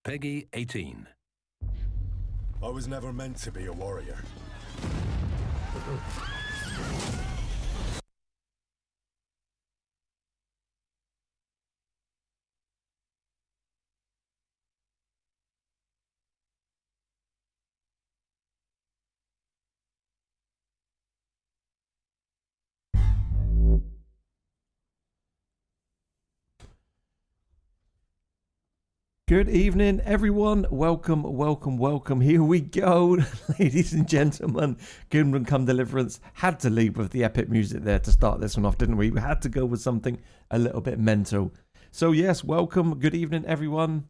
Peggy 18. I was never meant to be a warrior. Good evening, everyone. Welcome. Here we go, ladies and gentlemen. Kingdom Come Deliverance had to lead with the epic music there to start this one off, didn't we? We had to go with something a little bit mental. So yes, welcome. Good evening, everyone.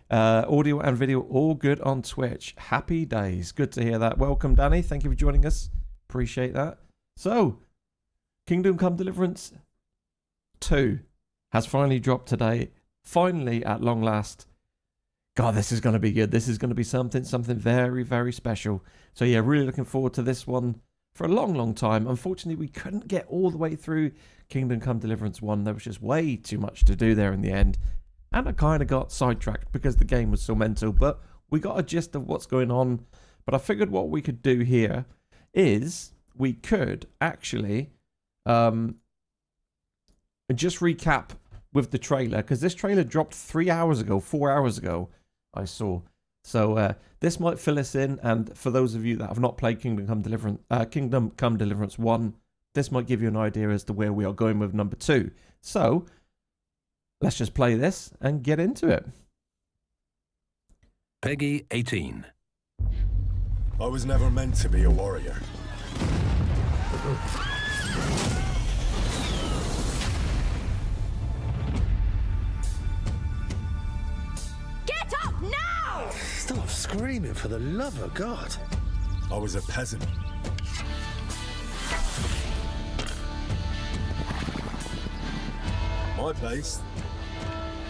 Audio and video all good on Twitch. Happy days. Good to hear that. Welcome, Danny. Thank you for joining us. Appreciate that. So, Kingdom Come Deliverance 2 has finally dropped today. Finally, at long last. God, this is going to be good. This is going to be something very, very special. So yeah, really looking forward to this one for a long time. Unfortunately, we couldn't get all the way through Kingdom Come Deliverance 1. There was just way too much to do there in the end. And I kind of got sidetracked because the game was so mental. But we got a gist of what's going on. But I figured what we could do here is we could actually just recap with the trailer, because this trailer dropped 4 hours ago, I saw. So this might fill us in, and for those of you that have not played Kingdom Come Deliverance 1, this might give you an idea as to where we are going with number 2. So let's just play this and get into it. Peggy 18. I was never meant to be a warrior. Stop screaming, for the love of God. I was a peasant. My place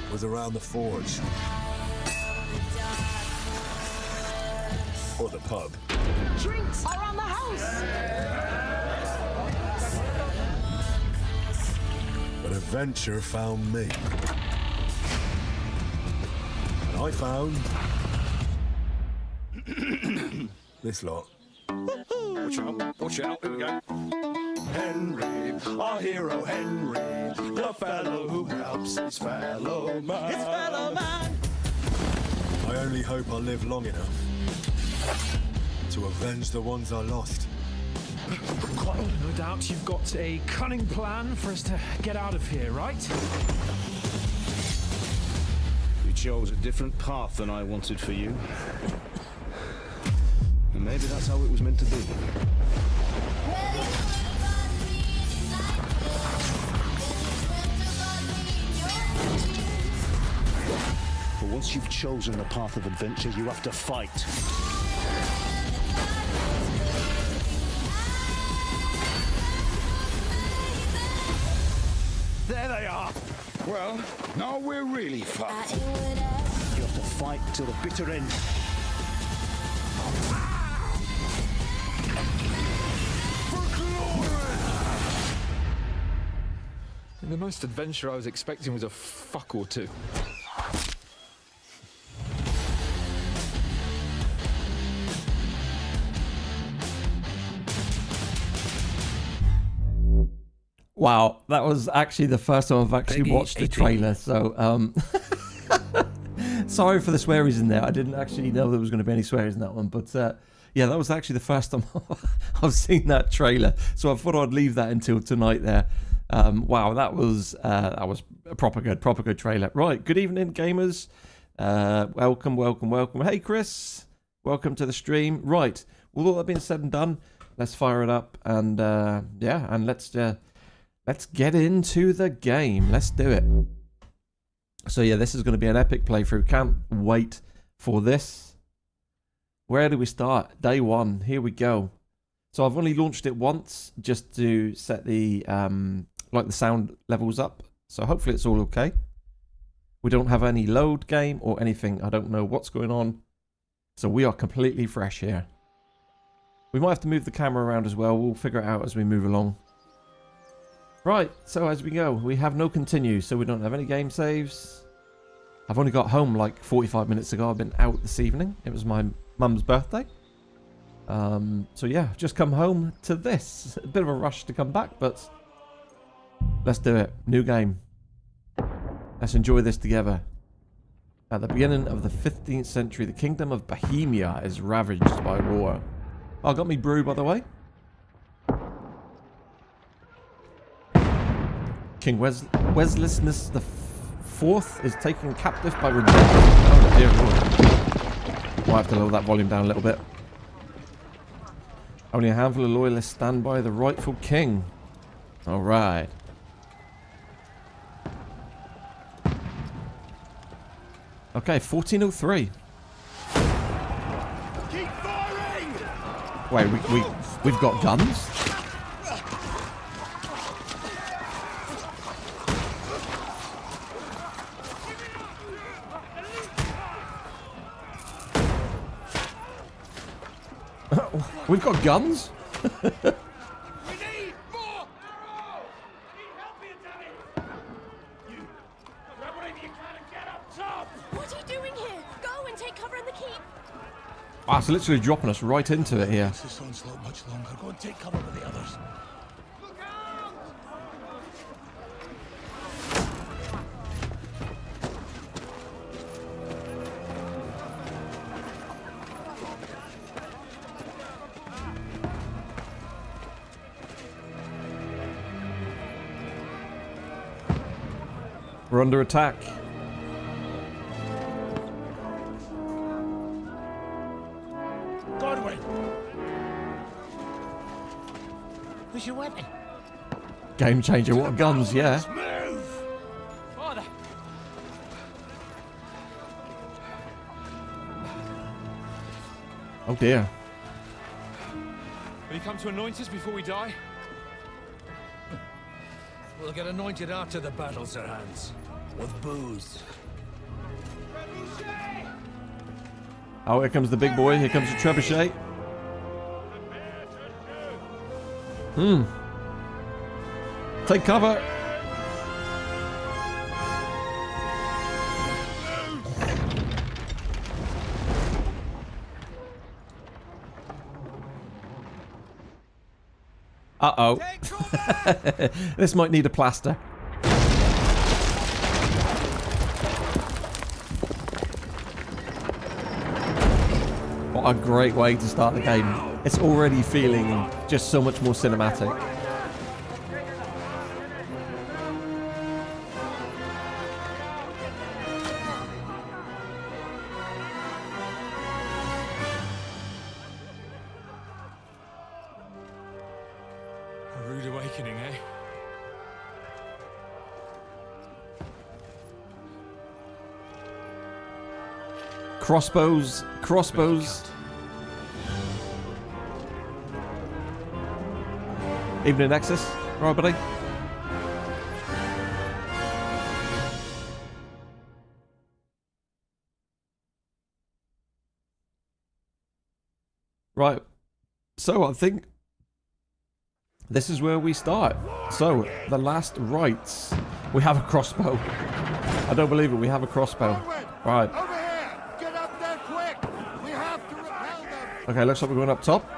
was around the forge. Or the pub. Drinks around the house! But adventure found me. And I found this lot. Watch out, here we go. Henry, our hero Henry, the fellow who helps his fellow man. His fellow man. I only hope I live long enough to avenge the ones I lost. Well, no doubt you've got a cunning plan for us to get out of here, right? You chose a different path than I wanted for you. And maybe that's how it was meant to be. But once you've chosen the path of adventure, you have to fight. There they are. Well, now we're really fucked. You have to fight till the bitter end. The most adventure I was expecting was a fuck or two. Wow, that was actually the first time I've actually Peggy watched the 18. trailer, so sorry for the swearies in there. I didn't actually know there was going to be any swearies in that one, but yeah, that was actually the first time I've seen that trailer, so I thought I'd leave that until tonight there. Wow, that was a proper good trailer. Right, good evening, gamers. Welcome. Hey, Chris, welcome to the stream. Right, with all that being said and done, let's fire it up and yeah, and let's get into the game. Let's do it. So yeah, this is going to be an epic playthrough. Can't wait for this. Where do we start? Day 1. Here we go. So I've only launched it once just to set the like the sound levels up. So hopefully it's all okay. We don't have any load game or anything. I don't know what's going on. So we are completely fresh here. We might have to move the camera around as well. We'll figure it out as we move along. Right, so as we go, we have no continue, so we don't have any game saves. I've only got home like 45 minutes ago. I've been out this evening. It was my mum's birthday. So yeah, just come home to this. A bit of a rush to come back, but let's do it. New game. Let's enjoy this together. At the beginning of the 15th century, the kingdom of Bohemia is ravaged by war. Oh, got me brew, by the way. King Weslesness the Fourth is taken captive by rebellion. Oh dear lord. Might have to lower that volume down a little bit. Only a handful of loyalists stand by the rightful king. Alright. Okay, 1403. Keep firing! Wait, we've got guns? We've got guns? We need more! I need help here, damn it! You grab whatever you can and get up top! What are you doing here? Go and take cover in the keep. Ah, it's literally dropping us right into it here. This onslaught much longer. Go and take cover with the others. Look out! We're under attack. Godwin! Where's your weapon? Game changer. What guns, yeah. Move! Father! Oh dear. Will you come to anoint us before we die? We'll get anointed after the battles are hands. With booze. Oh, here comes the big boy. Here comes the trebuchet. Take cover. Uh-oh. This might need a plaster. What a great way to start the game. It's already feeling just so much more cinematic. A rude awakening, eh? Crossbows. Evening Nexus. Right, buddy. Right. So I think this is where we start. So the last rites. We have a crossbow. I don't believe it. We have a crossbow. Right. Over here! Get up there quick! We have to repel them! Okay, looks like we're going up top.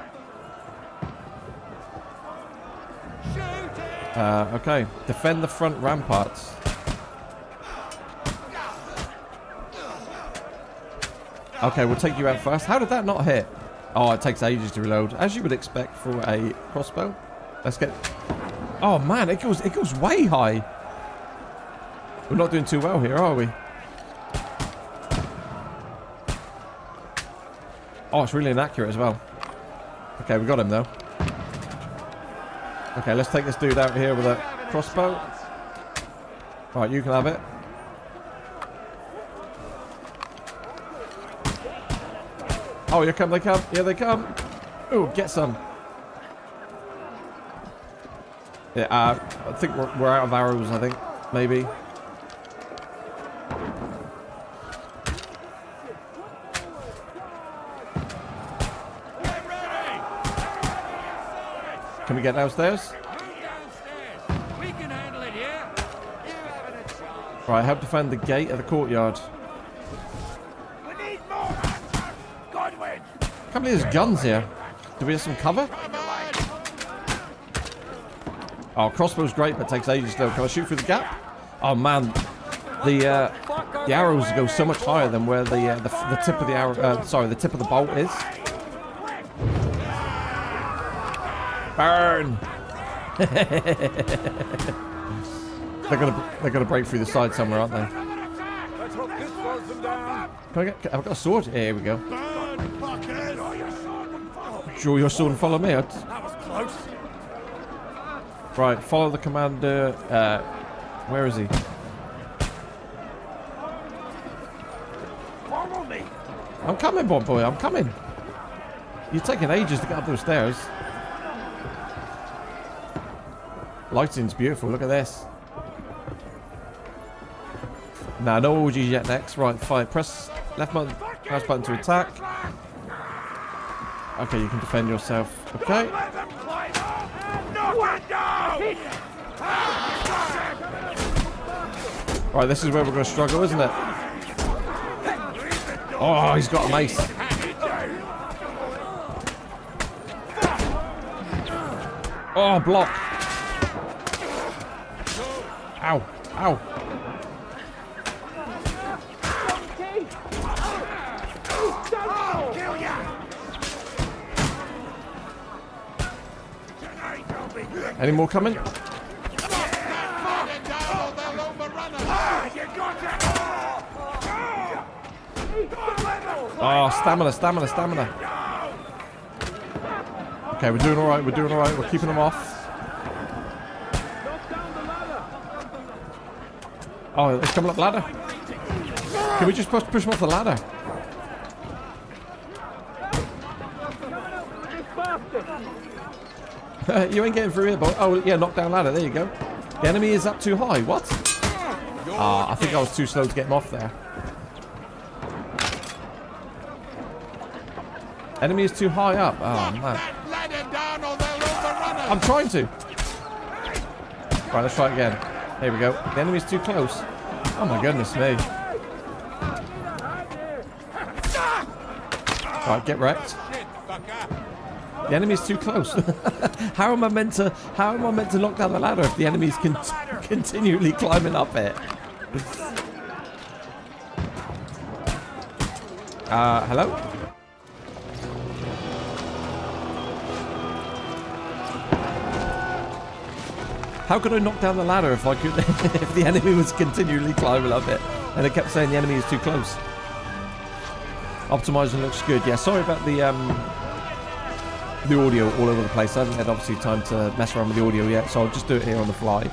Shoot it! Okay. Defend the front ramparts. Okay, we'll take you out first. How did that not hit? Oh, it takes ages to reload, as you would expect for a crossbow. Let's get... Oh man, it goes way high. We're not doing too well here, are we? Oh, it's really inaccurate as well. Okay, we got him though. Okay, let's take this dude out here with a crossbow. Right, you can have it. Oh, here come they come. Here they come. Ooh, get some. Yeah, I think we're out of arrows, I think. Maybe. Can we get downstairs? We can handle it here. Right, help defend the gate of the courtyard. can't believe there's guns here. Do we have some cover? Oh, crossbow's great, but it takes ages though. Can I shoot through the gap? Oh man, the arrows go so much higher than where the tip of the arrow. Sorry, the tip of the bolt is. Burn! they're gonna break through the side somewhere, aren't they? Can I've got a sword. Yeah, here we go. Draw your sword and follow me. That was close. Right, follow the commander. Where is he? Follow me. I'm coming, boy. I'm coming. You're taking ages to get up those stairs. Lighting's beautiful. Look at this. Nah, no orgies yet. Next, right? Fine. Press left button, mouse button to attack. Okay, you can defend yourself. Okay. Right, this is where we're going to struggle, isn't it? Oh, he's got a mace. Oh, block. Ow, ow. Any more coming? Oh, stamina. Okay, we're doing alright, we're keeping them off. Oh, it's coming up ladder. Can we just push them off the ladder? You ain't getting through here, boy. Oh, yeah, knockdown ladder. There you go. The enemy is up too high. What? I think I was too slow to get him off there. Enemy is too high up. Oh, man. I'm trying to. Right, let's try it again. Here we go. The enemy's too close. Oh, my goodness me. Right, get wrecked. The enemy's too close. How am I meant to knock down the ladder if the enemy's continually climbing up it? Hello? How could I knock down the ladder if I could if the enemy was continually climbing up it and it kept saying the enemy is too close? Optimizing looks good. Yeah, sorry about the audio all over the place. I haven't had obviously time to mess around with the audio yet, so I'll just do it here on the fly.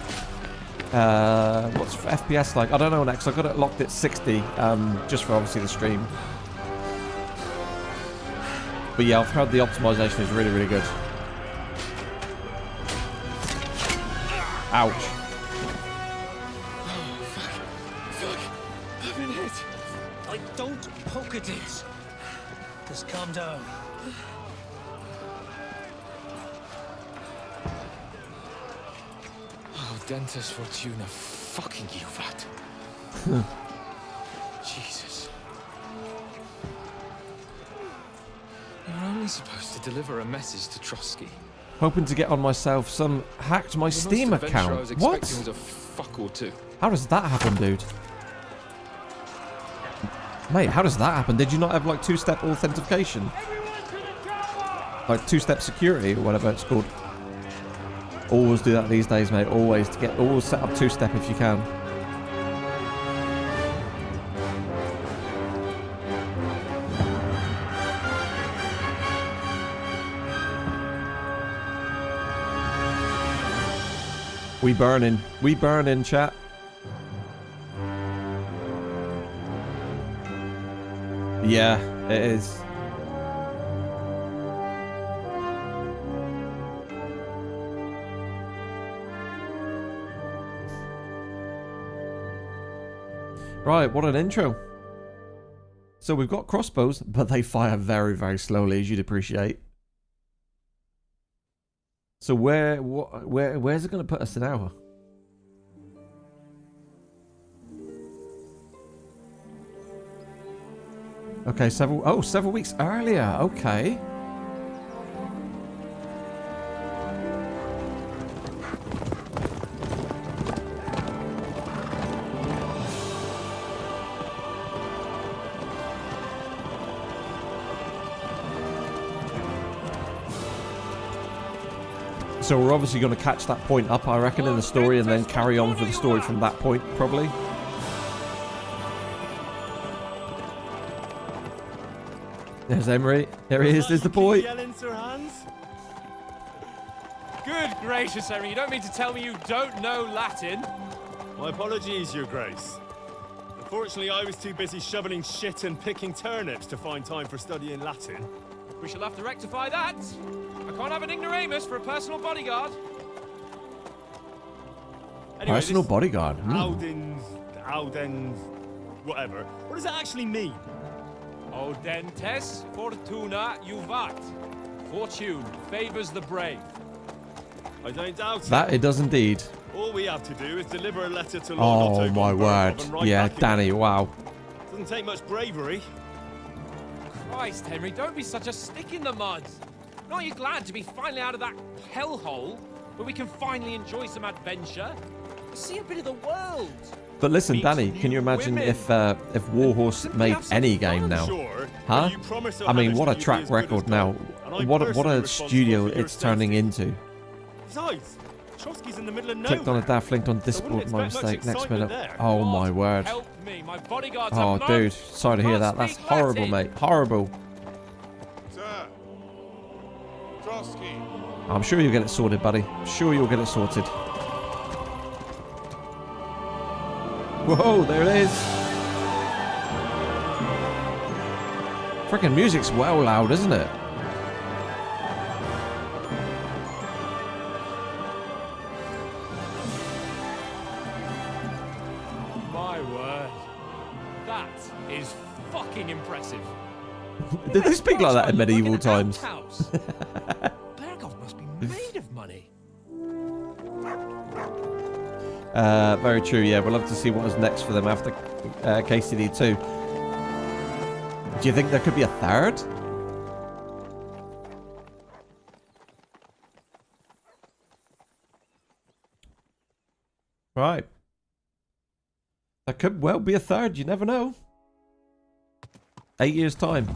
What's FPS like? I don't know next. I've got it locked at 60, just for obviously the stream. But yeah, I've heard the optimization is really, really good. Ouch. Fuck. I've been hit. Don't poke at it. Just calm down. Oh, Dentes Fortuna, fucking you, that. Jesus. You're only supposed to deliver a message to Trotsky. Hoping to get on myself. Some hacked my Steam account. What? Was a fuck or two. How does that happen, dude? Mate, how does that happen? Did you not have like two-step authentication? Like two-step security or whatever it's called. Always do that these days, mate. Always set up two-step if you can. We burning, chat. Yeah, it is. Right, what an intro. So we've got crossbows, but they fire very, very slowly, as you'd appreciate. So where's it going to put us now? Okay, several weeks earlier. Okay. So we're obviously going to catch that point up, I reckon, in the story, and then carry on for the story from that point, probably. There's Emery. There he is. There's the boy. Good gracious, Henry. You don't mean to tell me you don't know Latin? My apologies, Your Grace. Unfortunately, I was too busy shoveling shit and picking turnips to find time for studying Latin. We shall have to rectify that. I can't have an ignoramus for a personal bodyguard. Anyway, Personal this bodyguard. Audens, whatever. What does that actually mean? Audentes fortuna juvat. Fortune favors the brave. I don't doubt it. That it does indeed. All we have to do is deliver a letter to Lord Oh Otto my von word. Berghoff and write Yeah, back Danny, again. wow. Doesn't take much bravery. Christ, Henry, don't be such a stick in the mud. Aren't you glad to be finally out of that hellhole where we can finally enjoy some adventure? See a bit of the world. But listen, Danny, can you imagine if Warhorse made any game now? Sure, Huh? you promise I mean, Johannes what a that you'll be track as good record as now. done, and I'm What personally a studio responsible for your it's turning safety. into. Besides, Trotsky's in the middle of Clicked on a nowhere. daft link on Discord, my expect much mistake. Next excitement minute. there. Oh my word. Help me, my bodyguards Oh, have dude, none. sorry to hear that. Can't That's speak horrible, Latin. mate. Horrible. Sir. Trotsky. I'm sure you'll get it sorted, buddy. I'm sure you'll get it sorted. Whoa, there it is. Freaking music's well loud, isn't it? My word. That is fucking impressive. Did they speak like that in medieval times? Berghoff must be made of money. Very true, yeah. We'll love to see what is next for them after KCD 2. Do you think there could be a third? Right. There could well be a third, you never know. 8 years' time.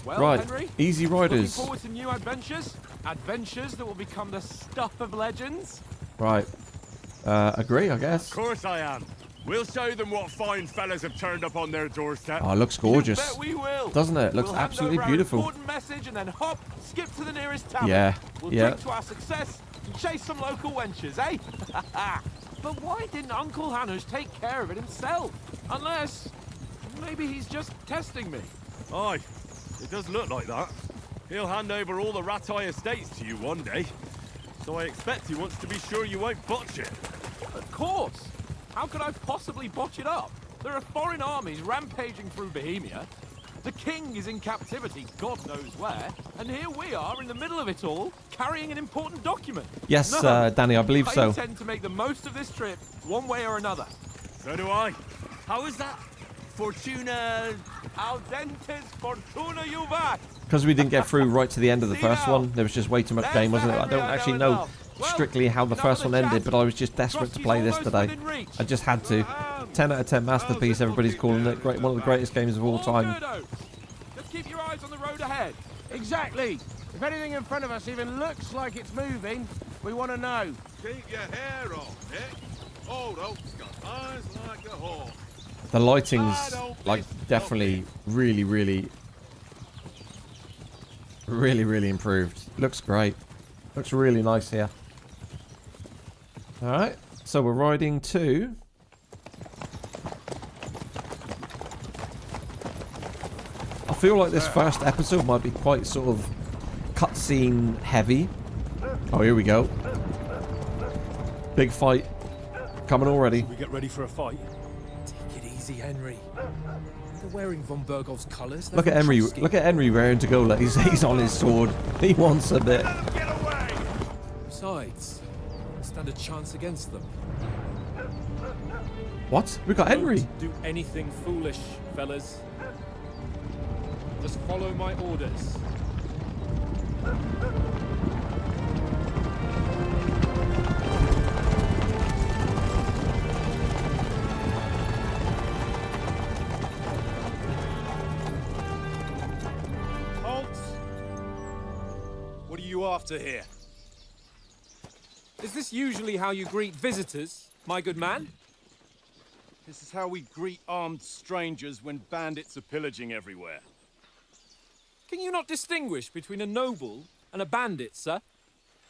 Well, Right, Henry, Easy Riders. looking forward to new adventures? Adventures that will become the stuff of legends? Right. Agree, I guess. Of course I am. We'll show them what fine fellas have turned up on their doorstep. Oh, it looks gorgeous. Bet we will. Doesn't it? It looks We'll hand absolutely over our beautiful. important message and then hop, skip to the nearest tavern. Yeah, We'll yeah. drink to our success and chase some local wenches, eh? But why didn't Uncle Hanush take care of it himself? Unless, maybe he's just testing me. Aye, it does look like that. He'll hand over all the Ratai estates to you one day. So I expect he wants to be sure you won't botch it. Of course. How could I possibly botch it up? There are foreign armies rampaging through Bohemia. The king is in captivity, God knows where. And here we are in the middle of it all, carrying an important document. Yes, No, Danny, I believe I so. intend to make the most of this trip, one way or another. So do I. How is that? Fortuna... Audentes fortuna juvat. Because we didn't get through right to the end of the first one, there was just way too much There's game, the wasn't it? I Henry don't I actually know know and love. Well, strictly how the enough first of one the ended, chat. but I was just desperate to Trotsky's play this almost today. within reach. I just had to. 10 out of 10 masterpiece, everybody's calling it. Great, one of the greatest games of all time. Good, Oaks. Let's keep your eyes on the road ahead. Exactly. If anything in front of us even looks like it's moving, we want to know. Keep your hair on, Nick. Old Oak's got eyes like a hawk. The lighting's like definitely really improved. Looks great. Looks really nice here. Alright, so we're riding to... I feel like this first episode might be quite sort of cutscene heavy. Oh, here we go. Big fight. Coming already. We get ready for a fight. Take it easy, Henry. They're wearing von Berghoff's colours. Look at Henry. Look at Henry raring to go. Like he's on his sword. He wants a bit. Besides, I stand a chance against them. What? We got Henry. Don't do anything foolish, fellas. Just follow my orders. Halt! What are you after here? Is this usually how you greet visitors, my good man? This is how we greet armed strangers when bandits are pillaging everywhere. Can you not distinguish between a noble and a bandit, sir?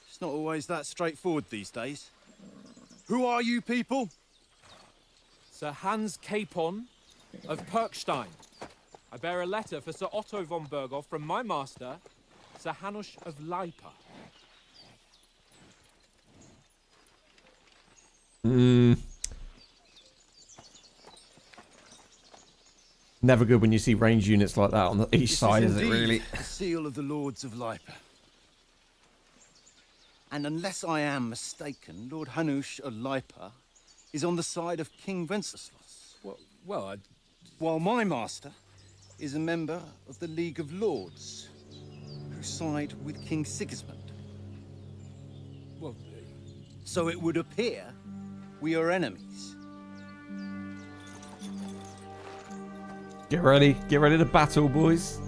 It's not always that straightforward these days. Who are you people? Sir Hans Capon of Perkstein. I bear a letter for Sir Otto von Berghoff from my master, Sir Hanush of Leipa. Never good when you see range units like that on each side, is it indeed really? The seal of the Lords of Leipa. And unless I am mistaken, Lord Hanush of Leipa is on the side of King Wenceslas. Well, While my master is a member of the League of Lords, who side with King Sigismund. Well, so it would appear we are enemies. Get ready to battle, boys.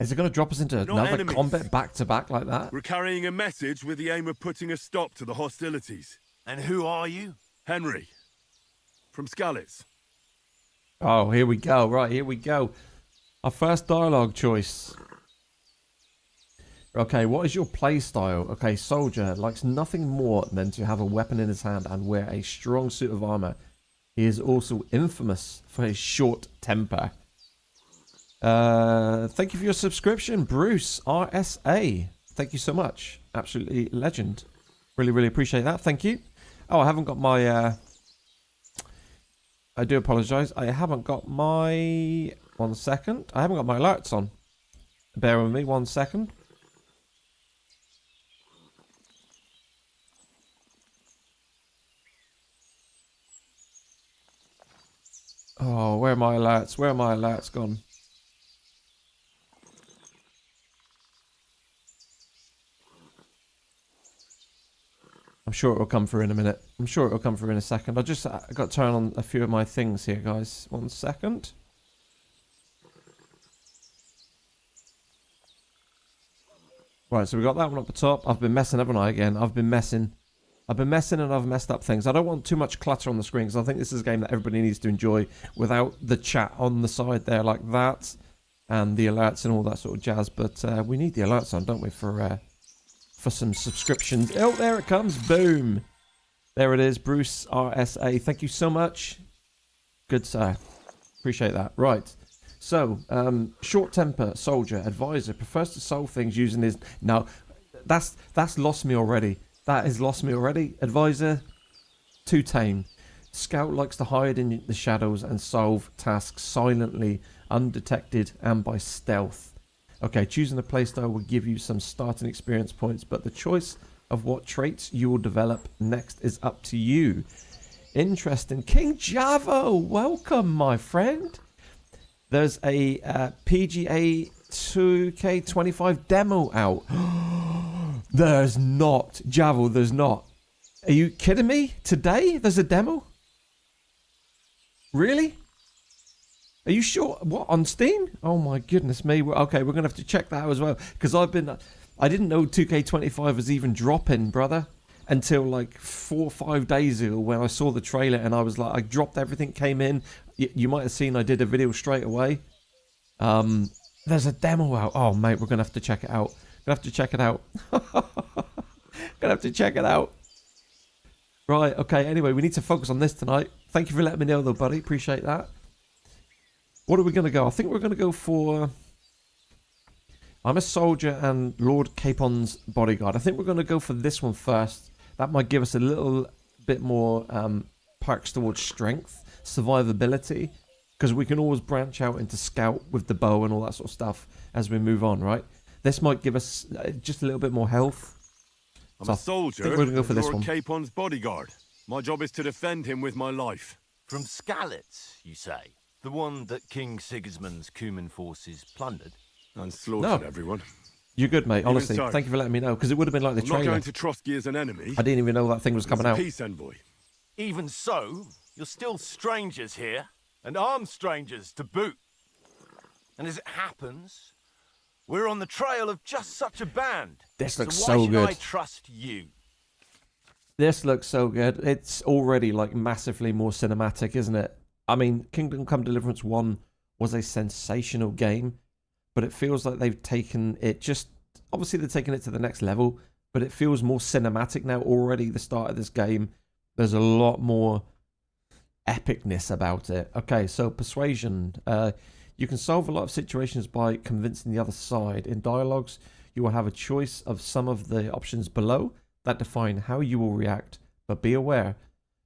Is it going to drop us into another enemies. combat back to back like that? We're carrying a message with the aim of putting a stop to the hostilities. And who are you? Henry, from Scully's. Oh, here we go. Right, here we go. Our first dialogue choice. Okay, what is your play style? Okay, soldier likes nothing more than to have a weapon in his hand and wear a strong suit of armor. He is also infamous for his short temper. Thank you for your subscription, Bruce RSA. Thank you so much. Absolutely legend. Really, really appreciate that. Thank you. Oh, I haven't got my... I do apologise. I haven't got my... 1 second. I haven't got my alerts on. Bear with me 1 second. Oh, where are my alerts? Where are my alerts gone? I'm sure it will come through in a minute. I'm sure it will come through in a second. I got to turn on a few of my things here, guys. 1 second. Right, so we got that one up the top. I've been messing, haven't I, again? I've been messing and I've messed up things. I don't want too much clutter on the screen because I think this is a game that everybody needs to enjoy without the chat on the side there like that and the alerts and all that sort of jazz. But we need the alerts on, don't we, for some subscriptions. Oh, there it comes. Boom. There it is. Bruce RSA. Thank you so much. Good, sir. Appreciate that. Right. So, short temper, soldier, advisor, prefers to solve things using his... No, that's lost me already. That has lost me already. Advisor, too tame. Scout likes to hide in the shadows and solve tasks silently, undetected, and by stealth. Okay, choosing a playstyle will give you some starting experience points, but the choice of what traits you will develop next is up to you. Interesting. King Javo, welcome, my friend. There's a PGA 2K25 demo out. There's not. Javo, there's not. Are you kidding me? Today there's a demo? Really? Are you sure? What, on Steam? Oh my goodness me. Okay, we're going to have to check that out as well. Because I didn't know 2K25 was even dropping, brother. Until like 4 or 5 days ago when I saw the trailer and I was like, I dropped everything, came in. You might have seen I did a video straight away. There's a demo out. Oh, mate, we're going to have to check it out. Gonna have to check it out. Gonna have to check it out. Right, okay, anyway, we need to focus on this tonight. Thank you for letting me know though, buddy. Appreciate that. What are we gonna go? I think we're gonna go for... I'm a soldier and Lord Capon's bodyguard. I think we're gonna go for this one first. That might give us a little bit more perks towards strength, survivability, because we can always branch out into scout with the bow and all that sort of stuff as we move on, right? This might give us just a little bit more health. I'm So a I think soldier, we're gonna go for this Lord one. Capon's bodyguard. My job is to defend him with my life. From Skalitz, you say? The one that King Sigismund's Cuman forces plundered? And slaughtered No. everyone. You're good, mate. Even Honestly, so, thank you for letting me know, because it would have been like the I'm not trailer. going to Trotsky as an enemy. I didn't even know that thing was coming As a out. peace envoy. Even so, you're still strangers here, and armed strangers to boot. And as it happens, we're on the trail of just such a band. This looks so so why should good. I trust you? This looks so good. It's already like massively more cinematic, isn't it? I mean, Kingdom Come Deliverance 1 was a sensational game, but it feels like they've taken it obviously they're taking it to the next level, but it feels more cinematic now already. The start of this game, there's a lot more epicness about it. Okay, so persuasion. You can solve a lot of situations by convincing the other side. In dialogues, you will have a choice of some of the options below that define how you will react, but be aware,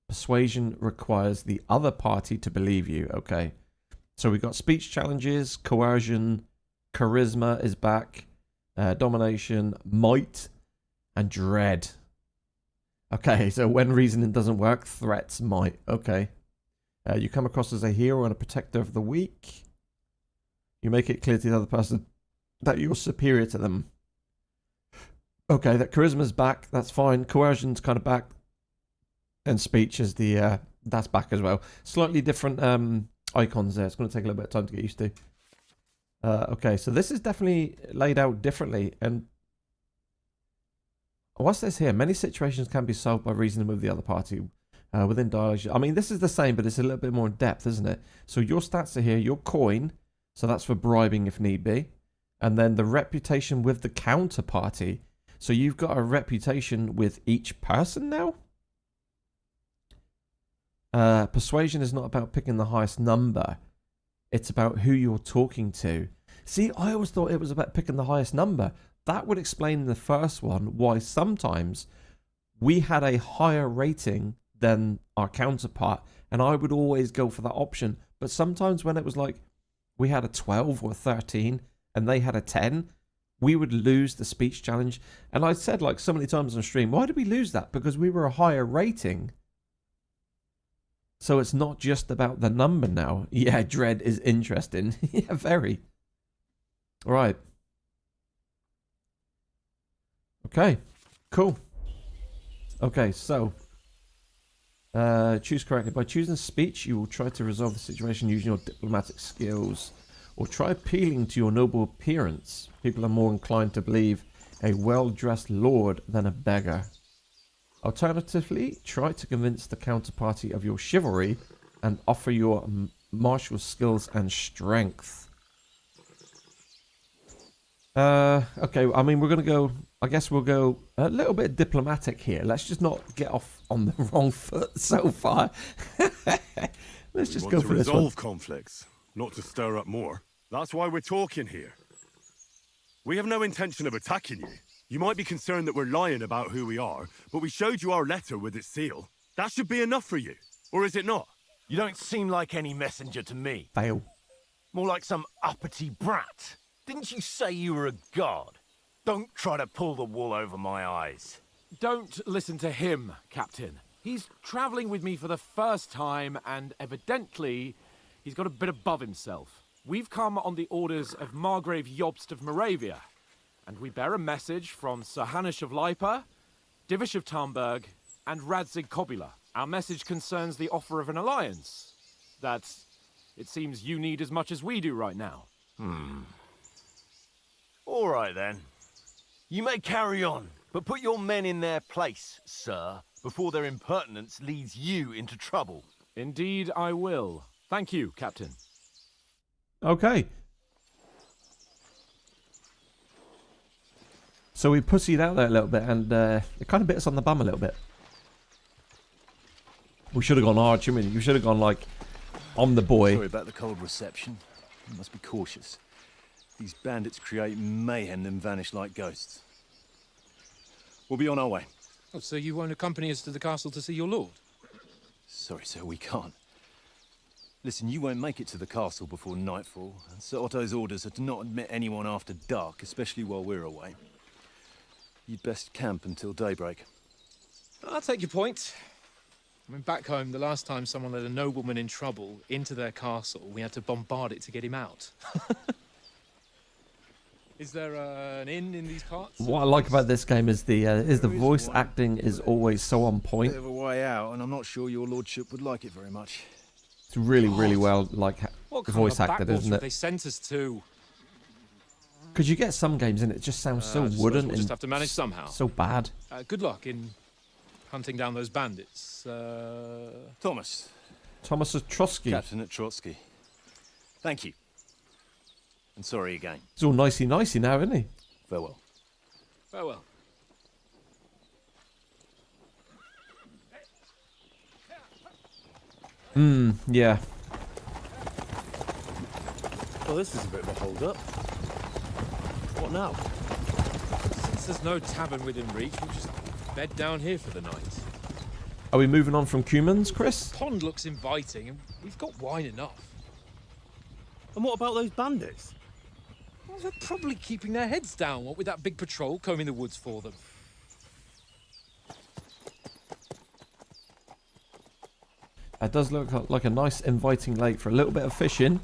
persuasion requires the other party to believe you. Okay, so we got speech challenges, coercion, charisma is back, domination, might, and dread. Okay, so when reasoning doesn't work, threats might. Okay, you come across as a hero and a protector of the weak. You make it clear to the other person that you're superior to them. Okay, that charisma's back. That's fine. Coercion's kind of back. And speech is that's back as well. Slightly different icons there. It's going to take a little bit of time to get used to. Okay, so this is definitely laid out differently. And what's this here? Many situations can be solved by reasoning with the other party within dialogue. I mean, this is the same, but it's a little bit more in depth, isn't it? So your stats are here. Your coin. So that's for bribing if need be. And then the reputation with the counterparty. So you've got a reputation with each person now? Persuasion is not about picking the highest number. It's about who you're talking to. See, I always thought it was about picking the highest number. That would explain in the first one why sometimes we had a higher rating than our counterpart. And I would always go for that option. But sometimes when it was like, we had a 12 or 13 and they had a 10, we would lose the speech challenge. And I said like so many times on stream, why did we lose that? Because we were a higher rating. So it's not just about the number now. Yeah, dread is interesting. Yeah, very. All right. Okay, cool. Okay, so choose correctly. By choosing speech, you will try to resolve the situation using your diplomatic skills, or try appealing to your noble appearance. People are more inclined to believe a well-dressed lord than a beggar. Alternatively, try to convince the counterparty of your chivalry and offer your martial skills and strength. Okay, I mean, we're going to go, I guess we'll go a little bit diplomatic here. Let's just not get off on the wrong foot so far. Let's just go for this one. Resolve conflicts, not to stir up more. That's why we're talking here. We have no intention of attacking you. You might be concerned that we're lying about who we are, but we showed you our letter with its seal. That should be enough for you. Or is it not? You don't seem like any messenger to me. Fail. More like some uppity brat. Didn't you say you were a god? Don't try to pull the wool over my eyes. Don't listen to him, Captain. He's travelling with me for the first time, and evidently, he's got a bit above himself. We've come on the orders of Margrave Jobst of Moravia, and we bear a message from Sir Hanush of Lipa, Divish of Tarnberg, and Radzig Kobula. Our message concerns the offer of an alliance that it seems you need as much as we do right now. All right, then. You may carry on, but put your men in their place, sir, before their impertinence leads you into trouble. Indeed, I will. Thank you, Captain. Okay. So we pussied out there a little bit, and it kind of bit us on the bum a little bit. We should have gone hard, shouldn't we? You should have gone, like, on the boy. Sorry about the cold reception. You must be cautious. These bandits create mayhem then vanish like ghosts. We'll be on our way. Oh, so you won't accompany us to the castle to see your lord? Sorry, sir, we can't. Listen, you won't make it to the castle before nightfall, and Sir Otto's orders are to not admit anyone after dark, especially while we're away. you'd best camp until daybreak. I'll take your point. I mean, back home, the last time someone let a nobleman in trouble into their castle, we had to bombard it to get him out. Is there an inn in these parts? What I like about this game is the voice acting is always so on point. Bit of a way out, and I'm not sure your lordship would like it very much. It's really, really well What voice kind of acted, backwater isn't have it? they sent us to? Because you get some games and it just sounds so I suppose wooden we'll and just have to manage somehow. so bad. Good luck in hunting down those bandits. Thomas. Thomas Trotsky. Captain at Trotsky. Thank you. And sorry again. It's all nicey-nicey now, isn't he? Farewell. Farewell. Yeah. Well, this is a bit of a hold-up. What now? Since there's no tavern within reach, we'll just bed down here for the night. Are we moving on from Cumans, Chris? The pond looks inviting, and we've got wine enough. And what about those bandits? Well, they're probably keeping their heads down, what with that big patrol combing the woods for them. That does look like a nice inviting lake for a little bit of fishing.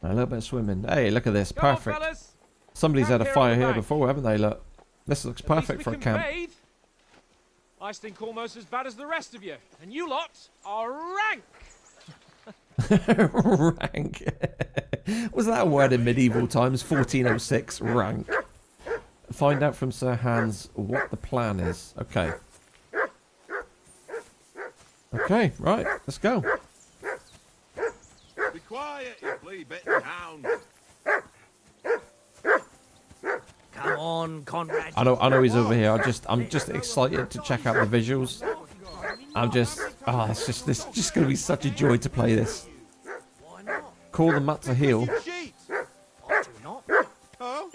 And a little bit of swimming. Hey, look at this. Come on, Perfect. fellas. Somebody's Camp had a here fire on the here bank. before, haven't they? Look. This looks At least perfect we for a can camp. bathe. I stink almost as bad as the rest of you. And you lot are rank. Rank. Was that a word in medieval times? 1406. Rank. Find out from Sir Hans what the plan is. Okay. Okay, right. Let's go. Be quiet, you flea-bitten hound. Come on, Conrad. I know he's over here. I'm just excited to check out the visuals. It's just gonna be such a joy to play this. Call the Matt to heal. I do not. Oh?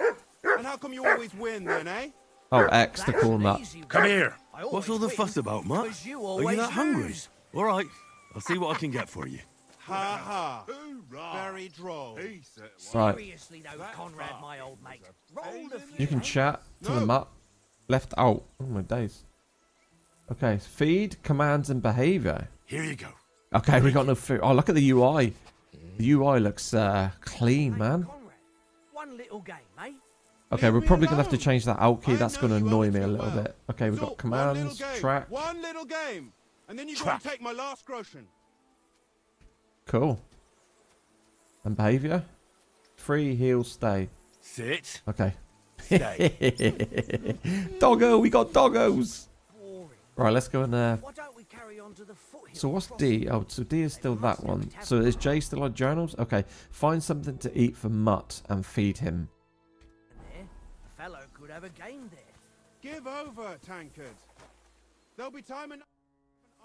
And how come you always win then, eh? Oh, X to call Matt. Come here. I What's all the always fuss win about, Matt? because you Are you always that hungry? lose. All right, I'll see what I can get for you. Ha ha. Hoorah. Very droll. Peace at last. Right. Seriously though, Conrad, my old mate. Roll the few. You can chat to the map. Left out. Oh my days. Okay, feed, commands, and behavior. Here you go. Okay, we got no food. Oh, look at the UI. The UI looks clean, man. Conrad, one little game, eh? Okay, we're probably gonna have to change that out key. I That's know gonna you annoy owe me it a too little well. bit. Okay, we've got Look, commands, track. One little game. And then you go and take my last groschen. Cool. And behavior. Free, heal, stay. Sit. Okay. Stay. Doggo, we got doggos. Boring. Right, let's go and Why don't we carry on to the foothill? so what's D? Oh, so D is still that one. So is J still on journals? Okay. Find something to eat for Mutt and feed him. There, a fellow could have a game there. Give over, tankard. There'll be time enough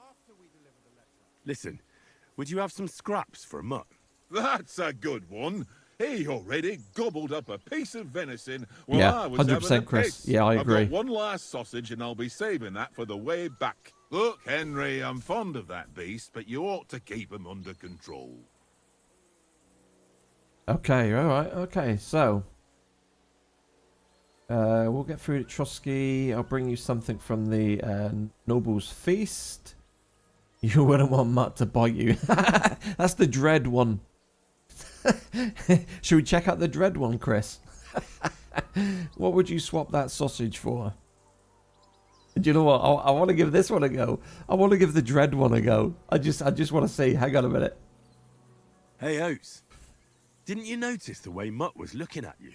after we deliver the letter. Listen, would you have some scraps for Mutt? That's a good one. He already gobbled up a piece of venison while Yeah, I was having 100% a Chris. piss. Yeah, I agree. I've got one last sausage and I'll be saving that for the way back. Look, Henry, I'm fond of that beast, but you ought to keep him under control. Okay, alright, okay, so we'll get through to Trotsky. I'll bring you something from the Noble's Feast. You wouldn't want Mutt to bite you. That's the dread one. Should we check out the dread one, Chris? What would you swap that sausage for? Do you know what? I want to give this one a go. I want to give the dread one a go. I just want to see. Hang on a minute. Hey, Oates. Didn't you notice the way Mutt was looking at you?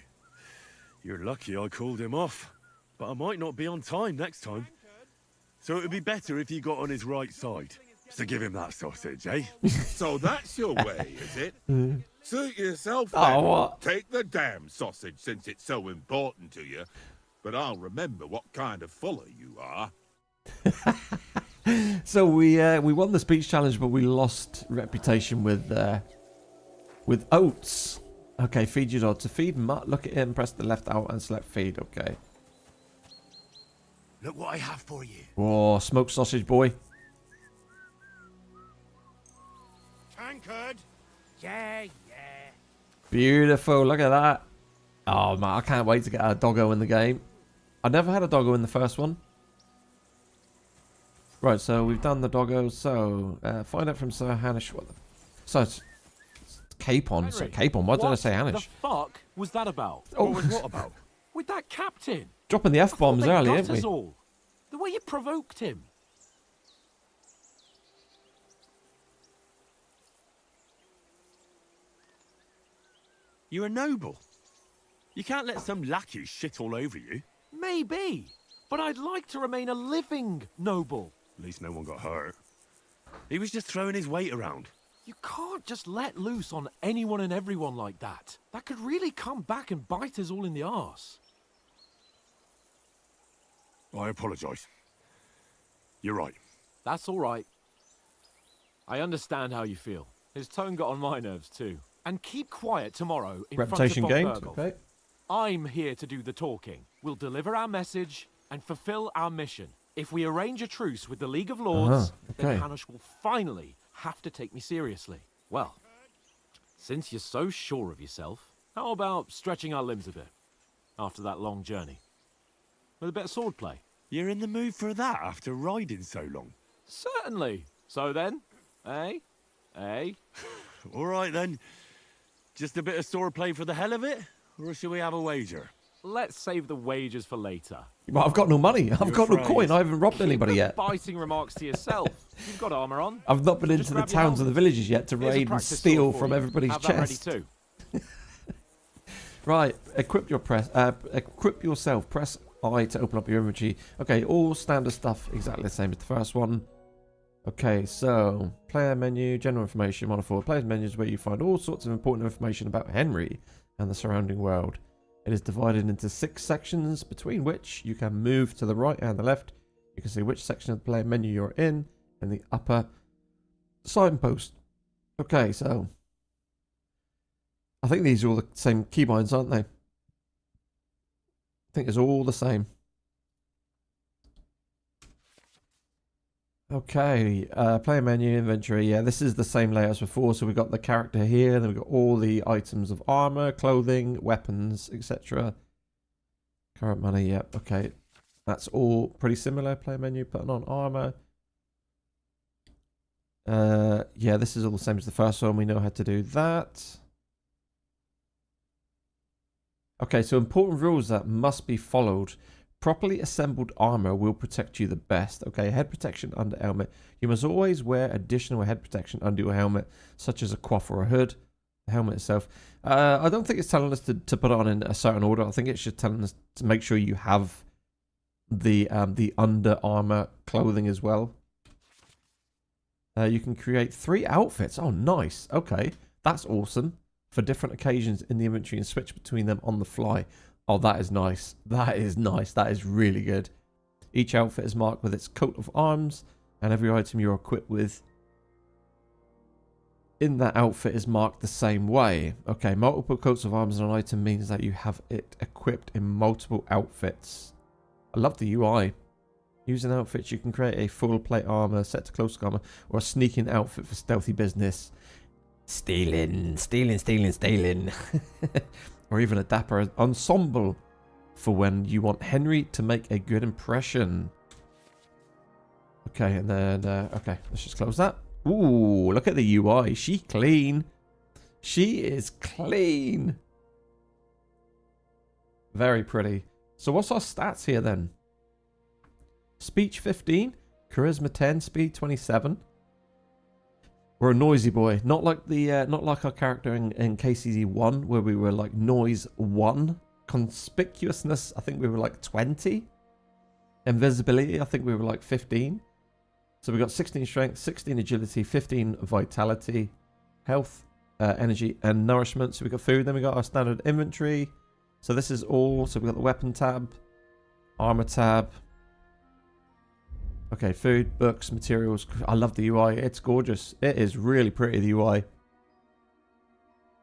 You're lucky I called him off, but I might not be on time next time. So it would be better if you got on his right side. So give him that sausage, eh? So that's your way, is it? Suit yourself then. Oh, what? Take the damn sausage since it's so important to you. But I'll remember what kind of fuller you are. So we won the speech challenge, but we lost reputation with Oates. Okay, feed your dog. To feed Mutt, look at him, press the left out and select feed. Okay. Look what I have for you. Oh, smoked sausage boy. Tankard. Yeah. Beautiful. Look at that. Oh man, I can't wait to get our doggo in the game. I never had a doggo in the first one. Right, so we've done the doggo. So find out from Sir Hanish. So it's Capon. So Capon. Why did I say Hanish? What the fuck was that about? Oh. What was what about? With that captain. Dropping the F-bombs early, ain't we? All. The way you provoked him. You're a noble. You can't let some lackey shit all over you. Maybe, but I'd like to remain a living noble. At least no one got hurt. He was just throwing his weight around. You can't just let loose on anyone and everyone like that. That could really come back and bite us all in the arse. I apologise. You're right. That's all right. I understand how you feel. His tone got on my nerves too. And keep quiet tomorrow in Reputation front of gained. Von Berghoff. Okay. I'm here to do the talking. We'll deliver our message and fulfill our mission. If we arrange a truce with the League of Lords, then Hanush will finally have to take me seriously. Well, since you're so sure of yourself, how about stretching our limbs a bit after that long journey? With a bit of swordplay. You're in the mood for that after riding so long? Certainly. So then, eh? Eh? All right then. Just a bit of swordplay for the hell of it? Or should we have a wager? Let's save the wagers for later. Well, I've got no money. I've got no coin. I haven't robbed anybody yet. Biting remarks to yourself. You've got armor on. I've not been into the towns and the villages yet to raid and steal from everybody's chest. Ready too. Right, equip yourself. Press I to open up your inventory. Okay, all standard stuff, exactly the same as the first one. Okay, so player menu, general information, 1 of 4. Player's menu is where you find all sorts of important information about Henry and the surrounding world. It is divided into 6 sections, between which you can move to the right and the left. You can see which section of the player menu you're in the upper signpost. Okay, so I think these are all the same keybinds, aren't they? I think it's all the same. Okay, player menu, inventory. Yeah, this is the same layout as before. So we've got the character here, then we've got all the items of armor, clothing, weapons, etc. Current money, yep, okay. That's all pretty similar. Player menu, putting on armor. Yeah, this is all the same as the first one. We know how to do that. Okay, so important rules that must be followed. Properly assembled armor will protect you the best. Okay, head protection under helmet. You must always wear additional head protection under your helmet, such as a coif or a hood. The helmet itself. I don't think it's telling us to put it on in a certain order. I think it's just telling us to make sure you have the under armor clothing as well. You can create 3 outfits. Oh, nice. Okay, that's awesome. For different occasions in the inventory and switch between them on the fly. Oh, that is nice. That is nice. That is really good. Each outfit is marked with its coat of arms, and every item you're equipped with in that outfit is marked the same way. Okay, multiple coats of arms on an item means that you have it equipped in multiple outfits. I love the UI. Using outfits, you can create a full plate armor, set to close armor, or a sneaking outfit for stealthy business. Stealing. Or even a dapper ensemble for when you want Henry to make a good impression. Okay, and then, okay, let's just close that. Ooh, look at the UI. She clean. She is clean. Very pretty. So what's our stats here then? Speech 15, charisma 10, speed 27. We're a noisy boy, not like the not like our character in KCZ 1 where we were like noise 1. Conspicuousness, I think we were like 20. Invisibility, I think we were like 15. So we got 16 strength, 16 agility, 15 vitality, health, energy, and nourishment. So we got food. Then we got our standard inventory. So this is all. So we got the weapon tab, armor tab. Okay, food, books, materials. I love the UI. It's gorgeous. It is really pretty, the UI.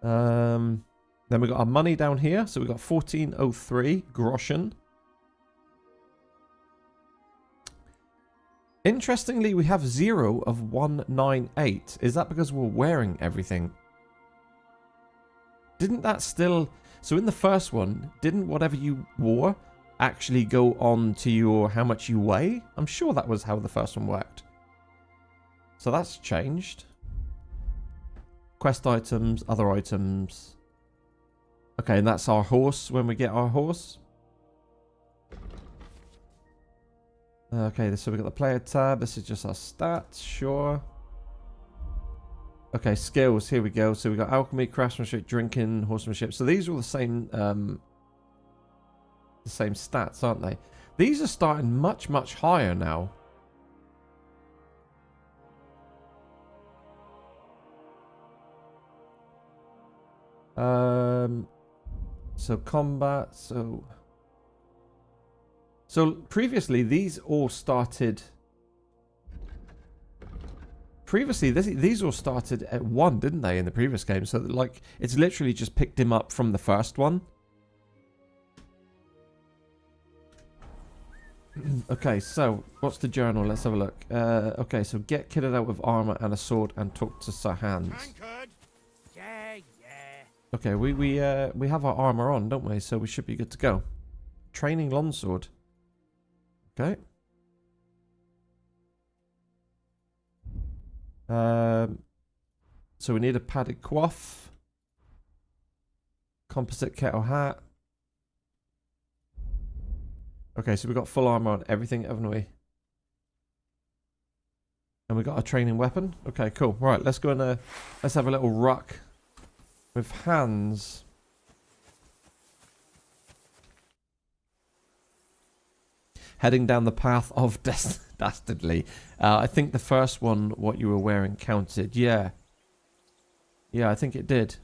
Then we got our money down here. So we got 1403 groschen. Interestingly, we have 0 of 198. Is that because we're wearing everything? Didn't that still... So in the first one, didn't whatever you wore actually go on to your how much you weigh. I'm sure that was how the first one worked. So that's changed. Quest items, other items. Okay, and that's our horse when we get our horse. Okay, so we've got the player tab. This is just our stats, sure. Okay, skills, here we go. So we've got alchemy, craftsmanship, drinking, horsemanship. So these are all the same stats, aren't they? These are starting much, much higher now. So combat, so previously these all started. Previously, these all started at 1, didn't they, in the previous game? So, like, it's literally just picked him up from the first one. Okay, so, what's the journal? Let's have a look. Okay, so get kitted out with armor and a sword and talk to Sir Hans. Yeah. Okay, we have our armor on, don't we? So we should be good to go. Training longsword. Okay. So we need a padded coif, composite kettle hat. Okay, so we've got full armor on everything, haven't we? And we got a training weapon. Okay, cool. Right, let's go and let's have a little ruck with Hans. Heading down the path of dastardly. I think the first one, what you were wearing, counted. Yeah. Yeah, I think it did.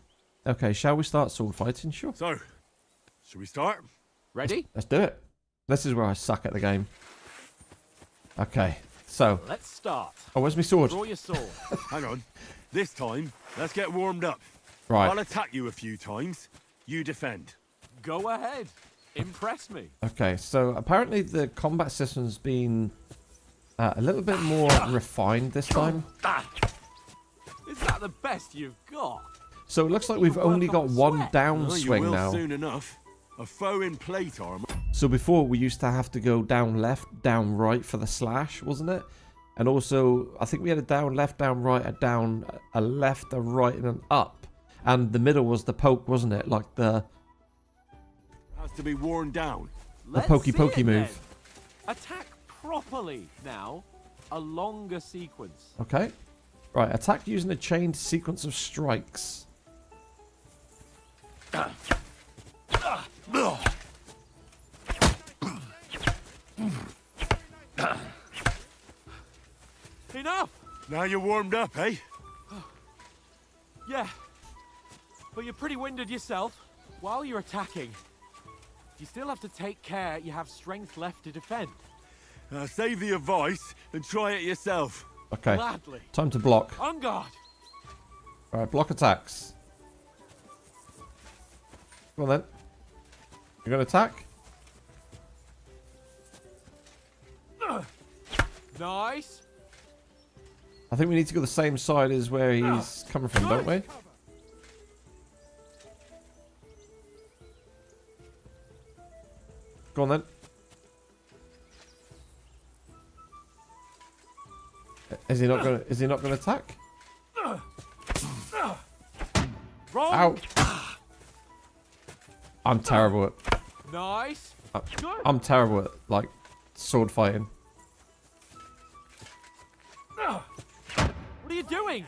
Okay, shall we start sword fighting? Sure. So, should we start? Ready? Let's do it. This is where I suck at the game. Okay, so. Let's start. Oh, where's my sword? Draw your sword. Hang on. This time, let's get warmed up. Right. I'll attack you a few times. You defend. Go ahead. Impress me. Okay, so apparently the combat system's been a little bit more refined this time. Is that the best you've got? So it looks like we've only got one downswing you will now. Soon enough. A foe in plate armor. So before we used to have to go down left, down right for the slash, wasn't it? And also, I think we had a down left, down right, a down, a left, a right, and an up. And the middle was the poke, wasn't it? Like the... Has to be worn down. The pokey move. Attack properly now. A longer sequence. Okay. Right, attack using a chained sequence of strikes. Enough! Now you're warmed up, eh? Yeah. But you're pretty winded yourself. While you're attacking, you still have to take care you have strength left to defend. Save the advice and try it yourself. Okay. Gladly. Time to block. On guard. Alright, block attacks. Come on then. You're going to attack? Nice. I think we need to go the same side as where he's coming from, don't we? Go on then. Is he not gonna attack? Wrong. Ow. I'm terrible at Nice. I'm terrible at like sword fighting. What are you doing?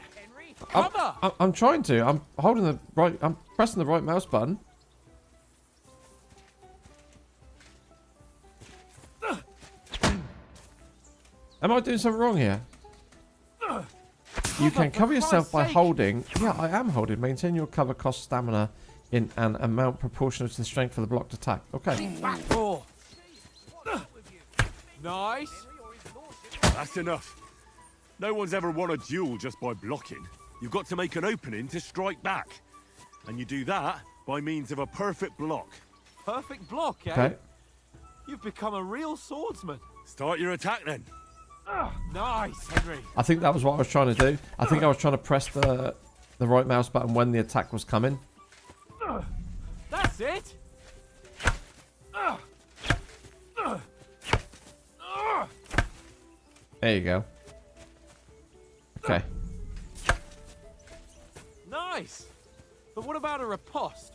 Cover. I'm trying to. I'm holding the right. I'm pressing the right mouse button. Am I doing something wrong here? You can cover yourself by holding. Yeah, I am holding. Maintain your cover cost stamina in an amount proportional to the strength of the blocked attack. Okay. Nice. That's enough. No one's ever won a duel just by blocking. You've got to make an opening to strike back. And you do that by means of a perfect block. Perfect block, eh? Okay. You've become a real swordsman. Start your attack then. Nice, Henry. I think that was what I was trying to do. I think I was trying to press the right mouse button when the attack was coming. That's it. There you go. Okay. Nice! But what about a riposte?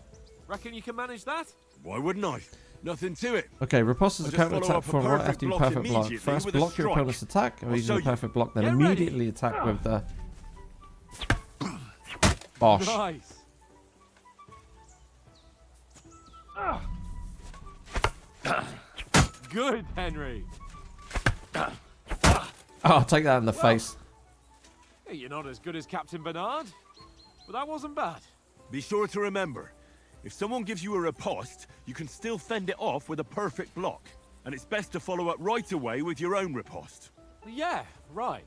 Reckon you can manage that? Why wouldn't I? Nothing to it. Okay, riposte is a I'll just counter follow attack up a form right perfect after you block perfect block. immediately First with a block your strike. opponent's attack, and I'll using show a you. perfect block, then Get ready. immediately attack with the bosh. Nice! Good, Henry! Oh, I'll take that in the face. Hey, you're not as good as Captain Bernard, but that wasn't bad. Be sure to remember, if someone gives you a riposte, you can still fend it off with a perfect block. And it's best to follow up right away with your own riposte. Yeah, right.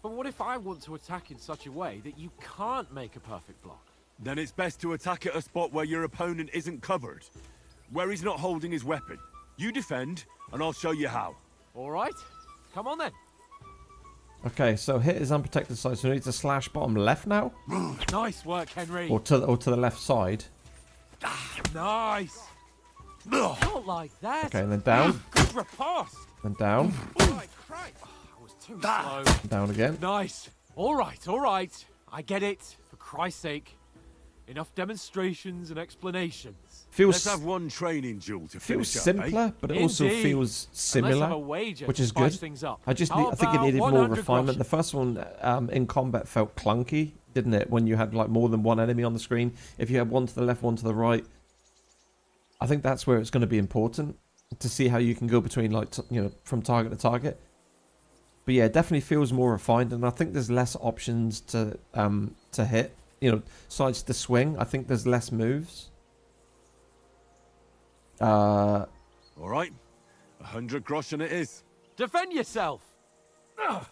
But what if I want to attack in such a way that you can't make a perfect block? Then it's best to attack at a spot where your opponent isn't covered, where he's not holding his weapon. You defend, and I'll show you how. All right, come on then. Okay, so hit is unprotected side, so we need to slash bottom left now, Nice work, Henry. or to the left side. Nice. Not like that. Okay, and then down, Good riposte. then down, I was too slow. down again. Nice. All right. I get it. For Christ's sake. Enough demonstrations and explanations. Feels Let's have one training duel to feels finish up, simpler, eh? but it also Indeed. feels Let's have similar, a wager which to is spice good. things up. I think How it needed about more 100 refinement. groschen? The first one in combat felt clunky, didn't it? When you had like more than one enemy on the screen. If you had one to the left, one to the right, I think that's where it's going to be important to see how you can go between like from target to target. But yeah, it definitely feels more refined, and I think there's less options to hit. Sides to swing. I think there's less moves. All right, 100 groschen it is. Defend yourself. Off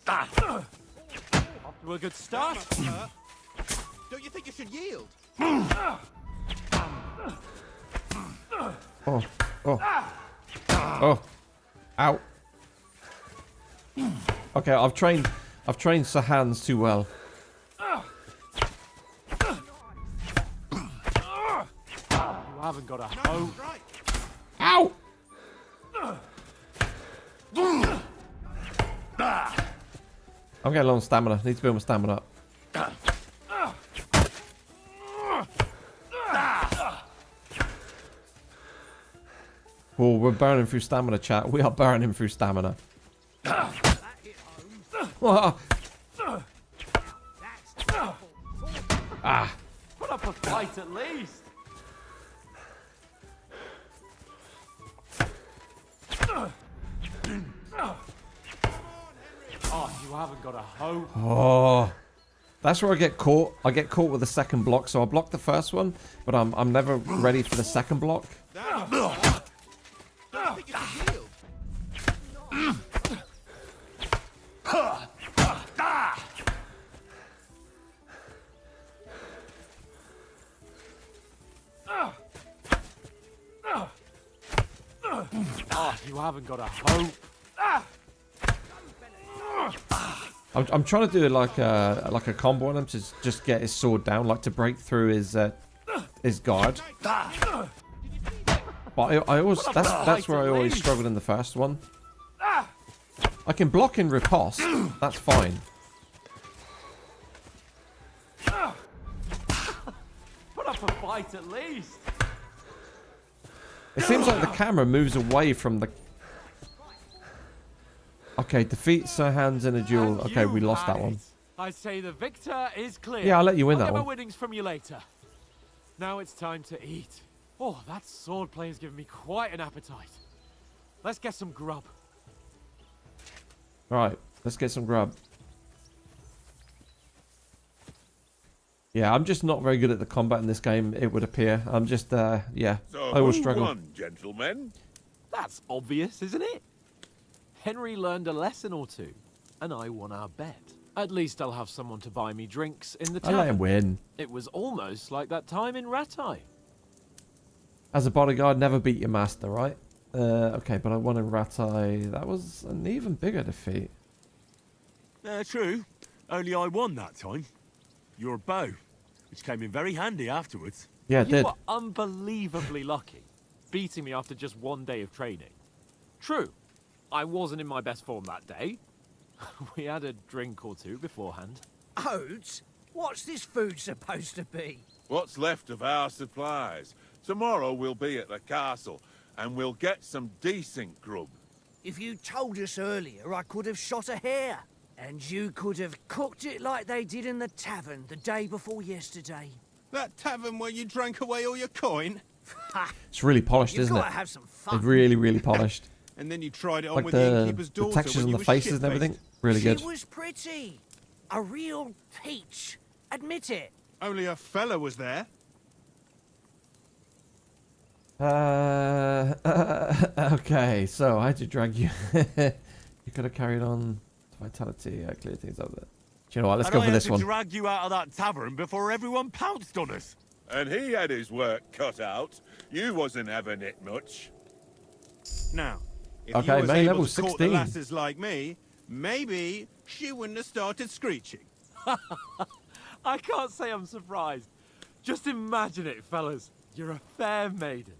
to a good start. Don't you think you should yield? Oh, ow. Okay, I've trained Sir Hans too well. You haven't got a hope. Ow! I'm getting low on stamina. Need to build my stamina up. Oh, we're burning through stamina, chat. We are burning through stamina. Ah. Put up a fight at least. Oh, you haven't got a hope. Oh, that's where I get caught. I get caught with the second block, so I block the first one, but I'm never ready for the second block. Oh, you haven't got a hope. I'm trying to do like a combo on him to just get his sword down, like to break through his guard. But I always that's where I always struggled in the first one. I can block in riposte. That's fine. Put up a fight at least. It seems like the camera moves away from the... Okay, defeat Sir Hans in a duel. Okay, we lost that one. I say the victor is clear. Yeah, I'll let you win I'll that get one. my winnings from you later. Now it's time to eat. Oh, that sword play has given me quite an appetite. Let's get some grub. Alright, let's get some grub. Yeah, I'm just not very good at the combat in this game, it would appear. I'm just, yeah, So I always who struggle. won, gentlemen? That's obvious, isn't it? Henry learned a lesson or two, and I won our bet. At least I'll have someone to buy me drinks in the I let him tavern. win. It was almost like that time in Ratai. As a bodyguard, never beat your master, right? Okay, but I won in Ratai. That was an even bigger defeat. True. Only I won that time. Your bow, which came in very handy afterwards. Yeah, it You did. were unbelievably lucky, beating me after just one day of training. True, I wasn't in my best form that day. We had a drink or two beforehand. Oats? What's this food supposed to be? What's left of our supplies. Tomorrow we'll be at the castle, and we'll get some decent grub. If you told us earlier, I could have shot a hare. And you could have cooked it like they did in the tavern the day before yesterday. That tavern where you drank away all your coin? It's really polished, isn't it? You've got to have some fun. It's really, really polished. And then you tried it on Like with the innkeeper's the daughter textures when on you the were faces and shit-faced. everything, really good. She was pretty. A real peach. Admit it. Only a fella was there. Okay, so I had to drag you. You could have carried on vitality, clear things up there. Do you know what? Let's go for this one. I drag you out of that tavern before everyone pounced on us. And he had his work cut out. You wasn't having it much. Now, if Okay, you was main able level to court the 16. lasses like me, maybe she wouldn't have started screeching. I can't say I'm surprised. Just imagine it, fellas. You're a fair maiden.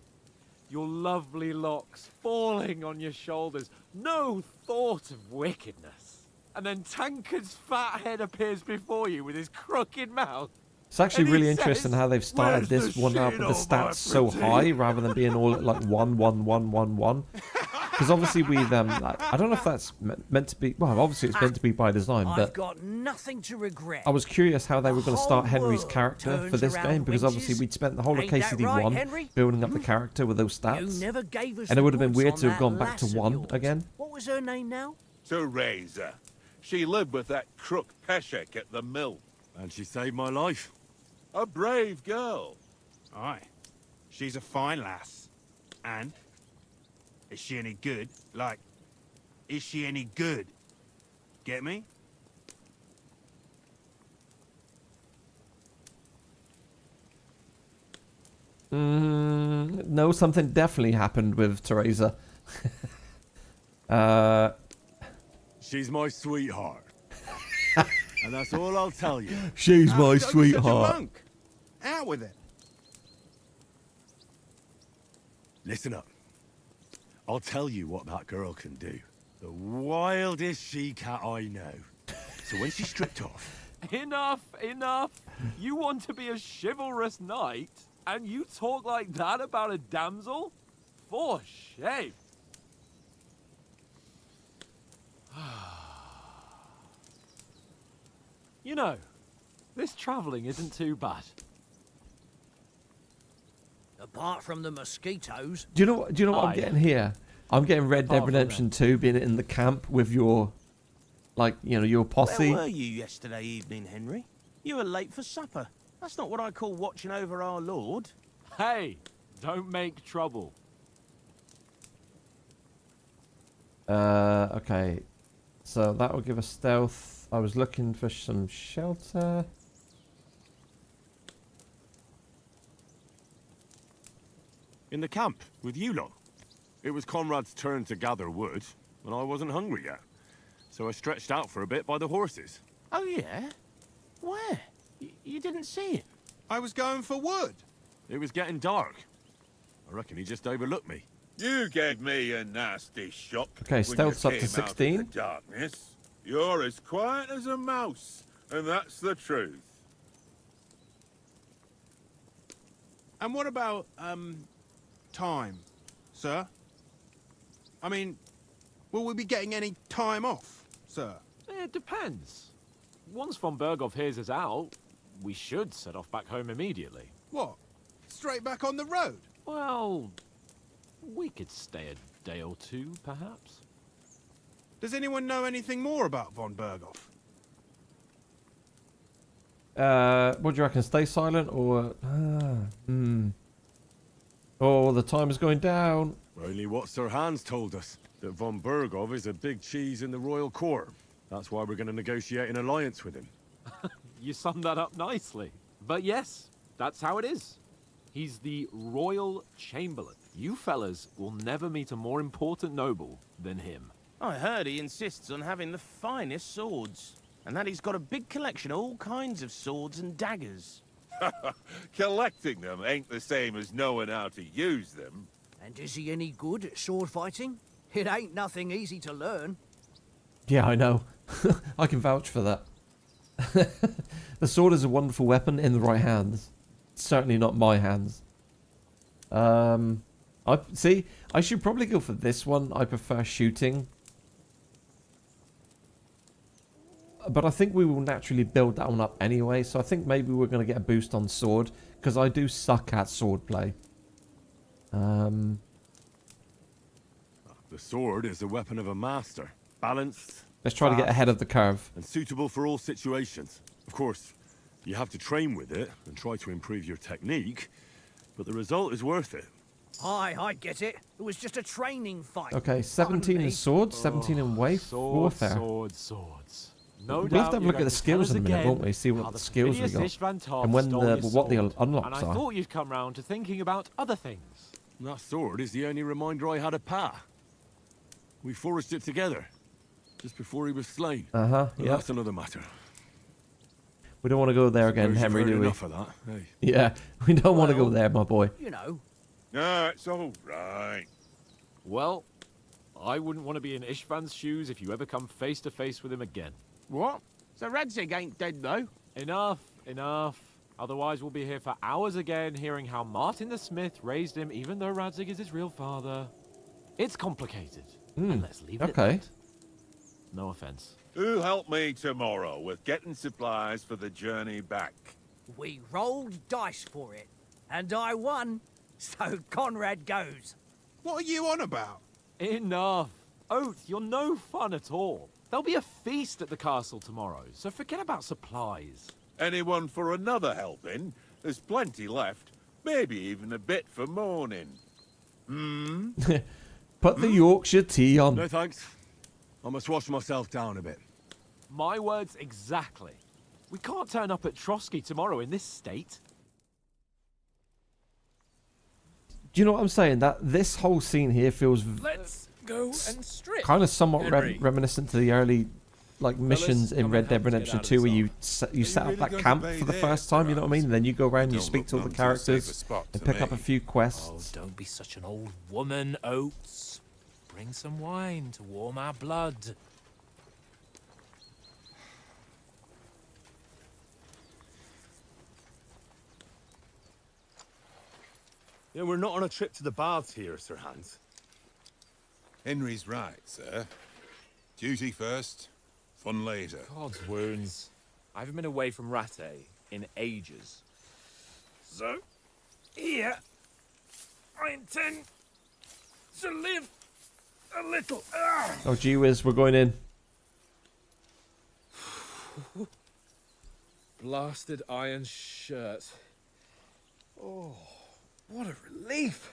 Your lovely locks falling on your shoulders. No thought of wickedness. And then Tankard's fat head appears before you with his crooked mouth. It's actually And he really says, interesting how they've started "Where's this the one out shit with the on my stats so pretty?" high rather than being all at like 1, 1, 1, 1, 1. Because obviously with like, I don't know if that's meant to be. Well, obviously it's meant to be by design, I've but got nothing to regret. I was curious how they were going to start whole Henry's world character for turns this around game because wenches. obviously we'd spent the whole of Ain't that KCD1 right, Henry? building up the character with those You stats, never gave us and it the would have been goods weird on to have that gone back to lass of 1 yours. again. What was her name now? Teresa. She lived with that crook Peshek at the mill. And she saved my life. A brave girl. Aye. She's a fine lass. And? Is she any good? Like, is she any good? Get me? No, something definitely happened with Teresa. She's my sweetheart. And that's all I'll tell you. She's my Don't be such a sweetheart. monk. Out with it. Listen up. I'll tell you what that girl can do. The wildest she-cat I know. So when she's stripped off... Enough, enough. You want to be a chivalrous knight, and you talk like that about a damsel? For shame. You know, this travelling isn't too bad. Apart from the mosquitoes. Do you know what I'm Aye. getting here? I'm getting Red Dead Apart from Redemption 2 being in the camp with your, like, you know, your posse. Where were you yesterday evening, Henry? You were late for supper. That's not what I call watching over our Lord. Hey, don't make trouble. Okay. So that will give us stealth. I was looking for some shelter. In the camp, with you lot. It was Conrad's turn to gather wood, and I wasn't hungry yet. So I stretched out for a bit by the horses. Oh, yeah? Where? You didn't see it? I was going for wood. It was getting dark. I reckon he just overlooked me. You gave me a nasty shock. Okay, when stealth's you up to came out of 16. the darkness. You're as quiet as a mouse, and that's the truth. And what about, time, sir? I mean, will we be getting any time off, sir? It depends. Once von Berghoff hears us out, we should set off back home immediately. What? Straight back on the road? Well, we could stay a day or two, perhaps. Does anyone know anything more about von Berghoff? What do you reckon? Stay silent or... Oh, the time is going down. Only what Sir Hans told us, that von Berghoff is a big cheese in the royal court. That's why we're going to negotiate an alliance with him. You summed that up nicely. But yes, that's how it is. He's the Royal Chamberlain. You fellas will never meet a more important noble than him. I heard he insists on having the finest swords, and that he's got a big collection of all kinds of swords and daggers. Collecting them ain't the same as knowing how to use them. And is he any good at sword fighting? It ain't nothing easy to learn. Yeah, I know. I can vouch for that. The sword is a wonderful weapon in the right hands. Certainly not my hands. I should probably go for this one. I prefer shooting. But I think we will naturally build that one up anyway. So I think maybe we're going to get a boost on sword. Because I do suck at sword play. The sword is a weapon of a master. Balanced. Let's try to get ahead of the curve. And suitable for all situations. Of course, you have to train with it and try to improve your technique. But the result is worth it. Aye, I get it. It was just a training fight. Okay, 17 in swords, 17 in warfare. Swords. No We'll have to have a look at the skills in a minute, won't we? See what the skills we got. And when what the unlocks and I are. thought you'd come round to thinking about other things. That sword is the only reminder I had of Pa. We forged it together, just before he was slain. Yeah. That's another matter. We don't want to go there again, Suppose you've Henry, heard do we? enough of that, eh? Yeah, we don't want to go there, my boy. You know. No, it's all right. Well, I wouldn't want to be in Ishvan's shoes if you ever come face to face with him again. What? So Radzig ain't dead, though? Enough, enough. Otherwise, we'll be here for hours again, hearing how Martin the Smith raised him, even though Radzig is his real father. It's complicated. And let's leave it at that. No offense. Who'll help me tomorrow with getting supplies for the journey back? We rolled dice for it, and I won, so Conrad goes. What are you on about? Enough. Oath, you're no fun at all. There'll be a feast at the castle tomorrow, so forget about supplies. Anyone for another helping? There's plenty left. Maybe even a bit for morning. Put the Yorkshire tea on. No thanks. I must wash myself down a bit. My words exactly. We can't turn up at Trotsky tomorrow in this state. Do you know what I'm saying? That this whole scene here feels Let's go and strip. kind of somewhat Henry. reminiscent to the early missions in Red Dead Redemption 2 where you set up that camp for the first time, you know what I mean? And then you go around, you speak to all the characters, and pick up a few quests. Oh, don't be such an old woman, Oates. Bring some wine to warm our blood. Yeah, we're not on a trip to the baths here, Sir Hans. Henry's right, sir. Duty first, fun later. God's wounds. I haven't been away from Rattay in ages. So, here, I intend to live a little. Oh, gee whiz, we're going in. Blasted iron shirt. Oh, what a relief.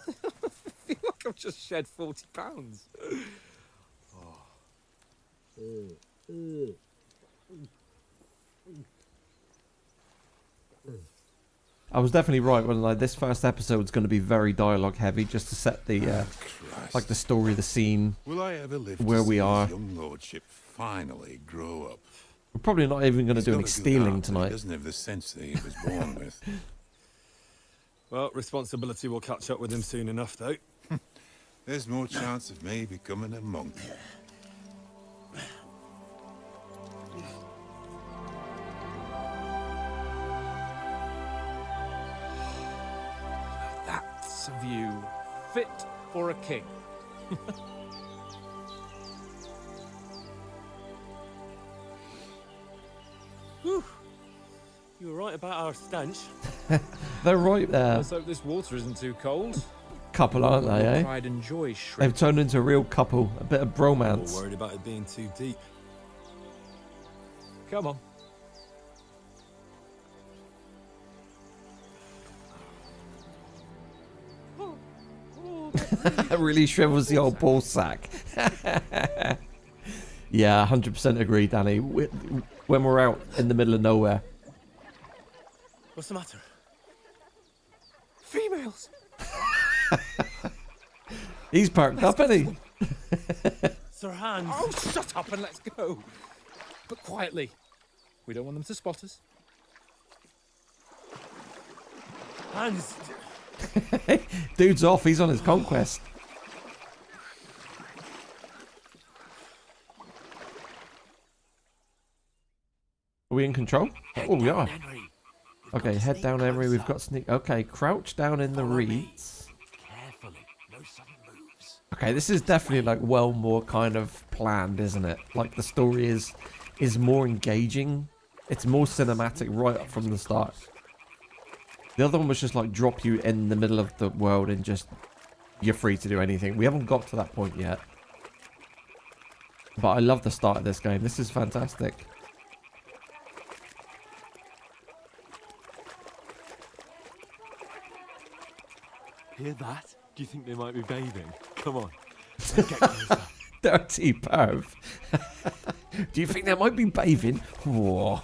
I feel like I've just shed 40 pounds. I was definitely right when this first episode is going to be very dialogue heavy, just to set the the story, the scene, Will I ever live where to we see are. his young lordship finally grow up? We're probably not even going to He's do got any a good stealing heart, but tonight. He doesn't have the sense that he was born with. Well, responsibility will catch up with him soon enough, though. There's more chance of me becoming a monk. That's a view fit for a king. Whew. You were right about our stench. They're right there. Let's hope this water isn't too cold. Couple, aren't they, eh? Pride and joy shrimp. They've turned into a real couple, a bit of bromance. Worried about it being too deep. Come on. Really shrivels the old ball sack. Yeah, 100% agree, Danny. When we're out in the middle of nowhere. What's the matter? Females. He's perked up, isn't he? Sir Hans. Oh, shut up and let's go. But quietly. We don't want them to spot us. Hans. Dude's off. He's on his conquest. Are we in control? Oh, we are. Okay, head down, Emery. We've got sneak. Okay, crouch down in the reeds. Okay, this is definitely like well more kind of planned, isn't it? Like the story is more engaging. It's more cinematic right up from the start. The other one was just like drop you in the middle of the world and just you're free to do anything. We haven't got to that point yet. But I love the start of this game. This is fantastic. Hear that? Do you think they might be bathing? Come on. Let's get closer. Dirty perv. Do you think they might be bathing? Whoa.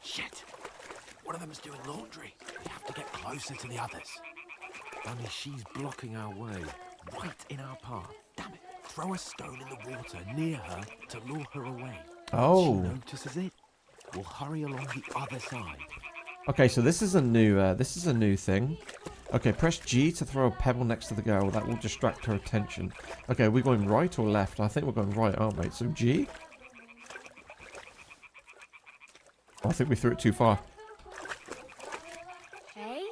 Shit. One of them is doing laundry. We have to get closer to the others. Only she's blocking our way. Right in our path. Damn it. Throw a stone in the water near her to lure her away. Oh. She notices it. We'll hurry along the other side. Okay, so this is a new thing. Okay, press G to throw a pebble next to the girl. That will distract her attention. Okay, are we going right or left? I think we're going right, aren't we? So G. Oh, I think we threw it too far. Hey.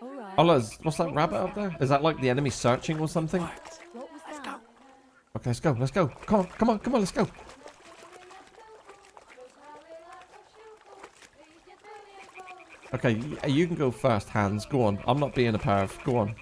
All right. Oh, look, what's that rabbit up there? Is that like the enemy searching or something? What was that? Okay, let's go. Let's go. Come on, come on, come on. Let's go. Okay, you can go first, Hans. Go on. I'm not being a perv. Go on.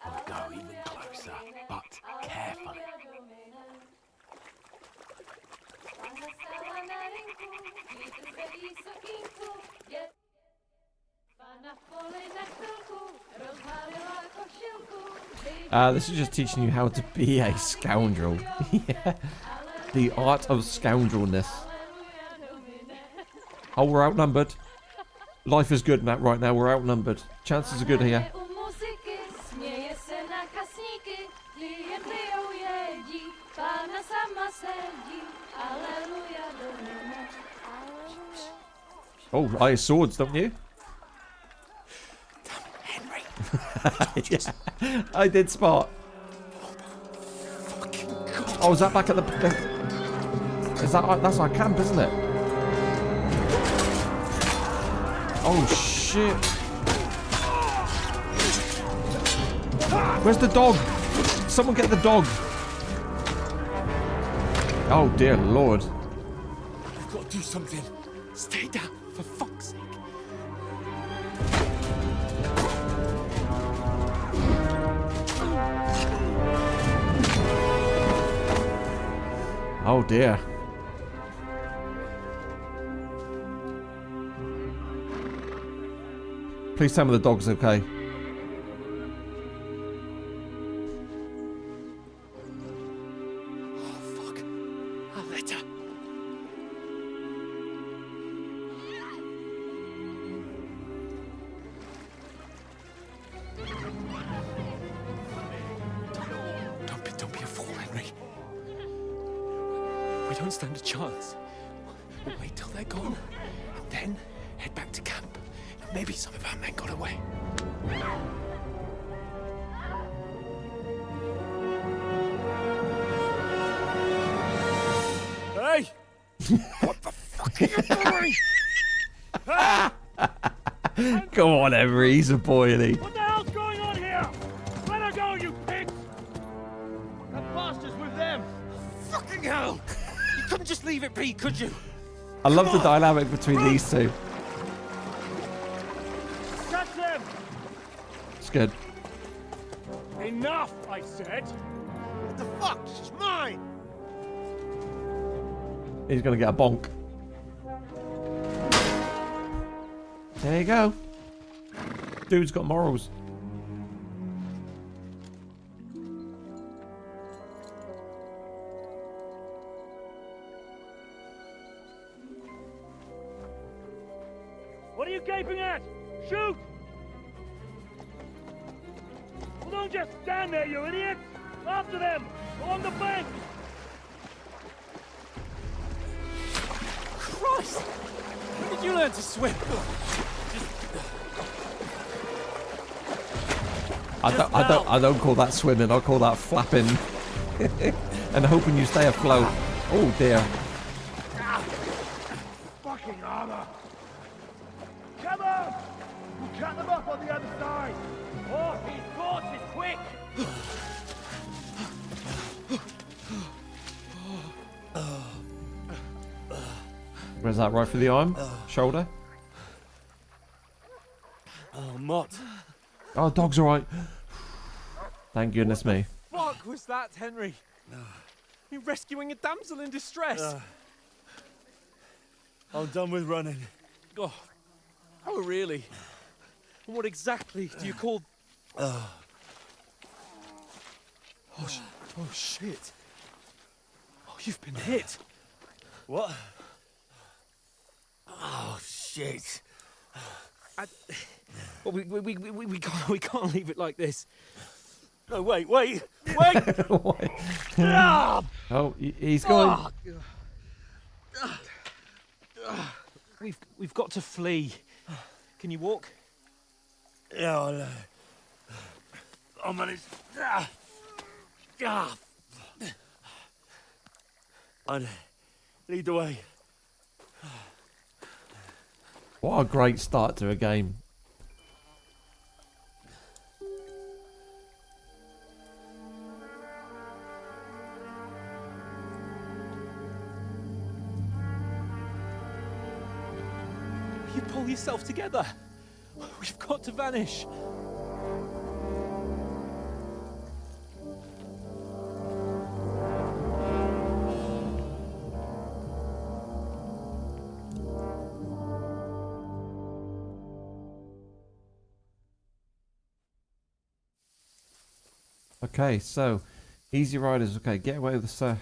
We'll go even closer, but carefully. This is just teaching you how to be a scoundrel. Yeah. The art of scoundrelness. Oh, we're outnumbered. Life is good, Matt, right now. We're outnumbered. Chances are good here. Oh, I have swords, don't you? Henry. Yeah, I did spot. Oh, is that back at the... Is that... That's our camp, isn't it? Oh, shit. Where's the dog? Someone get the dog. Oh, dear Lord. I've got to do something. Stay down, for fuck's sake. Oh, dear. Please tell me the dog's okay. Oh, fuck. A letter. Don't be a fool, Henry. We don't stand a chance. We'll wait till they're gone, and then head back to camp. Maybe some of our men got away. Hey! What the fuck are you doing? Come on, Emery. He's a boy, isn't he? What the hell's going on here? Let her go, you pigs! That bastard's with them. Fucking hell! You couldn't just leave it be, could you? I love the dynamic between these two. Catch them! It's good. Enough, I said. What the fuck? She's mine. He's going to get a bonk. There you go. Dude's got morals. What are you gaping at? Shoot! Well, don't just stand there, you idiots! After them! Along the bank! Christ! When did you learn to swim? I don't call that swimming. I call that flapping and hoping you stay afloat. Oh dear. Fucking armor! Come on! We'll cut them up on the other side! Oh, he's gorgeous, quick! Where's that? Right for the arm? Shoulder? Oh, Mott. Oh, dog's alright. Thank goodness me. What was that, Henry? You rescuing a damsel in distress? I'm done with running. Oh, oh, really? And what exactly do you call... Oh, oh, shit. Oh, you've been hit. What? Oh, shit. Well, we can't leave it like this. No, wait! Wait! Oh, he's going. We've got to flee. Can you walk? Yeah, I know. I'll manage. I'd lead the way. What a great start to a game. You pull yourself together. We've got to vanish. Okay, so easy riders. Okay, get away with the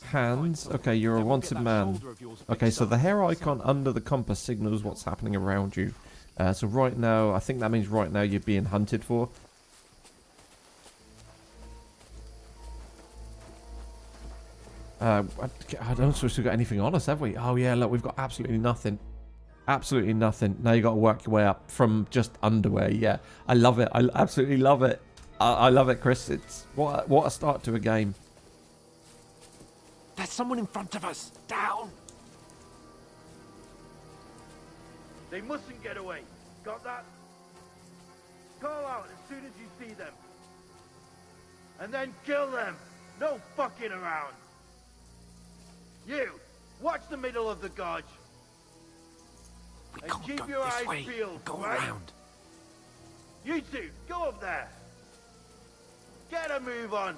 hands. Okay, you're a wanted man. Okay, so the hair icon under the compass signals what's happening around you. So right now, I think that means right now you're being hunted for. I don't suppose we've got anything on us, have we? Oh yeah, look, we've got absolutely nothing. Absolutely nothing. Now you got to work your way up from just underwear. Yeah, I love it. I absolutely love it. I love it, Chris. It's what a start to a game. There's someone in front of us. Down. They mustn't get away. Got that? Call out as soon as you see them. And then kill them. No fucking around. You, watch the middle of the gorge. And keep your eyes peeled. Go right? around. You two, go up there. Get a move on.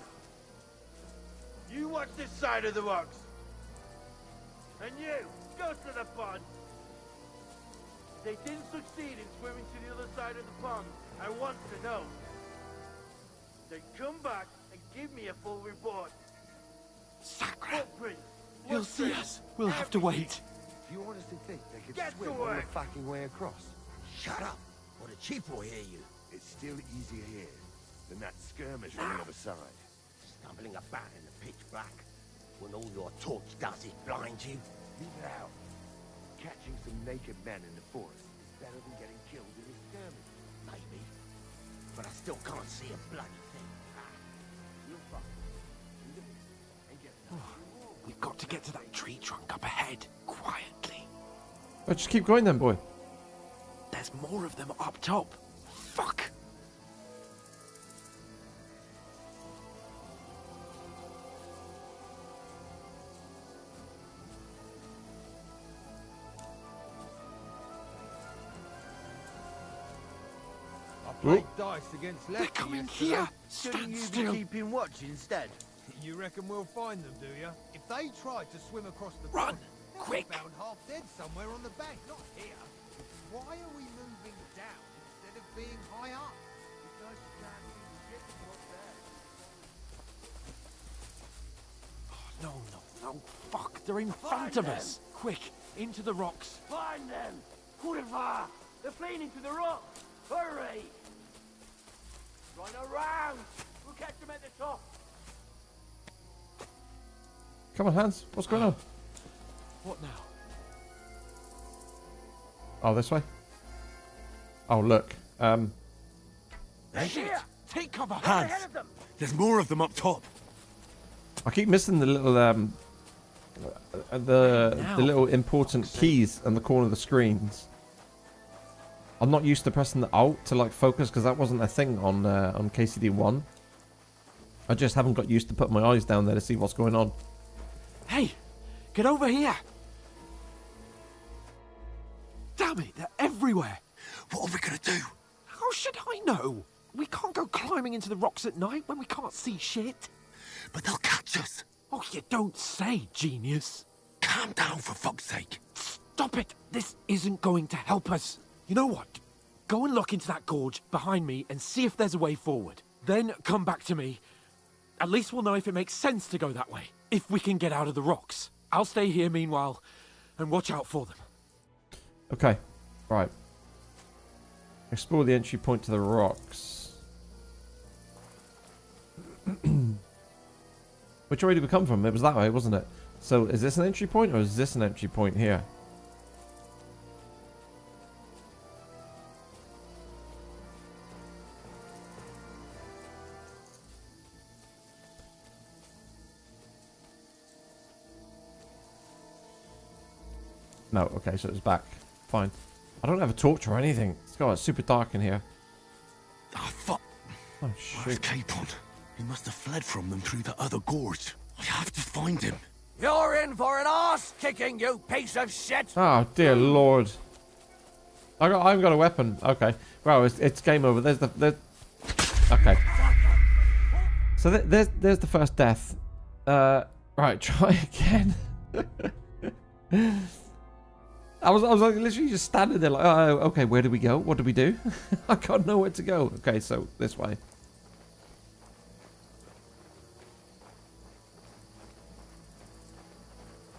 You watch this side of the rocks. And you, go to the pond. They didn't succeed in swimming to the other side of the pond. I want to know. Then come back and give me a full report. Sacra! Footprints. He'll see us. We'll have to wait. Do you honestly think they could Get swim to on the work. fucking way across? Shut up, or the chief will hear you. It's still easier here than that skirmish on the other side. Stumbling about in the pitch black, when all your torch does is blind you. Leave it out. Catching some naked men in the forest is better than getting killed in a skirmish. Maybe, but I still can't see a bloody thing. You're fucking. And get We've got to get to that tree trunk up ahead, quietly. Oh, just keep going then, boy. There's more of them up top. Fuck. Played dice against They're Lefty coming yesterday. here. Shouldn't Stand you still. be keeping watch instead? You reckon we'll find them, do you? If they tried to swim across the Run, pond, they'll quick. be found half dead somewhere on the bank, not here. Why are we moving down instead of being high up? Because you can't see the shit from up there. No, no, no. Fuck. They're in front of us. Quick, into the rocks. Find them. Call it fire! They're fleeing into the rock! Hurry! Run around! We'll catch them at the top! Come on, Hans. What's going on? What now? Oh, this way? Oh, look. Shit! Take cover! Hans, there's more of them up top. I keep missing the little the little important keys on the corner of the screens. I'm not used to pressing the Alt to like focus because that wasn't a thing on KCD1. I just haven't got used to putting my eyes down there to see what's going on. Hey, get over here! Damn it, they're everywhere! What are we gonna do? How should I know? We can't go climbing into the rocks at night when we can't see shit. But they'll catch us. Oh, you don't say, genius. Calm down, for fuck's sake. Stop it! This isn't going to help us. You know what? Go and look into that gorge behind me and see if there's a way forward. Then come back to me. At least we'll know if it makes sense to go that way. If we can get out of the rocks. I'll stay here meanwhile and watch out for them. Okay, right. Explore the entry point to the rocks. Which way did we come from? It was that way, wasn't it? So is this an entry point or is this an entry point here? No, okay, so it's back. Fine. I don't have a torch or anything. It's super dark in here. Ah, fuck. Oh, Where's Capon? He must have fled from them through the other gorge. I have to find him. You're in for an arse kicking, you piece of shit! Oh, dear lord. I haven't got a weapon. Okay. Well, it's game over. There's the... Okay. So there's the first death. Right, try again. I was like literally just standing there like, oh, okay, where do we go? What do we do? I got nowhere to go. Okay, so this way.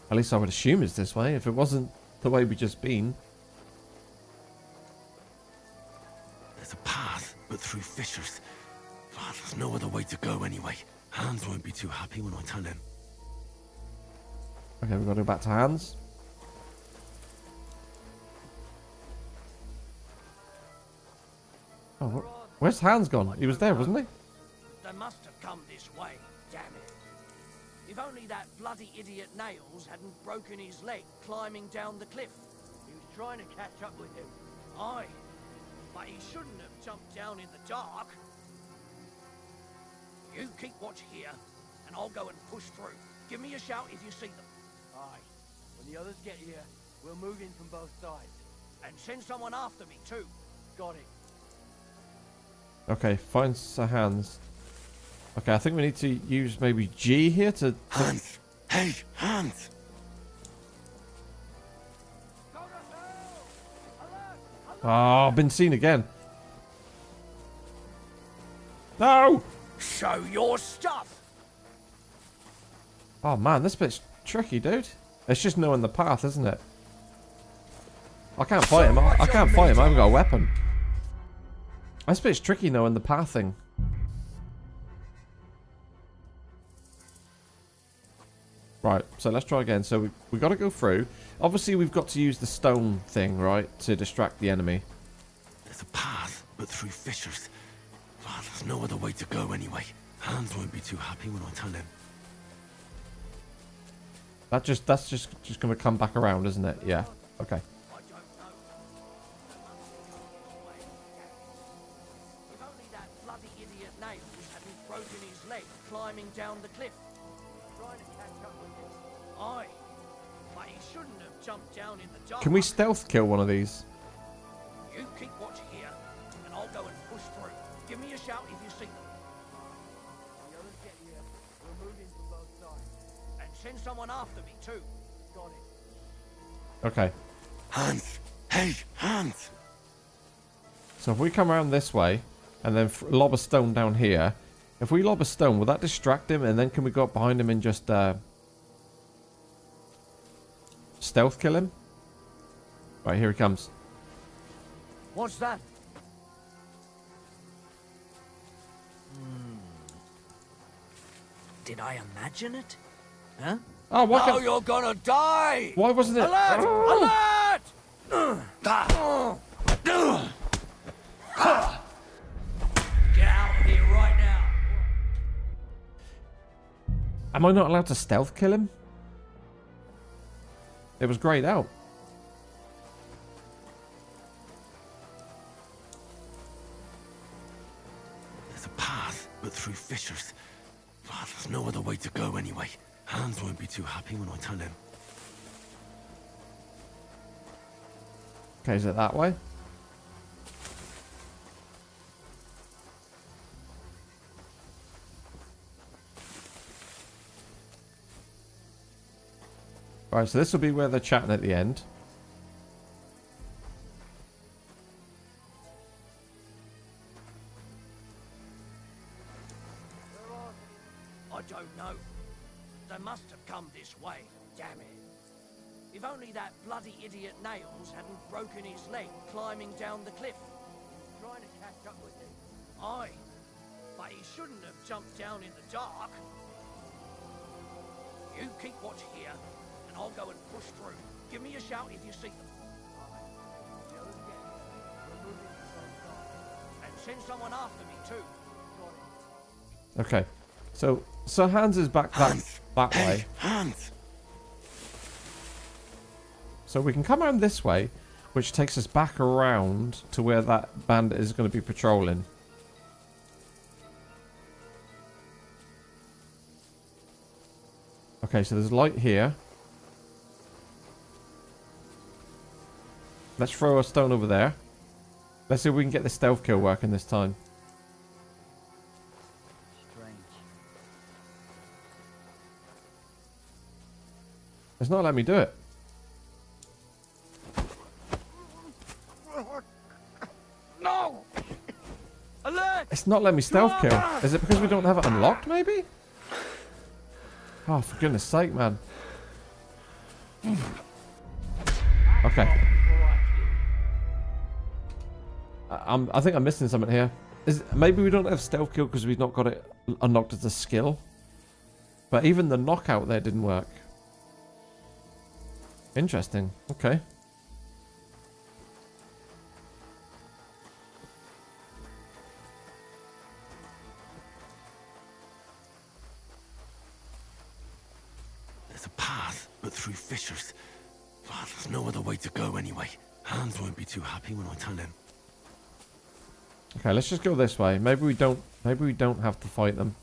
At least I would assume it's this way, if it wasn't the way we just been. There's a path, but through fissures. Oh, there's no other way to go anyway. Hans won't be too happy when I tell him. Okay, we've got to go back to Hans. Oh, where's Hans gone? He was there, wasn't he? They must have come this way, damn it. If only that bloody idiot Nails hadn't broken his leg climbing down the cliff. He was trying to catch up with him. Aye, but he shouldn't have jumped down in the dark. You keep watch here, and I'll go and push through. Give me a shout if you see them. Aye. When the others get here, we'll move in from both sides. And send someone after me, too. Got it. Okay, find Sir Hans. Okay, I think we need to use maybe G here to... Hans! Hey, Hans! Oh, I've been seen again. No! Show your stuff! Oh man, this bit's tricky, dude. It's just knowing the path, isn't it? I can't fight him. I can't fight him. I haven't got a weapon. This bit's tricky knowing the pathing. Right, so let's try again. So we got to go through. Obviously, we've got to use the stone thing, right, to distract the enemy. There's a path, but through fissures. Oh, there's no other way to go anyway. Hans won't be too happy when I tell him. That's just going to come back around, isn't it? Yeah. Okay. If only that bloody idiot Nails hadn't broken his leg climbing down the cliff. Trying to catch up with him. Aye, but he shouldn't have jumped down in the dark. Can we stealth kill one of these? You keep watch here, and I'll go and push through. Give me a shout if you see them. When the others get here, we'll move in from both sides. And send someone after me, too. Got it. Okay. Hans! Hey, Hans! So if we come around this way, and then lob a stone down here, if we lob a stone, will that distract him? And then can we go up behind him and just stealth kill him? Right, here he comes. What's that? Did I imagine it? Huh? Oh, what? Now you're gonna die! Why wasn't it? Alert! Oh. Alert! Get out of here right now! Am I not allowed to stealth kill him? It was grayed out. There's a path, but through fissures. Oh, there's no other way to go anyway. Hans won't be too happy when I tell him. Okay, is it that way? Right, so this will be where they're chatting at the end. I don't know. They must have come this way, damn it. If only that bloody idiot Nails hadn't broken his leg climbing down the cliff. Trying to catch up with him. Aye, but he shouldn't have jumped down in the dark. You keep watch here, and I'll go and push through. Give me a shout if you see them. And send someone after me too. Okay, so Hans is back that way. Hans! So we can come around this way, which takes us back around to where that bandit is going to be patrolling. Okay, so there's light here. Let's throw a stone over there. Let's see if we can get the stealth kill working this time. It's not letting me do it. No! Alert! It's not letting me stealth kill. Is it because we don't have it unlocked, maybe? Oh, for goodness sake, man. Okay. I think I'm missing something here. Maybe we don't have stealth kill because we've not got it unlocked as a skill. But even the knockout there didn't work. Interesting. Okay. There's a path, but through fissures. Oh, there's no other way to go anyway. Hans won't be too happy when I tell him. Okay, let's just go this way. Maybe we don't have to fight them.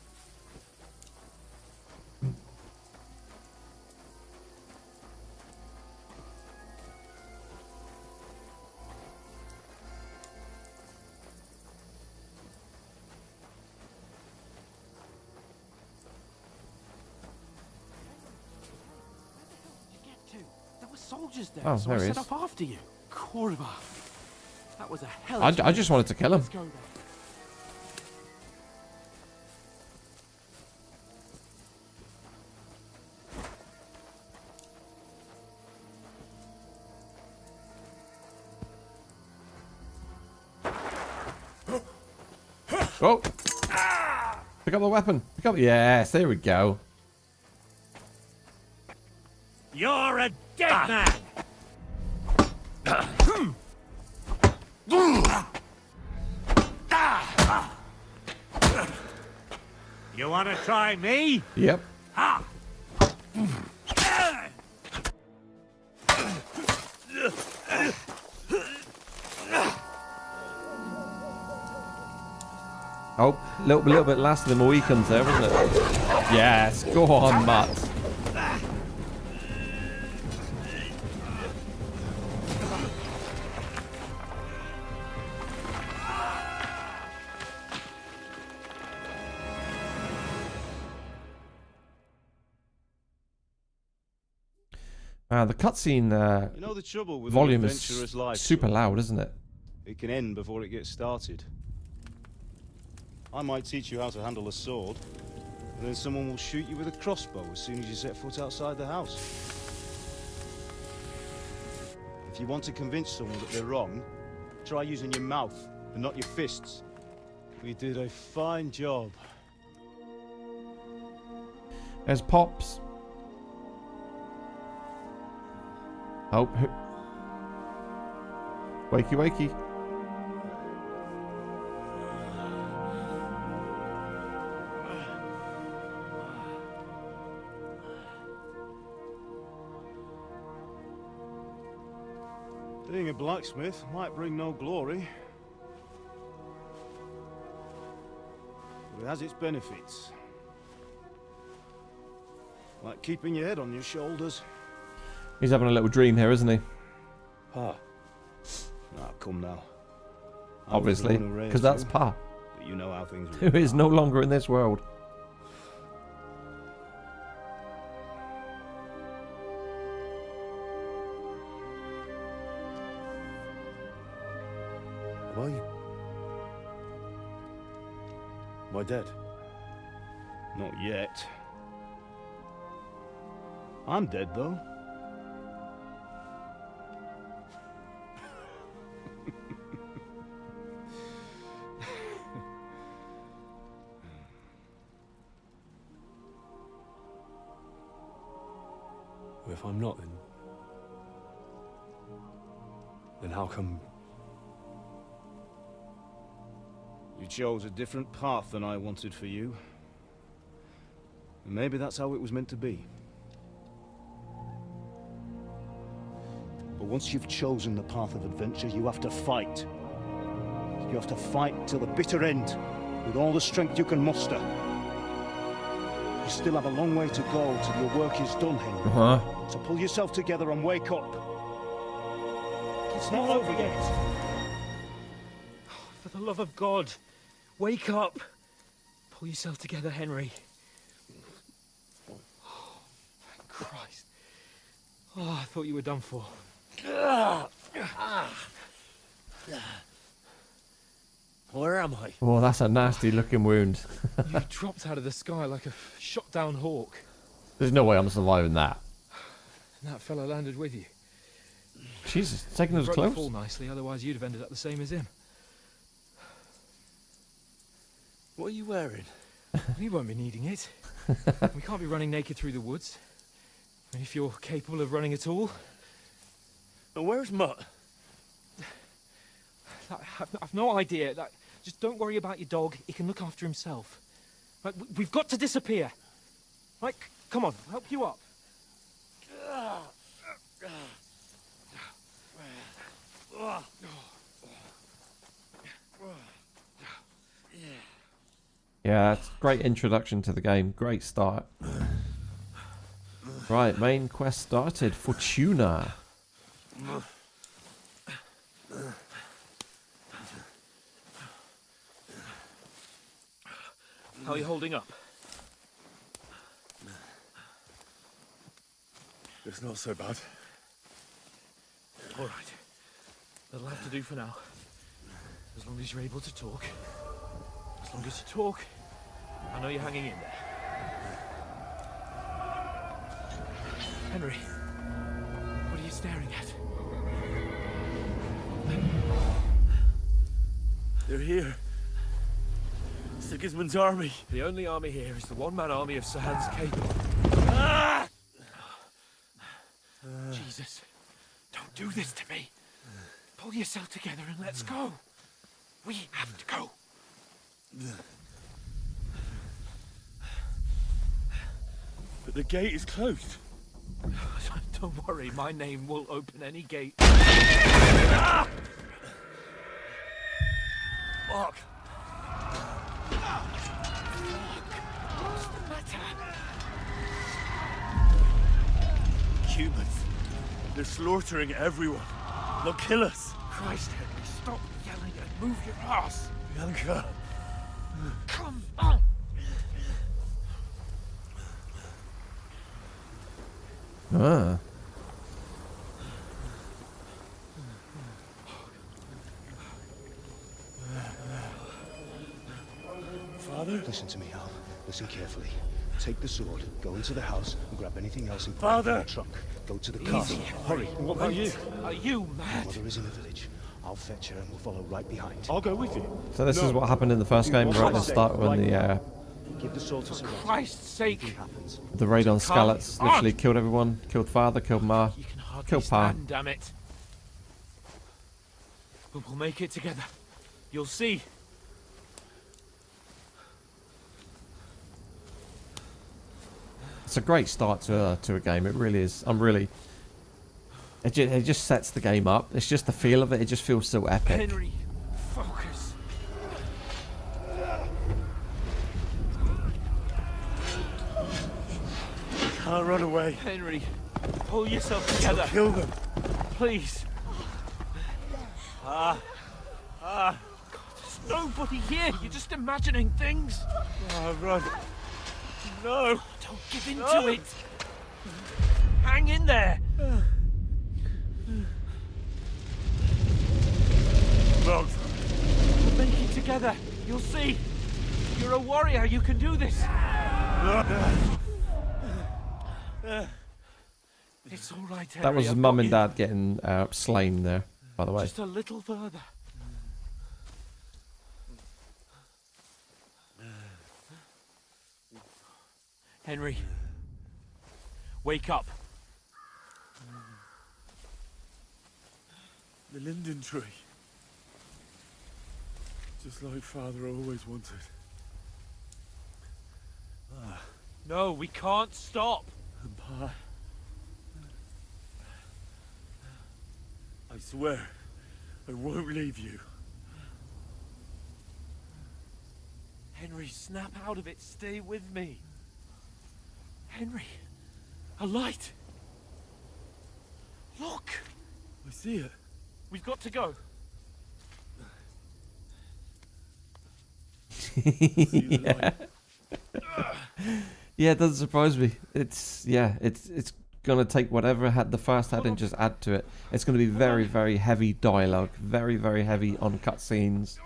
Soldiers there, oh, so there I he set is. off after you. Kurva. That was a hell I of a just wanted to kill him. Let's go there. Oh! Pick up the weapon. Pick up. Yes, there we go. You're a dead man! You want to try me? Yep. Ha! Oh, little bit last of the Mohicans there, wasn't it? Yes, go on, Matt. The cutscene You know the trouble with volume an is adventurous life, super loud, isn't it? It can end before it gets started. I might teach you how to handle a sword, and then someone will shoot you with a crossbow as soon as you set foot outside the house. If you want to convince someone that they're wrong, Try using your mouth and not your fists. We did a fine job. There's Pops. Oh, wakey, wakey. Being a blacksmith might bring no glory, but it has its benefits. Like keeping your head on your shoulders. He's having a little dream here, isn't he? Pa. Ah, come now. Obviously, because that's Pa. But you know how things Who is no longer in this world. Am I? Am I dead? Not yet. I'm dead, though. Well, if I'm not, then how come? You chose a different path than I wanted for you. And maybe that's how it was meant to be. But once you've chosen the path of adventure, you have to fight. You have to fight till the bitter end, with all the strength you can muster. You still have a long way to go till your work is done, Henry. So pull yourself together and wake up. It's not over yet. For the love of God, wake up. Pull yourself together, Henry. Oh, thank Christ. Oh, I thought you were done for. Where am I? Oh, that's a nasty looking wound. You dropped out of the sky like a shot down hawk. There's no way I'm surviving that. And that fella landed with you. Jesus, taking us Broke close. the fall nicely, otherwise you'd have ended up the same as him. What are you wearing? We won't be needing it. We can't be running naked through the woods. And if you're capable of running at all. And where's Mutt? I've no idea. Just don't worry about your dog. He can look after himself. We've got to disappear. Right, come on, I'll help you up. Yeah, it's a great introduction to the game. Great start. Right, main quest started. Fortuna. How are you holding up? It's not so bad. All right. That'll have to do for now. As long as you're able to talk. As long as you talk, I know you're hanging in there. Henry, what are you staring at? They're here. Sigismund's army. The only army here is the one-man army of Sahan's Cape. Ah! Jesus, don't do this to me. Pull yourself together and let's go. We have to go. But the gate is closed. Don't worry, my name will open any gate. Ah! Fuck. What's the matter? Humans. They're slaughtering everyone. They'll kill us. Christ, Henry, stop yelling and move your ass. Bianca. Come on. Ah. Father? Listen to me, Al. Listen carefully. Take the sword, go into the house, and grab anything else in Father! the trunk. Go to the castle. Easy. Hurry. What about you? Are you My mad? mother is in the village. I'll fetch her and we'll follow right behind. I'll go with you. So this is what happened in the first game, right at the start when the Give the sword to For Sabrant. Christ's sake! the raid on Scalets literally killed everyone, killed father, killed ma, You can hardly killed pa. stand, damn it. But we'll make it together. You'll see. It's a great start to a game. It really is. It just sets the game up. It's just the feel of it. It just feels so epic. Henry, focus. Can't run away. Henry, pull yourself together. I'll kill them. Please. God, there's nobody here. You're just imagining things. Oh, run. No. Don't give in to it. Hang in there. Look. We'll make it together. You'll see. You're a warrior. You can do this. It's all right, Henry. That was I've mum got and you. dad getting slain there, by the way. Just a little further. Henry, wake up. The linden tree. Just like Father always wanted. No, we can't stop. And Pa. I swear, I won't leave you. Henry, snap out of it. Stay with me. Henry, a light. Look. I see it. We've got to go. Yeah. Yeah, it doesn't surprise me. It's gonna take whatever had the first had and just add to it. It's gonna be very, very heavy dialogue, very, very heavy on cutscenes.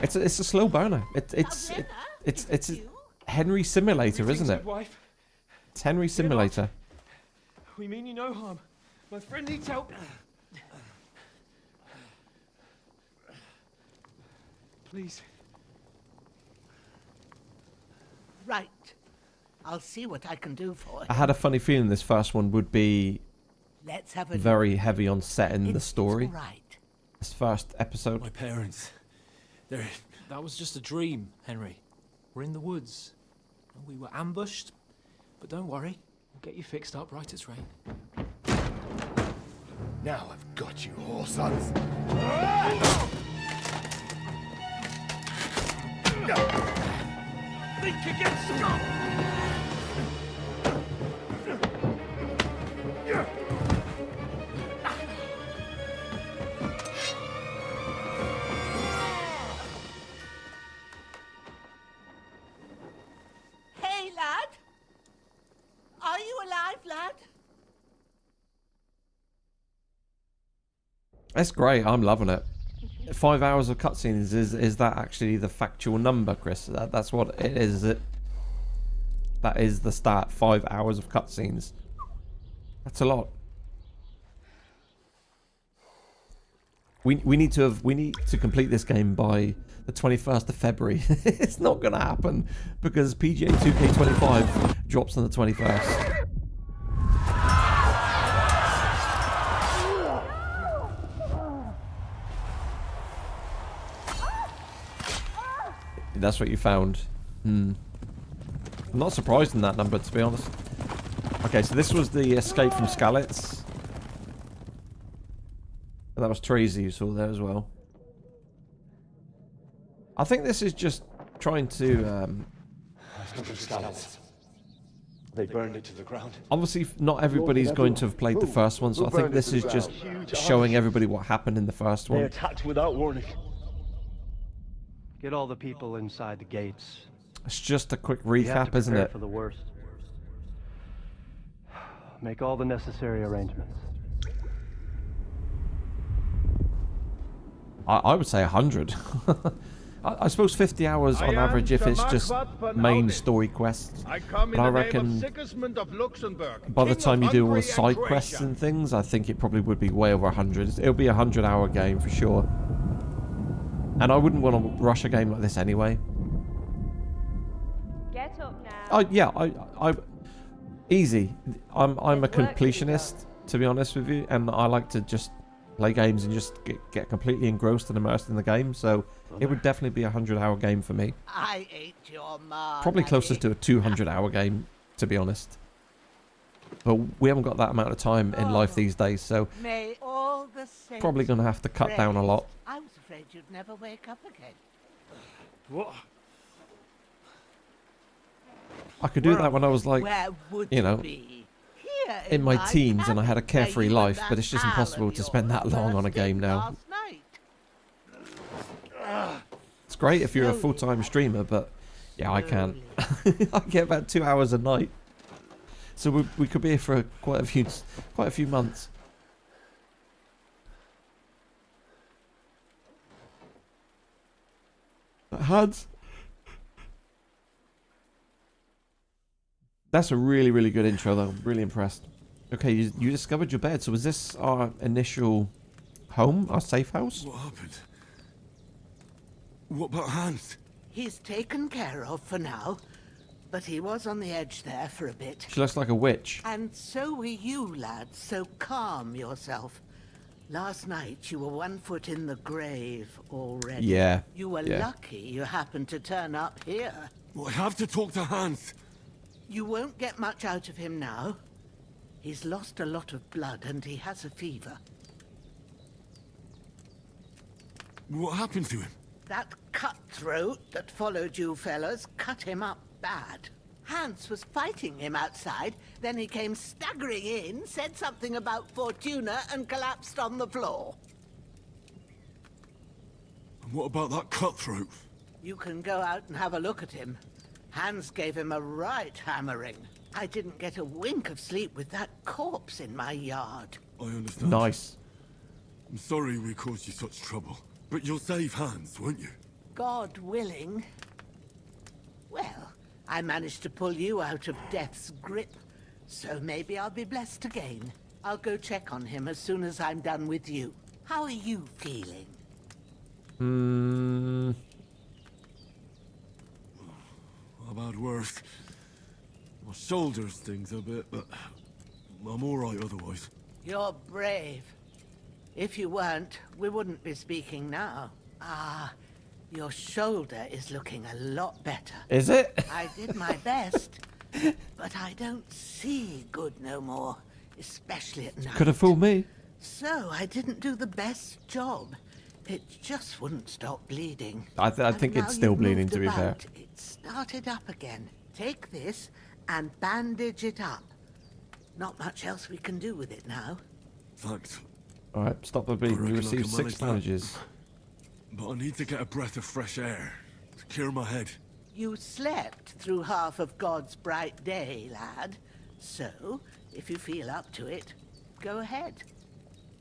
It's a slow burner. It's a Henry Simulator, isn't it? Wife. It's Henry Simulator. We mean you no harm. My friend needs help. Please. Right. I'll see what I can do for you. I had a funny feeling this first one would be Let's have a very heavy on setting the story. It's all right. This first episode. My parents, they're... That was just a dream, Henry. We're in the woods. We were ambushed, but don't worry. We'll get you fixed up right as rain. Now I've got you, whore sons. Think again, Scott! Hey, lad. Are you alive, lad? That's great. I'm loving it. 5 hours of cutscenes, is that actually the factual number, Chris? That's what it is it? That is the start. 5 hours of cutscenes. That's a lot. We need to complete this game by the 21st of February. It's not gonna happen because PGA 2K25 drops on the 21st. That's what you found. I'm not surprised in that number, to be honest. Okay, so this was the escape from Scalets. And that was Tracy you saw there as well. I think this is just trying to... They burned it to the ground. Obviously, not everybody's going to have played the first one, so I think this is just showing everybody what happened in the first They one. attacked without warning. Get all the people inside the gates. It's just a quick We have to recap, isn't prepare it? for the worst. Make all the necessary arrangements. I would say 100. I suppose 50 hours on average if it's just main story quests. But I reckon by the time you do all the side quests and things, I think it probably would be way over 100. It'll be a 100-hour game for sure. And I wouldn't want to rush a game like this anyway. Get up now. Oh yeah, I easy. I'm a completionist, to be honest with you, and I like to just play games and just get completely engrossed and immersed in the game. So it would definitely be a 100-hour game for me. I ate your mom. Probably closer to a 200-hour game, to be honest. But we haven't got that amount of time in life these days, so May all the saints probably going to have to cut down a lot. I was afraid you'd never wake up again. What? I could do that when I was like, Where would you know, be? Here in my teens and I had a cabin, carefree where you life, and but it's just that impossible pal to of spend that yours long on a burst in game now. last night. It's great if you're a full-time streamer, but yeah, I can't. I get about 2 hours a night. So we could be here for quite a few months. Hans, that's a really, really good intro though. I'm really impressed. Okay, you discovered your bed. So was this our initial home, our safe house? What happened? What about Hans? He's taken care of for now, but he was on the edge there for a bit. She looks like a witch. And so were you, lad, so calm yourself. Last night you were 1 foot in the grave already. Yeah. You were lucky you happened to turn up here. Well, I have to talk to Hans. You won't get much out of him now. He's lost a lot of blood and he has a fever. What happened to him? That cutthroat that followed you fellas cut him up bad. Hans was fighting him outside, then he came staggering in, said something about Fortuna and collapsed on the floor. And what about that cutthroat? You can go out and have a look at him. Hans gave him a right hammering. I didn't get a wink of sleep with that corpse in my yard. I understand. Nice. I'm sorry we caused you such trouble, but you'll save Hans, won't you? God willing. Well, I managed to pull you out of death's grip, so maybe I'll be blessed again. I'll go check on him as soon as I'm done with you. How are you feeling? I've had worse. My shoulder stings a bit, but I'm alright otherwise. You're brave. If you weren't, we wouldn't be speaking now. Ah, your shoulder is looking a lot better. Is it? I did my best, but I don't see good no more, especially at night. Could have fooled me. So I didn't do the best job. It just wouldn't stop bleeding. I think And it's now still you've bleeding, moved to be fair. about, it started up again. Take this and bandage it up. Not much else we can do with it now. Thanks. Alright, stop the bleeding. You reckon I receive can 6 manage that. bandages. But I need to get a breath of fresh air to clear my head. You slept through half of God's bright day, lad. So, if you feel up to it, go ahead.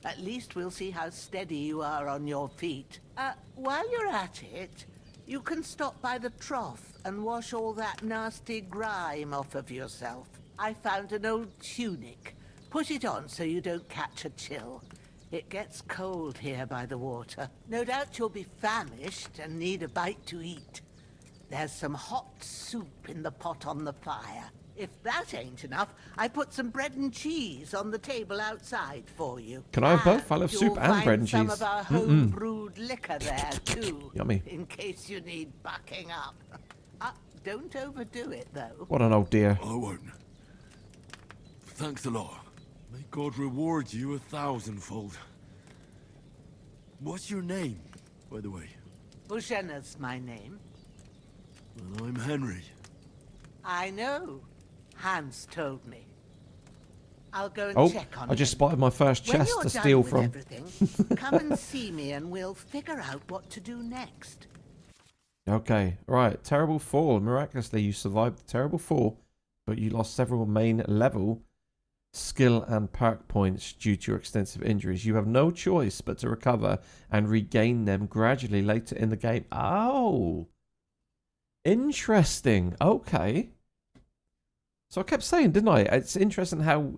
At least we'll see how steady you are on your feet. While you're at it, you can stop by the trough and wash all that nasty grime off of yourself. I found an old tunic. Put it on so you don't catch a chill. It gets cold here by the water. No doubt you'll be famished and need a bite to eat. There's some hot soup in the pot on the fire. If that ain't enough, I put some bread and cheese on the table outside for you. Can I have both? I love soup and bread and cheese. Some of our home-brewed liquor there, too. Yummy. In case you need bucking up. Don't overdo it, though. What an old dear. I won't. Thanks a lot. May God reward you 1,000-fold. What's your name, by the way? Bushena's my name. Well, I'm Henry. I know. Hans told me. I'll go and check on I just him. spotted my first When chest you're to done steal with from. everything, come and see me and we'll figure out what to do next. Okay, right. Terrible fall. Miraculously, you survived the terrible fall, but you lost several main level skill and perk points due to your extensive injuries. You have no choice but to recover and regain them gradually later in the game. Oh, interesting. Okay. So I kept saying, didn't I? It's interesting how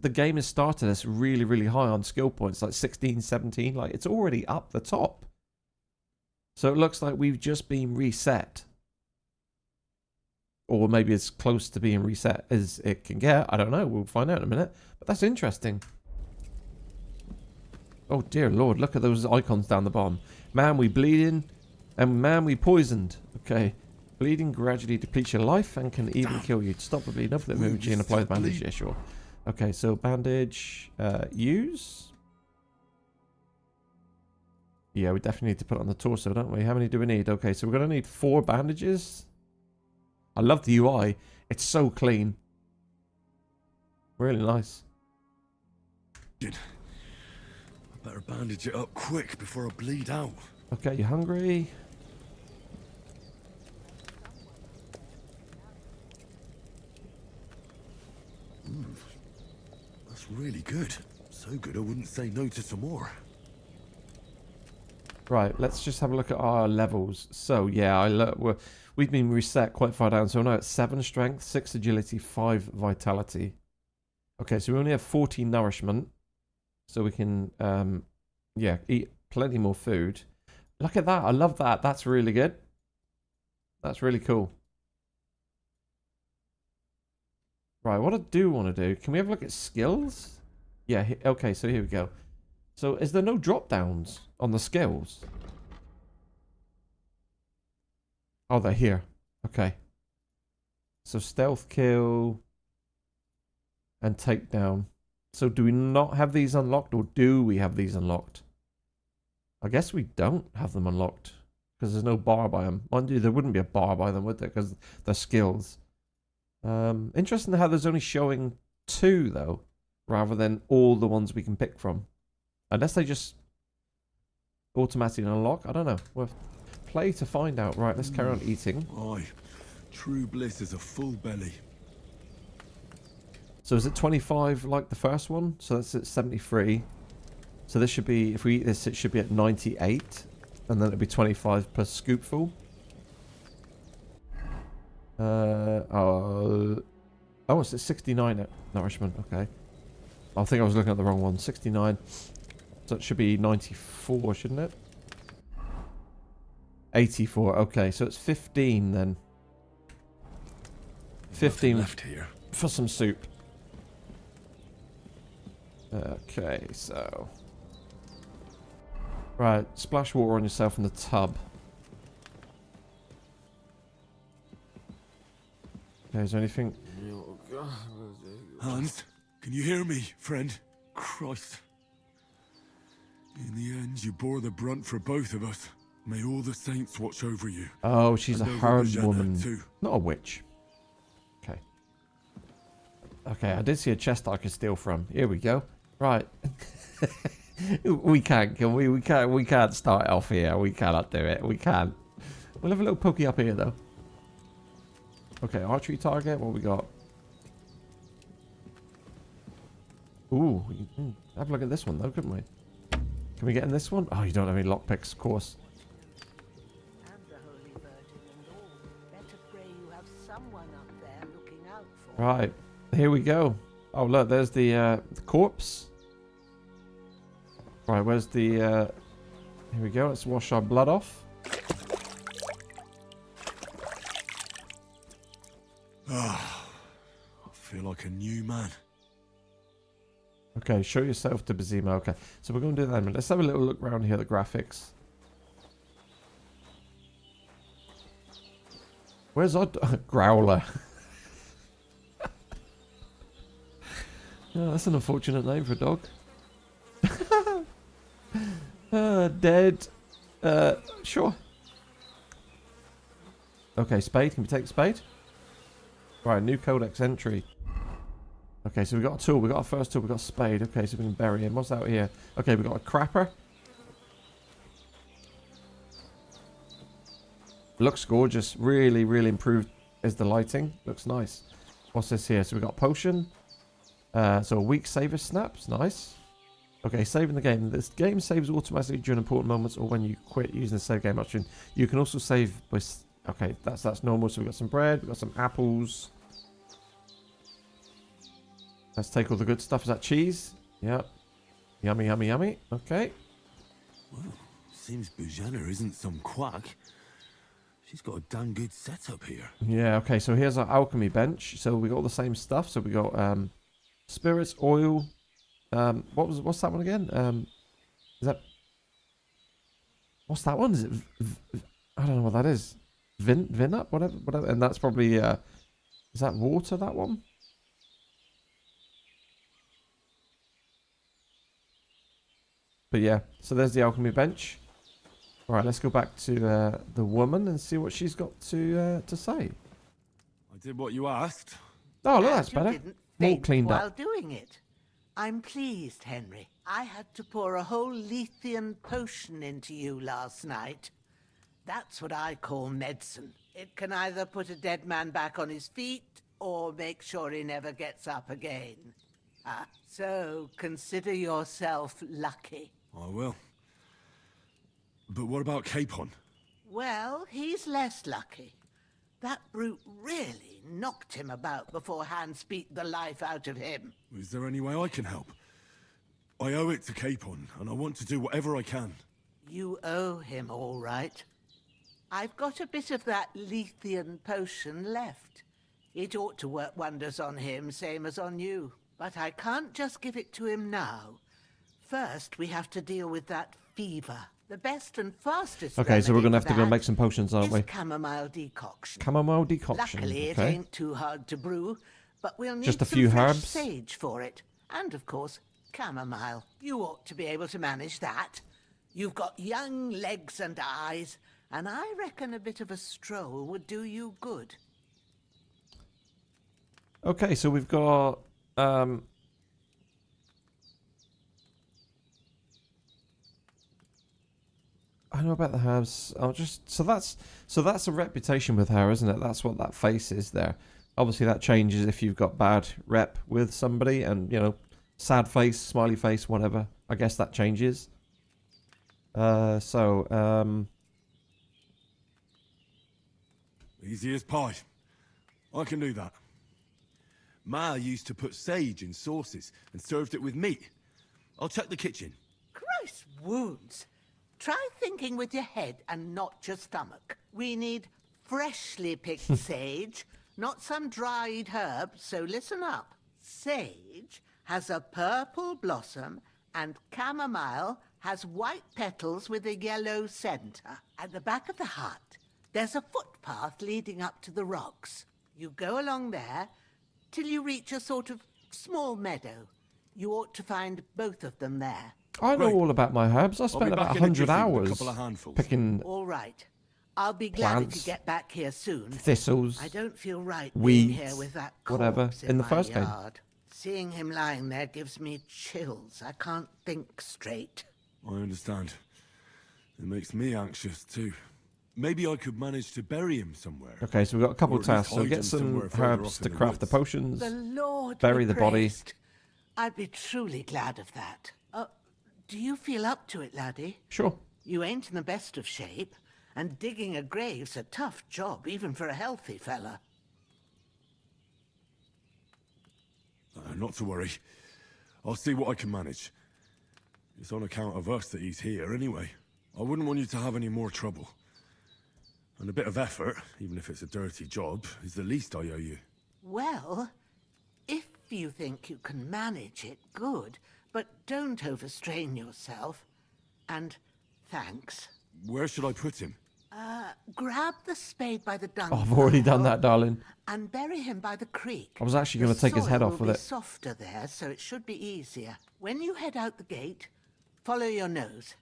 the game has started us really, really high on skill points, like 16, 17. Like, it's already up the top. So it looks like we've just been reset. Or maybe as close to being reset as it can get. I don't know. We'll find out in a minute. But that's interesting. Oh, dear Lord. Look at those icons down the bottom. Man, we bleeding. And man, we poisoned. Okay. Bleeding gradually depletes your life and can even kill you. To stop the bleeding, open the emoji and apply the bandage. Yeah, sure. Okay, so bandage. Use. Yeah, we definitely need to put it on the torso, don't we? How many do we need? Okay, so we're going to need 4 bandages. I love the UI. It's so clean. Really nice. I better bandage it up quick before I bleed out. Okay, you hungry? That's really good. So good I wouldn't say no to some more. Right, let's just have a look at our levels. So, yeah, we've been reset quite far down. So, we're now at 7 strength, 6 agility, 5 vitality. Okay, so we only have 14 nourishment. So, we can, yeah, eat plenty more food. Look at that. I love that. That's really good. That's really cool. Right, what I do want to do, can we have a look at skills? Yeah, okay, so here we go. So, is there no drop downs on the skills? Oh, they're here. Okay. So, stealth kill and takedown. So, do we not have these unlocked, or do we have these unlocked? I guess we don't have them unlocked because there's no bar by them. Mind you, there wouldn't be a bar by them, would there? Because they're skills. Interesting how there's only showing 2, though, rather than all the ones we can pick from. Unless they just automatically unlock. I don't know. We'll play to find out. Right, let's carry on eating. Aye. True bliss is a full belly. So is it 25 like the first one? So that's at 73. So this should be, if we eat this, it should be at 98. And then it'll be 25 per scoopful. Oh, it's at 69 at nourishment. Okay. I think I was looking at the wrong one. 69. So it should be 94, shouldn't it? 84. Okay, so it's 15 then. 15 left here for some soup. Okay, so right, splash water on yourself in the tub. Okay, is there anything? Hans, can you hear me, friend? Christ. In the end, you bore the brunt for both of us. May all the saints watch over you. Oh, she's a And over hard Bajana, woman. too. Not a witch. Okay. Okay, I did see a chest I could steal from. Here we go. Right. We can't, can we? We can't start off here. We cannot do it. We can't. We'll have a little pokey up here, though. Okay, archery target. What we got? Ooh, we can have a look at this one, though, couldn't we? Can we get in this one? Oh, you don't have any lockpicks, of course. And the Holy Virgin and all. Better pray you have someone up there looking out for you. Right, here we go. Oh, look, there's the corpse. Right, where's the... here we go, let's wash our blood off. Ah, I feel like a new man. Okay, show yourself to Bazima. Okay, so we're going to do that in a minute. Let's have a little look around here at the graphics. Where's our Growler? Oh, that's an unfortunate name for a dog. Dead. Sure. Okay, spade. Can we take the spade? Right, new codex entry. Okay, so we got a tool. We got our first tool. We got a spade. Okay, so we can bury him. What's out here? Okay, we got a crapper. Looks gorgeous. Really, really improved is the lighting. Looks nice. What's this here? So we got potion. So a weak saver snaps, nice. Okay, saving the game. This game saves automatically during important moments or when you quit using the save game option. You can also save with... Okay, that's normal. So we've got some bread, we've got some apples. Let's take all the good stuff. Is that cheese? Yep. Yummy, yummy, yummy. Okay. Well, seems Bujana isn't some quack. She's got a damn good setup here. Yeah, okay, so here's our alchemy bench. So we got all the same stuff. So we got spirits, oil. What's that one again? Is that... What's that one? Is it... I don't know what that is. Vin up? Whatever. And that's probably... is that water, that one? But yeah, so there's the alchemy bench. All right, let's go back to the woman and see what she's got to say. I did what you asked. Oh, look, that's better. More cleaned while up. doing it. I'm pleased, Henry. I had to pour a whole Lethean potion into you last night. That's what I call medicine. It can either put a dead man back on his feet or make sure he never gets up again. So consider yourself lucky. I will. But what about Capon? Well, he's less lucky. That brute really knocked him about before Hans beat the life out of him. Is there any way I can help? I owe it to Capon, and I want to do whatever I can. You owe him, all right. I've got a bit of that Lethean potion left. It ought to work wonders on him, same as on you. But I can't just give it to him now. First, we have to deal with that fever. The best and fastest Okay, so we're going to have to go remedy make some potions, aren't we? is chamomile decoction. Chamomile decoction. Luckily, it okay. ain't too hard to brew, but we'll need Just a some few fresh herbs? sage for it. And, of course, chamomile. You ought to be able to manage that. You've got young legs and eyes, and I reckon a bit of a stroll would do you good. Okay, so we've got... I know about the herbs. I'll just so that's a reputation with her, isn't it? That's what that face is there. Obviously, that changes if you've got bad rep with somebody, and you know, sad face, smiley face, whatever. I guess that changes. Easy as pie. I can do that. Ma used to put sage in sauces and served it with meat. I'll check the kitchen. Christ wounds! Try thinking with your head and not your stomach. We need freshly picked sage, not some dried herb, so listen up. Sage has a purple blossom and chamomile has white petals with a yellow center. At the back of the hut, there's a footpath leading up to the rocks. You go along there till you reach a sort of small meadow. You ought to find both of them there. I know all about my herbs. I spent about 100 hours picking. All right. I'll be glad plants, if you get back here soon. thistles, I don't feel right weeds, being here with that whatever, corpse in the my first game. yard. Seeing him lying there gives me chills. I can't think straight. I understand. It makes me anxious too. Maybe I could manage to bury him somewhere. Okay, so we've got a couple Or at tasks. least So hide get him some somewhere further herbs off to in the craft the woods. potions. The Lord bury be the body. praised. I'd be truly glad of that. Do you feel up to it, laddie? Sure. You ain't in the best of shape, and digging a grave's a tough job, even for a healthy fella. Not to worry. I'll see what I can manage. It's on account of us that he's here anyway. I wouldn't want you to have any more trouble. And a bit of effort, even if it's a dirty job, is the least I owe you. Well, if you think you can manage it, good. But don't overstrain yourself. And thanks. Where should I put him? Grab the spade by the dung Oh, I've already done that, darling. and bury him by the creek. I was actually going to take his head off with The it. soil will be softer there, so it should be easier. When you head out the gate, follow your nose.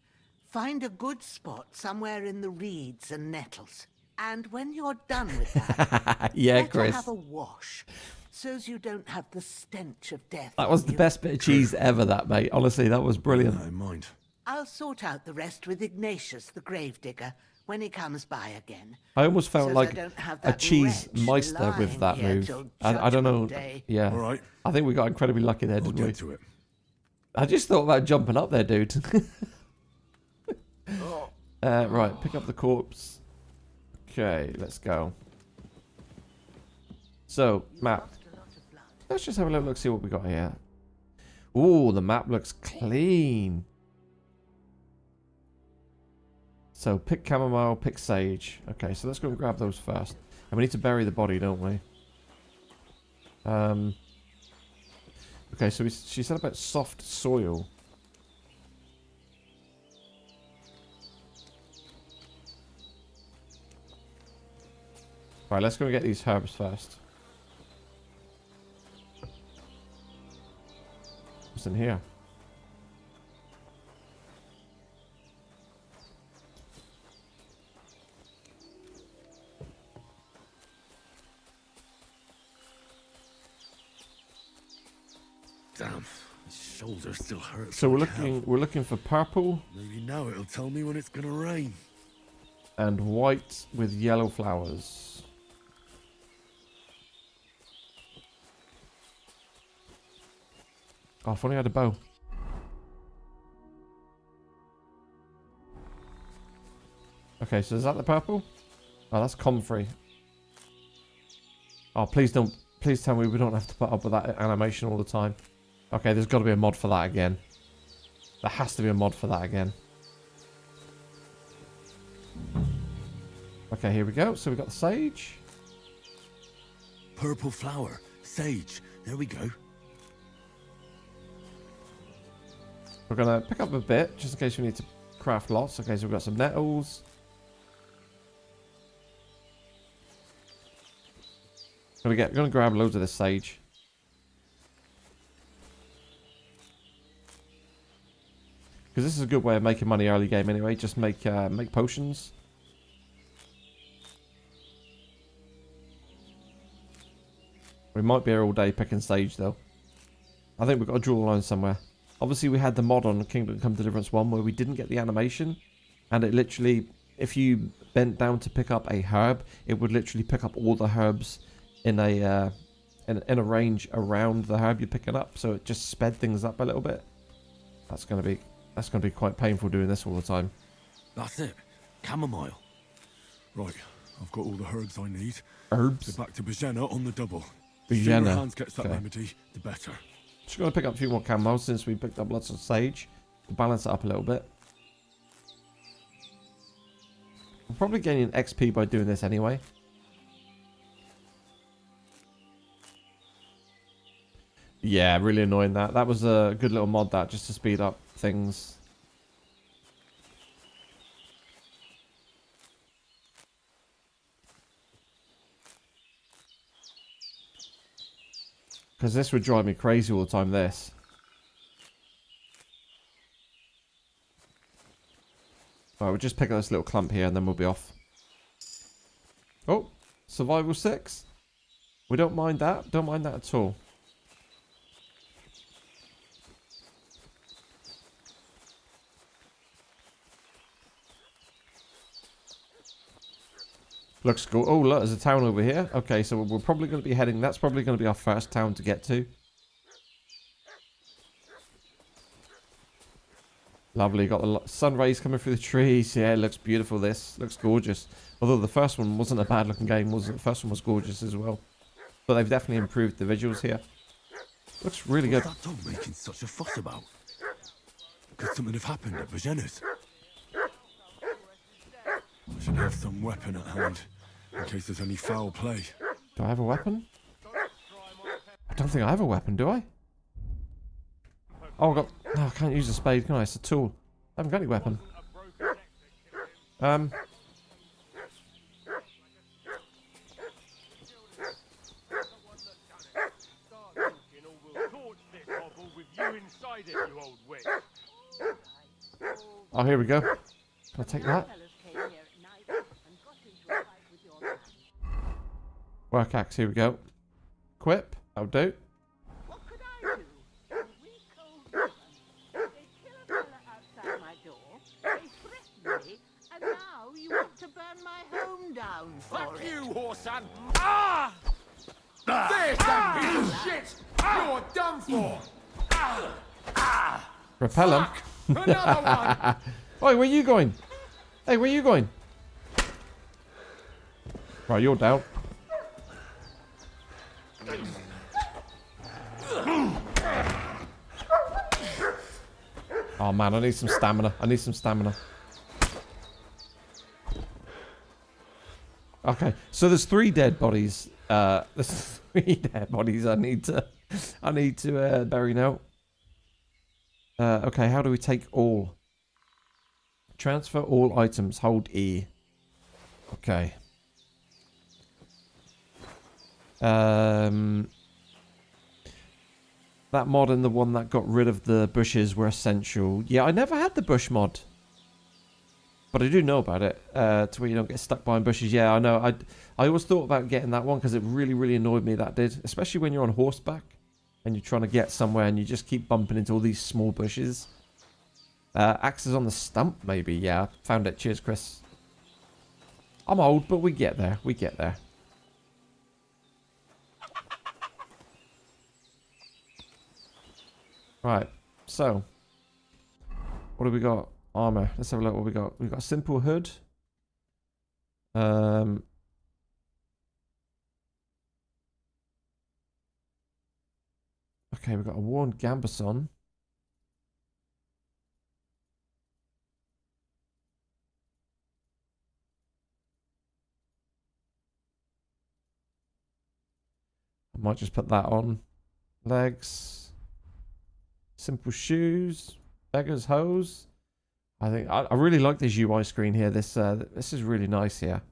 Find a good spot somewhere in the reeds and nettles. And when you're done with that, Yeah, better Chris. have a wash, so's you don't have the stench of death. That was on the you. best bit of cheese ever, that, mate. Honestly, that was brilliant. In mind. I'll sort out the rest with Ignatius, the gravedigger. when he comes by again. I almost felt says like I don't have a that cheese wretch meister with lying that here move. till I don't know. Judgment Day. Yeah. All right. I think we got incredibly lucky there, didn't we? Get to it. I just thought about jumping up there, dude. Right, pick up the corpse. Okay, let's go. So, map. Let's just have a little look, see what we got here. Ooh, the map looks clean. So, pick chamomile, pick sage. Okay, so let's go and grab those first. And we need to bury the body, don't we? Okay, so she said about soft soil. Right, let's go and get these herbs first. What's in here? Damn, his shoulder still hurts. So like we're looking for purple. Maybe now it'll tell me when it's gonna rain. And white with yellow flowers. Oh, if only I had a bow. Okay, so is that the purple? Oh, that's comfrey. Oh, please tell me we don't have to put up with that animation all the time. Okay, there's got to be a mod for that again. There has to be a mod for that again. Okay, here we go. So we got the sage. Purple flower, sage. There we go. We're going to pick up a bit, just in case we need to craft lots. Okay, so we've got some nettles. We're going to grab loads of this sage. Because this is a good way of making money early game anyway. Just make potions. We might be here all day picking sage though. I think we've got a draw line somewhere. Obviously we had the mod on Kingdom Come Deliverance 1 where we didn't get the animation. And it literally, if you bent down to pick up a herb, it would literally pick up all the herbs in a range around the herb you're picking up. So it just sped things up a little bit. That's gonna be quite painful doing this all the time. That's it. Chamomile. Right, I've got all the herbs I need. Herbs? So back to Bajena on the double. Bajena. The sooner Hans gets that Okay. remedy, the better. Just going to pick up a few more camos since we picked up lots of sage. To balance it up a little bit. I'm probably gaining XP by doing this anyway. Yeah, really annoying that. That was a good little mod that, just to speed up things. Because this would drive me crazy all the time, this. Alright, we'll just pick up this little clump here and then we'll be off. Oh, survival 6. We don't mind that. Don't mind that at all. Looks cool. Oh, look, there's a town over here. Okay, so we're probably going to be heading... That's probably going to be our first town to get to. Lovely. Got the sun rays coming through the trees. Yeah, it looks beautiful, this. Looks gorgeous. Although the first one wasn't a bad looking game, was it? The first one was gorgeous as well. But they've definitely improved the visuals here. Looks really good. What's that dog making such a fuss about? Could something have happened at Bajena's? I should have some weapon at hand, in case there's any foul play. Do I have a weapon? I don't think I have a weapon, do I? Oh, I got... No, I can't use a spade, can I? It's a tool. I haven't got any weapon. Oh, here we go. Can I take that? Work axe, here we go. Equip, that'll do. son. Ah! There's that piece of shit! You're done for! Repel him. Another one! Oi, where you going? Hey, where you going? Right, you're down. Oh man, I need some stamina. I need some stamina. Okay, so there's 3 dead bodies. There's 3 dead bodies I need to bury now. Okay, how do we take all? Transfer all items. Hold E. Okay. That mod and the one that got rid of the bushes were essential. Yeah, I never had the bush mod. But I do know about it. To where you don't get stuck behind bushes. Yeah, I know. I always thought about getting that one because it really, really annoyed me, that did. Especially when you're on horseback and you're trying to get somewhere and you just keep bumping into all these small bushes. Axes on the stump, maybe. Yeah, found it. Cheers, Chris. I'm old, but we get there. We get there. Right, so what do we got? Armor. Let's have a look what we got. We've got a simple hood. Okay, we've got a worn gambeson. I might just put that on. Legs. Simple shoes, beggar's hose. I think I really like this UI screen here. This is really nice here.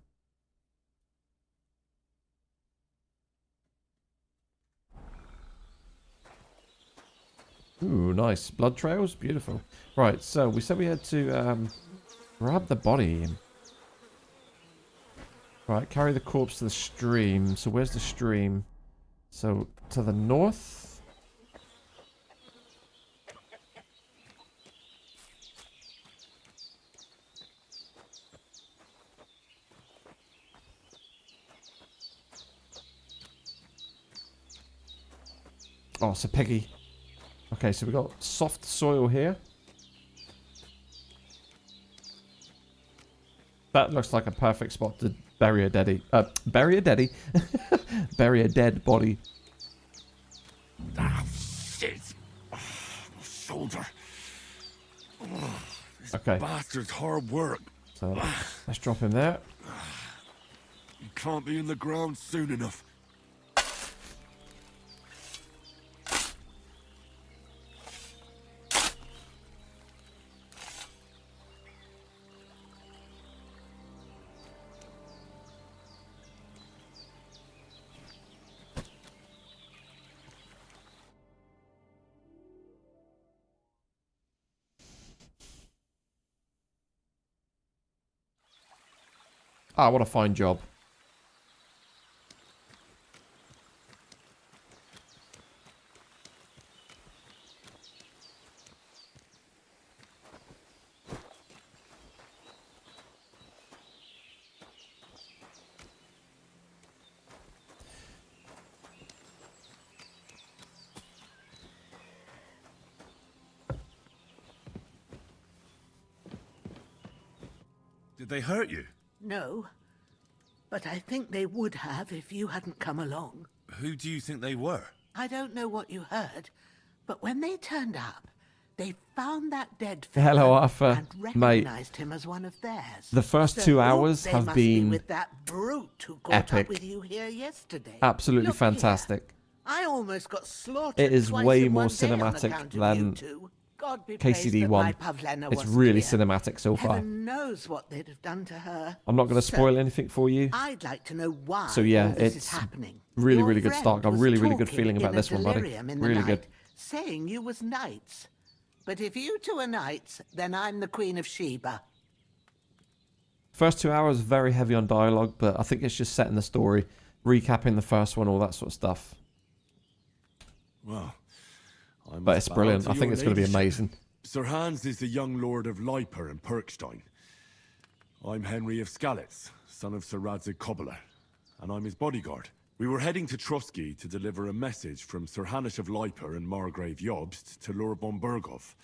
Ooh, nice blood trails, beautiful. Right, so we said we had to grab the body. Right, carry the corpse to the stream. So where's the stream? So to the north. Oh, it's a piggy. Okay, so we've got soft soil here. That looks like a perfect spot to bury a deady. Bury a deady? Bury a dead body. Ah, shit. Oh, my shoulder. Oh, this bastard's hard work. So let's drop him there. You can't be in the ground soon enough. Ah, what a fine job. Did they hurt you? No, but I think they would have if you hadn't come along. Who do you think they were? I don't know what you heard, but when they turned up, they found that dead Hello, fella Arthur, and mate. recognized him as one of theirs. The first So 2 hours they have must be been with that brute who caught epic. up with you here yesterday. Absolutely Look fantastic. here. I almost got slaughtered. It is twice way in more one day on cinematic account of you than two. God be praised that KCD1. my Pavlena It's wasn't really here. cinematic so far. Heaven knows what they'd have done to her. I'm not going to So, spoil anything for you. I'd like to know why. So yeah, all this is it's happening. really, Your really good friend start. Got a was really, really good talking feeling about in a this one, buddy. delirium in the Really night, good. saying you was knights. But if you two are knights, then I'm the Queen of Sheba. First 2 hours very heavy on dialogue, but I think it's just setting the story, recapping the first one, all that sort of stuff. Well, But it's brilliant. I think it's going to be amazing. Sir Hans is the young lord of Leiper and Perkstein. I'm Henry of Skalitz, son of Sir Radzig Cobbler. and I'm his bodyguard. We were heading to Trotsky to deliver a message from Sir Hanish of Leiper and Margrave Jobst to Lord von Burgov.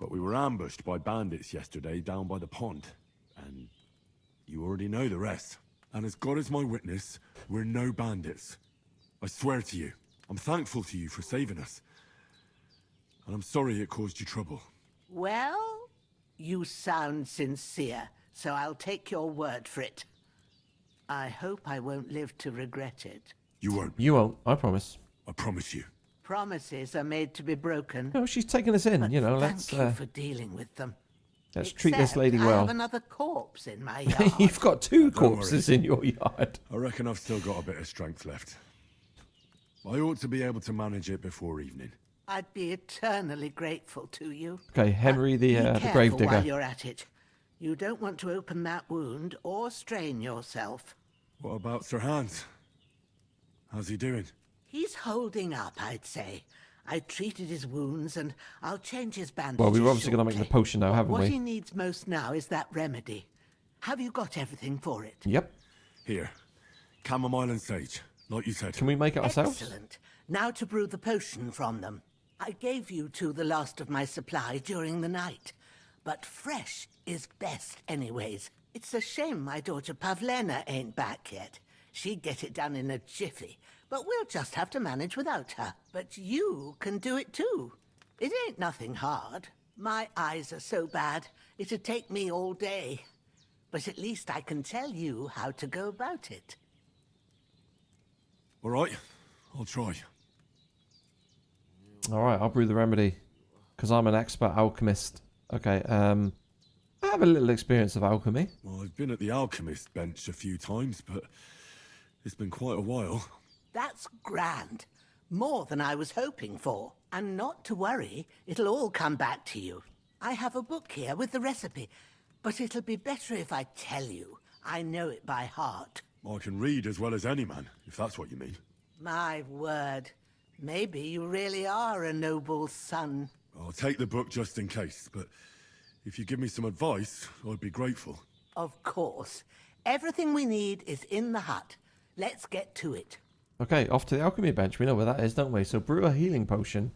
But we were ambushed by bandits yesterday down by the pond. And you already know the rest. And as God is my witness, we're no bandits. I swear to you, I'm thankful to you for saving us. And I'm sorry it caused you trouble. Well, you sound sincere, so I'll take your word for it. I hope I won't live to regret it. You won't. You won't, I promise. I promise you. Promises are made to be broken. No, she's taking us in, But you know, thank you for dealing with them. Let's treat this lady I well. have another corpse in my yard. You've got 2 Don't worry. corpses in your yard. I reckon I've still got a bit of strength left. I ought to be able to manage it before evening. I'd be eternally grateful to you. Okay, Henry the Be grave careful digger. while you're at it. You don't want to open that wound or strain yourself. What about Sir Hans? How's he doing? He's holding up, I'd say. I treated his wounds and I'll change his bandages. Well, we're obviously going to make the potion now, haven't What we? he needs most now is that remedy. Have you got everything for it? Yep. Here. Chamomile and sage, like you said. Can we make it ourselves? Excellent. Now to brew the potion from them. I gave you 2 the last of my supply during the night. But fresh is best anyways. It's a shame my daughter Pavlena ain't back yet. She'd get it done in a jiffy. But we'll just have to manage without her. But you can do it too. It ain't nothing hard. My eyes are so bad, it'd take me all day. But at least I can tell you how to go about it. All right, I'll try. All right, I'll brew the remedy. Because I'm an expert alchemist. Okay, I have a little experience of alchemy. Well, I've been at the alchemist bench a few times, but it's been quite a while. That's grand. More than I was hoping for. And not to worry, it'll all come back to you. I have a book here with the recipe, but it'll be better if I tell you. I know it by heart. I can read as well as any man, if that's what you mean. My word. Maybe you really are a noble son. I'll take the book just in case, but if you give me some advice, I'd be grateful. Of course. Everything we need is in the hut. Let's get to it. Okay, off to the alchemy bench. We know where that is, don't we? So brew a healing potion.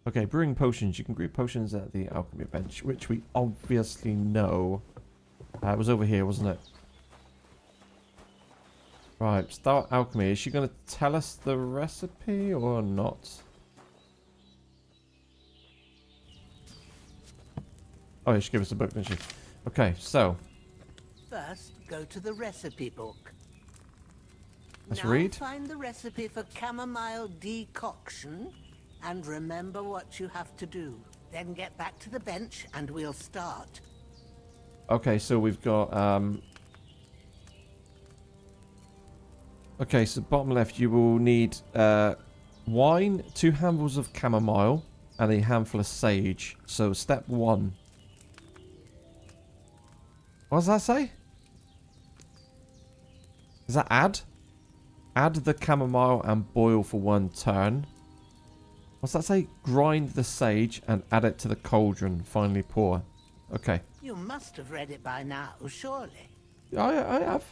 Okay, brewing potions. You can brew potions at the alchemy bench, which we obviously know. It was over here, wasn't it? Right, start alchemy. Is she going to tell us the recipe or not? Oh, yeah, she gave us a book, didn't she? Okay, so. First, go to the recipe book. Let's now read. Find the recipe for chamomile decoction and remember what you have to do. Then get back to the bench and we'll start. Okay, so we've got okay, so bottom left you will need wine, 2 handfuls of chamomile, and a handful of sage. So step 1. What does that say? Is that add? Add the chamomile and boil for 1 turn. What's that say? Grind the sage and add it to the cauldron. Finally pour. Okay. You must have read it by now, surely. I have.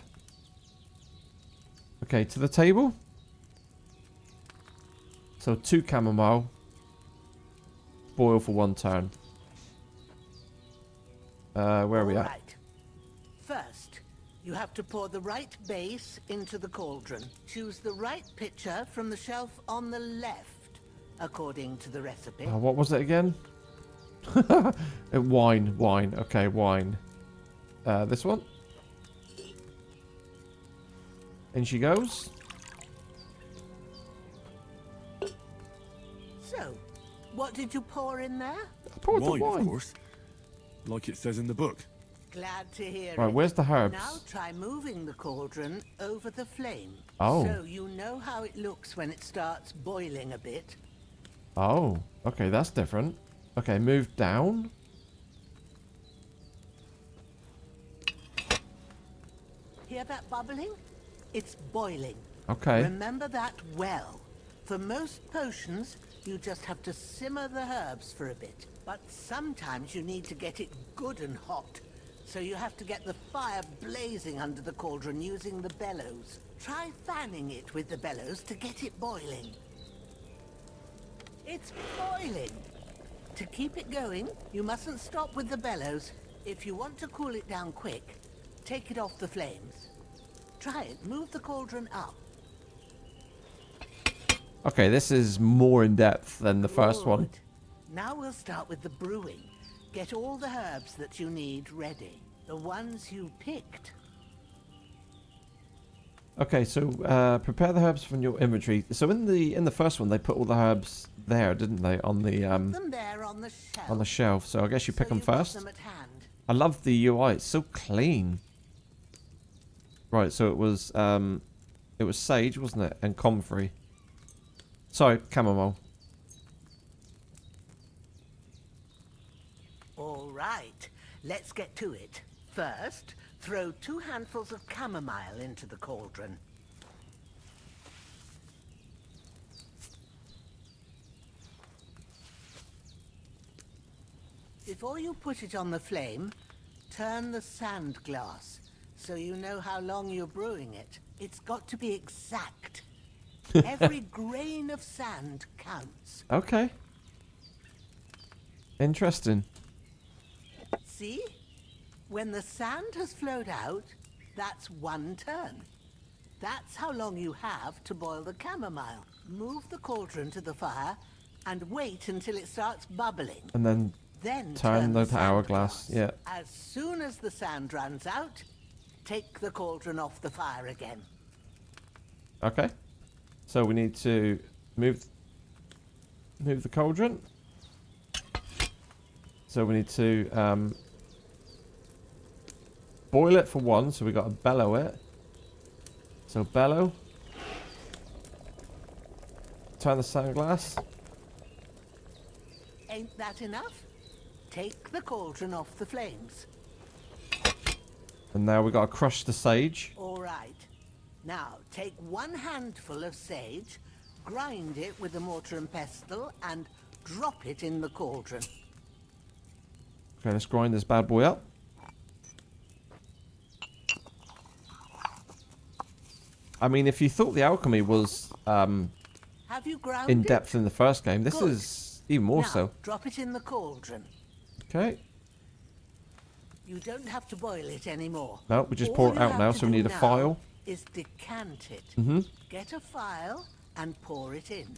Okay, to the table. So 2 chamomile. Boil for 1 turn. Where are we at? Right. First, you have to pour the right base into the cauldron. Choose the right pitcher from the shelf on the left, according to the recipe. What was it again? Wine. Okay, wine. This one. In she goes. So, what did you pour in there? I poured wine, the wine. of course. Like it says in the book. Glad to hear Right, it. where's the herbs? Now try moving the cauldron over the flame. Oh. So you know how it looks when it starts boiling a bit. Oh, okay, that's different. Okay, move down. Hear that bubbling? It's boiling. Okay. Remember that well. For most potions, you just have to simmer the herbs for a bit. But sometimes you need to get it good and hot. So you have to get the fire blazing under the cauldron using the bellows. Try fanning it with the bellows to get it boiling. It's boiling! To keep it going, you mustn't stop with the bellows. If you want to cool it down quick, take it off the flames. Try it. Move the cauldron up. Okay, this is more in depth than the first one. Now we'll start with the brewing. Get all the herbs that you need ready. The ones you picked. Okay, so prepare the herbs from your inventory. So in the first one, they put all the herbs there, didn't they? On the Them there on the shelf. on the shelf. So I guess you pick them you've got first. them at hand. I love the UI. It's so clean. Right, so it was sage, wasn't it? And comfrey. Sorry, chamomile. All right, let's get to it. First, throw 2 handfuls of chamomile into the cauldron. Before you put it on the flame, turn the sand glass so you know how long you're brewing it. It's got to be exact. Every grain of sand counts. Okay. Interesting. See? When the sand has flowed out, that's 1 turn. That's how long you have to boil the chamomile. Move the cauldron to the fire and wait until it starts bubbling. And then turn the hourglass. Yeah. As soon as the sand runs out, take the cauldron off the fire again. Okay. So we need to move the cauldron. So we need to boil it for 1. So we got to bellow it. So bellow. Turn the sand glass. Ain't that enough? Take the cauldron off the flames. And now we got to crush the sage. All right. Now, take 1 handful of sage, grind it with a mortar and pestle, and drop it in the cauldron. Okay, let's grind this bad boy up. I mean, if you thought the alchemy was Have you ground in it? depth in the first game, this Good. is even more Now, so. drop it in the cauldron. Okay. You don't have to boil it anymore. No, we just All pour it you out have now, to so we do need a now file. Is decant it. Mm-hmm. Get a file and pour it in.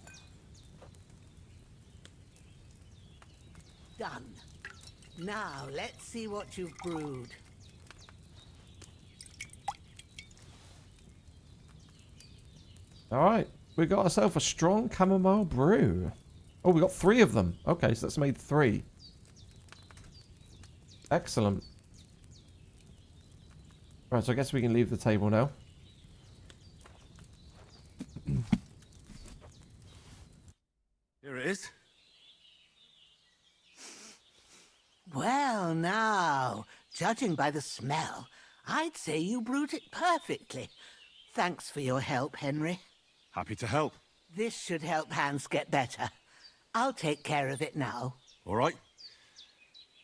Done. Now, let's see what you've brewed. Alright, we got ourselves a strong chamomile brew. Oh, we got 3 of them. Okay, so that's made 3. Excellent. Right, so I guess we can leave the table now. Here it is. Well, now, judging by the smell, I'd say you brewed it perfectly. Thanks for your help, Henry. Happy to help. This should help Hans get better. I'll take care of it now. All right.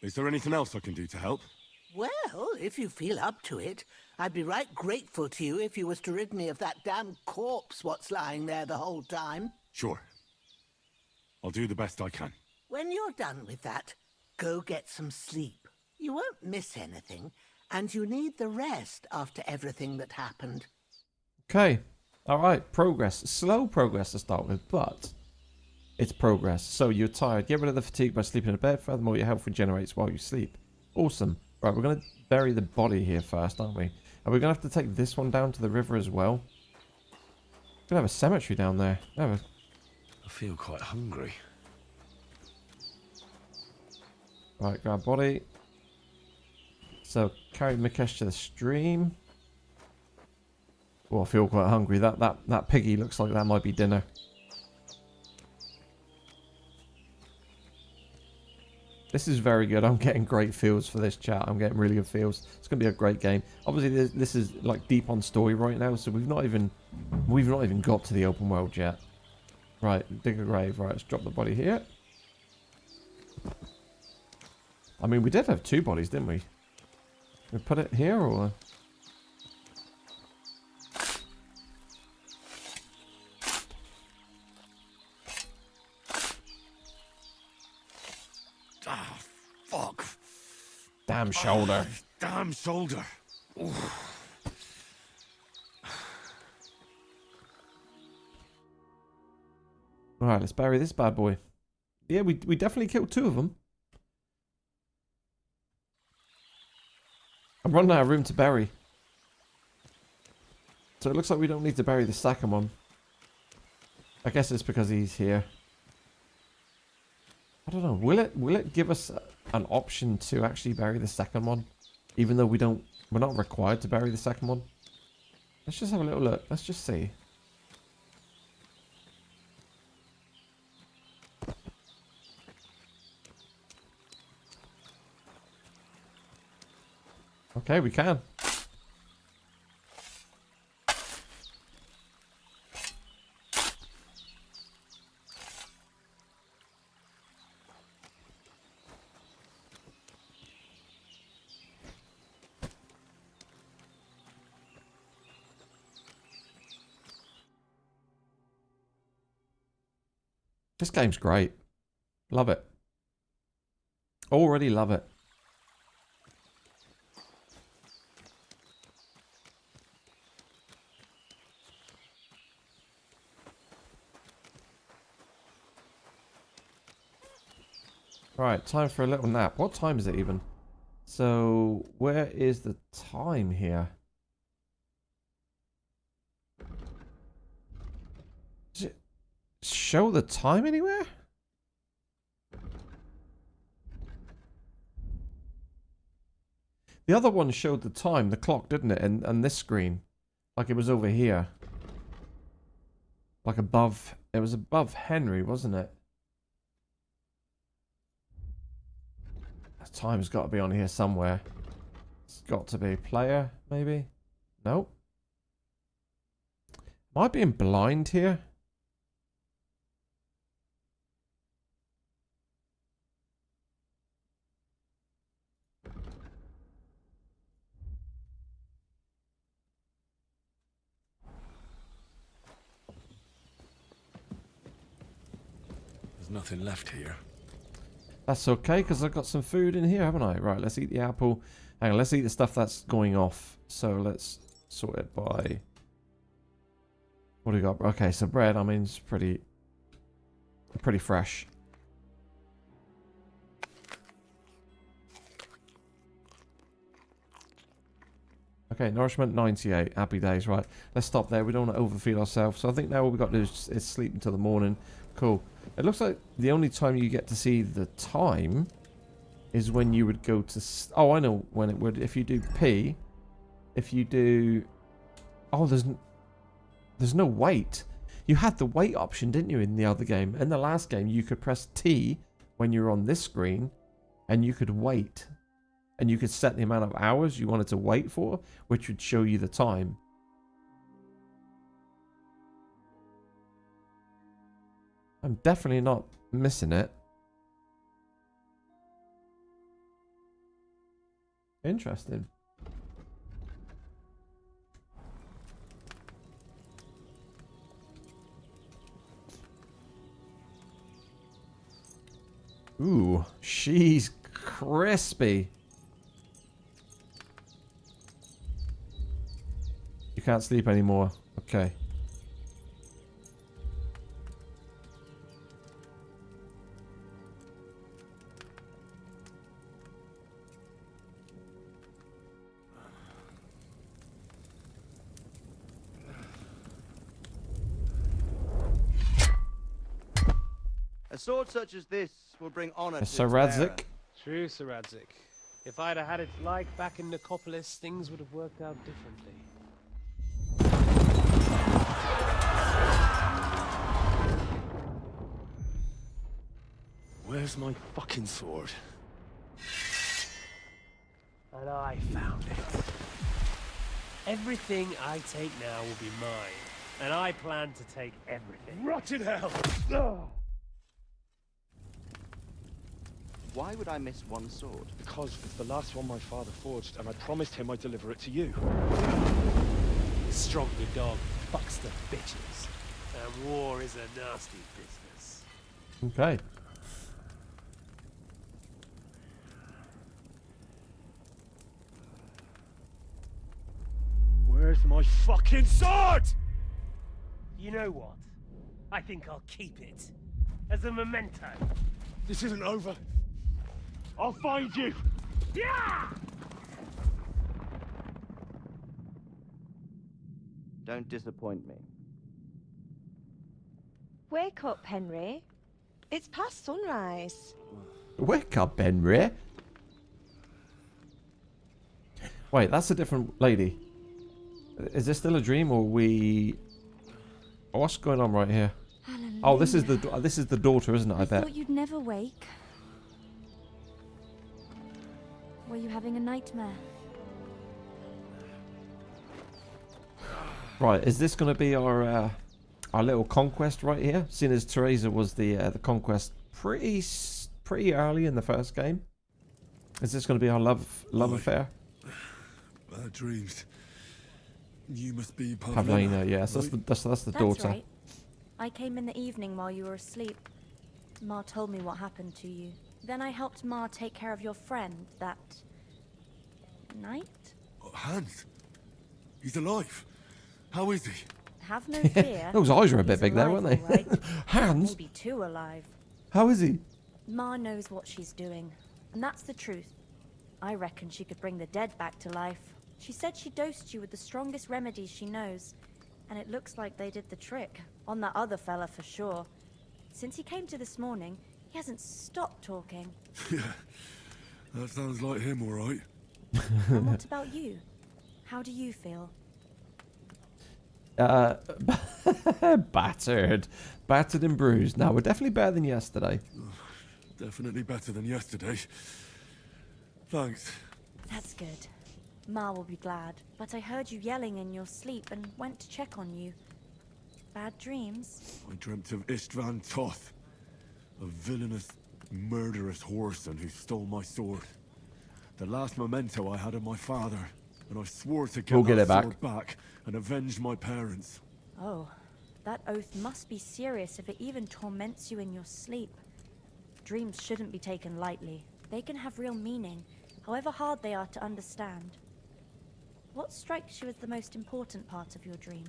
Is there anything else I can do to help? Well, if you feel up to it, I'd be right grateful to you if you was to rid me of that damn corpse what's lying there the whole time. Sure. I'll do the best I can. When you're done with that, go get some sleep. You won't miss anything, and you need the rest after everything that happened. Okay. Alright, progress. Slow progress to start with, but it's progress. So you're tired. Get rid of the fatigue by sleeping in a bed. Furthermore, your health regenerates while you sleep. Awesome. Right, we're going to bury the body here first, aren't we? And we're going to have to take this one down to the river as well. We're going to have a cemetery down there. I feel quite hungry. Right, grab body. So, carry Mikesh to the stream. Oh, I feel quite hungry. That piggy looks like that might be dinner. This is very good. I'm getting great feels for this chat. I'm getting really good feels. It's going to be a great game. Obviously, this is like deep on story right now, so we've not even got to the open world yet. Right, dig a grave. Right, let's drop the body here. I mean, we did have 2 bodies, didn't we? We put it here or? Ah, fuck. Damn shoulder. Damn shoulder. Alright, let's bury this bad boy. Yeah, we definitely killed 2 of them. I'm running out of room to bury. So it looks like we don't need to bury the second one. I guess it's because he's here. I don't know. Will it give us an option to actually bury the second one? Even though we're not required to bury the second one? Let's just have a little look. Let's just see. Okay, we can. This game's great. Love it. Already love it. Right, time for a little nap. What time is it even? So, where is the time here? Does it show the time anywhere? The other one showed the time, the clock, didn't it? And this screen. Like it was over here. Like above. It was above Henry, wasn't it? Time's got to be on here somewhere. It's got to be player, maybe? Nope. Am I being blind here? There's nothing left here. That's okay, because I've got some food in here, haven't I? Right, let's eat the apple. Hang on, let's eat the stuff that's going off. So let's sort it by... What do we got? Okay, so bread, I mean, it's pretty fresh. Okay, nourishment 98. Happy days, right. Let's stop there. We don't want to overfeed ourselves. So I think now what we've got to do is sleep until the morning. Cool. It looks like the only time you get to see the time is when you would go to... Oh, I know when it would. If you do P, if you do... Oh, there's no wait. You had the wait option, didn't you, in the other game? In the last game, you could press T when you're on this screen, and you could wait. And you could set the amount of hours you wanted to wait for, which would show you the time. I'm definitely not missing it. Interesting. Ooh, she's crispy. You can't sleep anymore. Okay. A sword such as this will bring honor to Sir its bearer. Radzik. True, Sir Radzik. If I'd have had its like back in Nicopolis, things would have worked out differently. Where's my fucking sword? And I found it. Everything I take now will be mine. And I plan to take everything. Rotted hell! Why would I miss one sword? Because it's the last one my father forged, and I promised him I'd deliver it to you. Stronger dog fucks the bitches. And war is a nasty business. Okay. Where's my fucking sword? You know what? I think I'll keep it. As a memento. This isn't over. I'll find you. Yeah! Don't disappoint me. Wake up, Henry. It's past sunrise. Wake up, Henry. Wait, that's a different lady. Is this still a dream, or we? What's going on right here? Hallelujah. Oh, this is the daughter, isn't it? I bet. Thought you'd never wake. Were you having a nightmare? Right, is this going to be our little conquest right here? Seeing as Teresa was the conquest pretty early in the first game. Is this going to be our love affair? Bad dreams. You must be Pavlina, yes, that's the daughter. Right. I came in the evening while you were asleep. Ma told me what happened to you. Then I helped Ma take care of your friend that night. Hans, he's alive. How is he? Have no fear. Those eyes are a bit He's big there, alive, weren't they? all right. Hans? Maybe too alive. How is he? Ma knows what she's doing, and that's the truth. I reckon she could bring the dead back to life. She said she dosed you with the strongest remedies she knows, and it looks like they did the trick. On that other fella for sure. Since he came to this morning, he hasn't stopped talking. Yeah, that sounds like him, all right. And what about you? How do you feel? Battered and bruised. Now we're definitely better than yesterday. Definitely better than yesterday. Thanks. That's good. Ma will be glad, but I heard you yelling in your sleep and went to check on you. Bad dreams? I dreamt of Istvan Toth, a villainous, murderous whoreson who stole my sword. The last memento I had of my father, and I swore to get that sword back and avenge my parents. Oh, that oath must be serious if it even torments you in your sleep. Dreams shouldn't be taken lightly. They can have real meaning, however hard they are to understand. What strikes you as the most important part of your dream?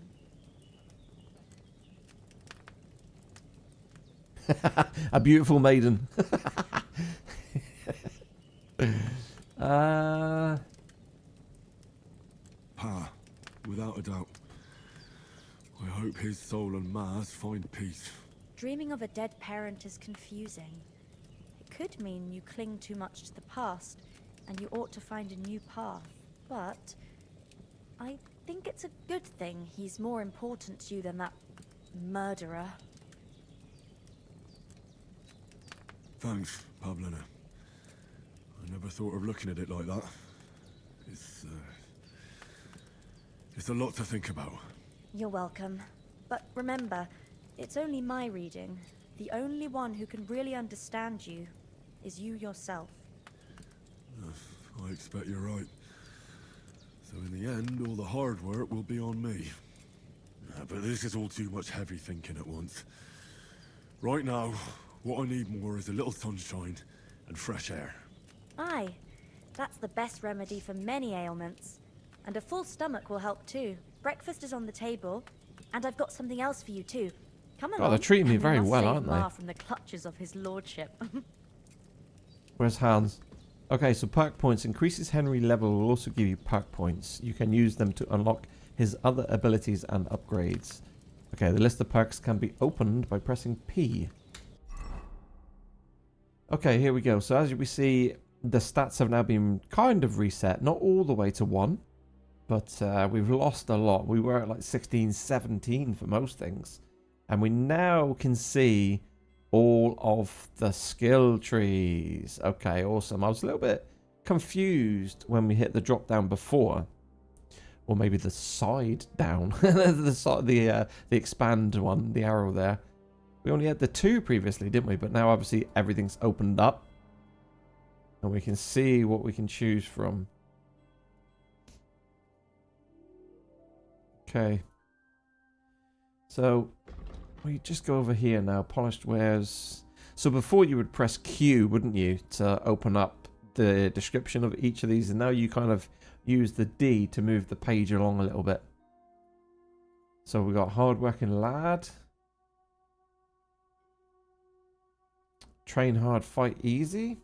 A beautiful maiden. Pa, without a doubt. I hope his soul and Ma's find peace. Dreaming of a dead parent is confusing. It could mean you cling too much to the past, and you ought to find a new path. But I think it's a good thing he's more important to you than that murderer. Thanks, Pavlina. I never thought of looking at it like that. It's a lot to think about. You're welcome. But remember, it's only my reading. The only one who can really understand you is you yourself. I expect you're right. So in the end, all the hard work will be on me. But this is all too much heavy thinking at once. Right now, what I need more is a little sunshine and fresh air. Aye, that's the best remedy for many ailments. And a full stomach will help too. Breakfast is on the table, and I've got something else for you too. Come along. Oh, they're treating me and we very must well, save aren't they? Ma from the clutches of his lordship. Where's Hans? Okay, so perk points. Increases Henry level will also give you perk points. You can use them to unlock his other abilities and upgrades. Okay, the list of perks can be opened by pressing P. Okay, here we go. So as we see, the stats have now been kind of reset. Not all the way to 1, but we've lost a lot. We were at like 16, 17 for most things. And we now can see all of the skill trees. Okay, awesome. I was a little bit confused when we hit the drop down before. Or maybe the side down. the expand one, the arrow there. We only had the 2 previously, didn't we? But now obviously everything's opened up. And we can see what we can choose from. Okay. So we just go over here now. Polished wares. So before you would press Q, wouldn't you, to open up the description of each of these. And now you kind of use the D to move the page along a little bit. So we got hard-working lad. Train hard, fight easy.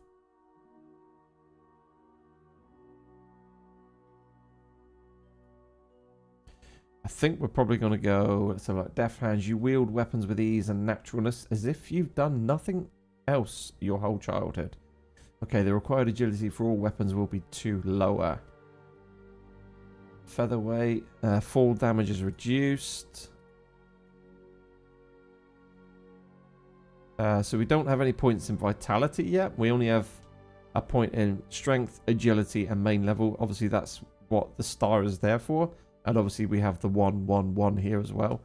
I think we're probably going to go, so like deft hands, you wield weapons with ease and naturalness as if you've done nothing else your whole childhood. Okay, the required agility for all weapons will be 2 lower. Featherweight, fall damage is reduced. So we don't have any points in vitality yet. We only have a point in strength, agility, and main level. Obviously, that's what the star is there for. And obviously we have the 1, 1, 1 here as well.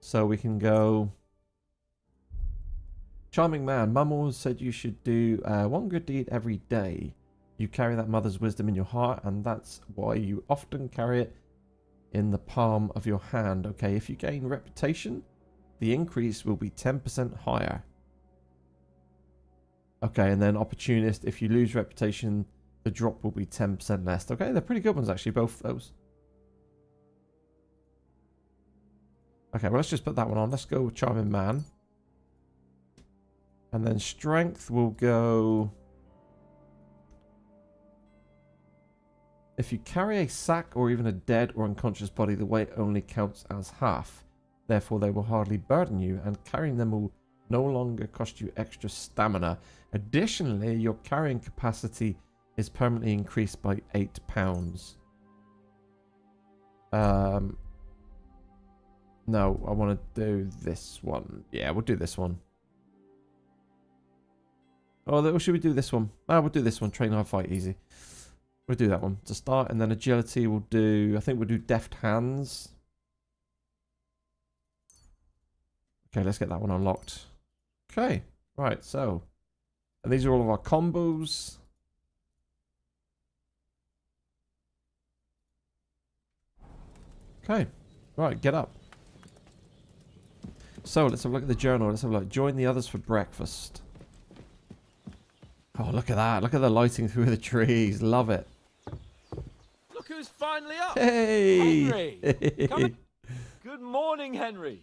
So we can go... Charming man, Mum always said you should do one good deed every day. You carry that mother's wisdom in your heart, and that's why you often carry it in the palm of your hand. Okay, if you gain reputation, the increase will be 10% higher. Okay, and then opportunist, if you lose reputation, the drop will be 10% less. Okay, they're pretty good ones actually, both those. Okay, well, let's just put that one on. Let's go with Charming Man. And then Strength will go... If you carry a sack or even a dead or unconscious body, the weight only counts as half. Therefore, they will hardly burden you, and carrying them will no longer cost you extra stamina. Additionally, your carrying capacity is permanently increased by 8 pounds. No, I want to do this one. Yeah, we'll do this one. Oh, should we do this one? Ah, we'll do this one. Train hard, fight easy. We'll do that one to start, and then agility we'll do... I think we'll do deft hands. Okay, let's get that one unlocked. Okay, right, so... And these are all of our combos. Okay, right, get up. So, let's have a look at the journal. Let's have a look. Join the others for breakfast. Oh, look at that. Look at the lighting through the trees. Love it. Look who's finally up. Hey! Henry! Come in. Good morning, Henry.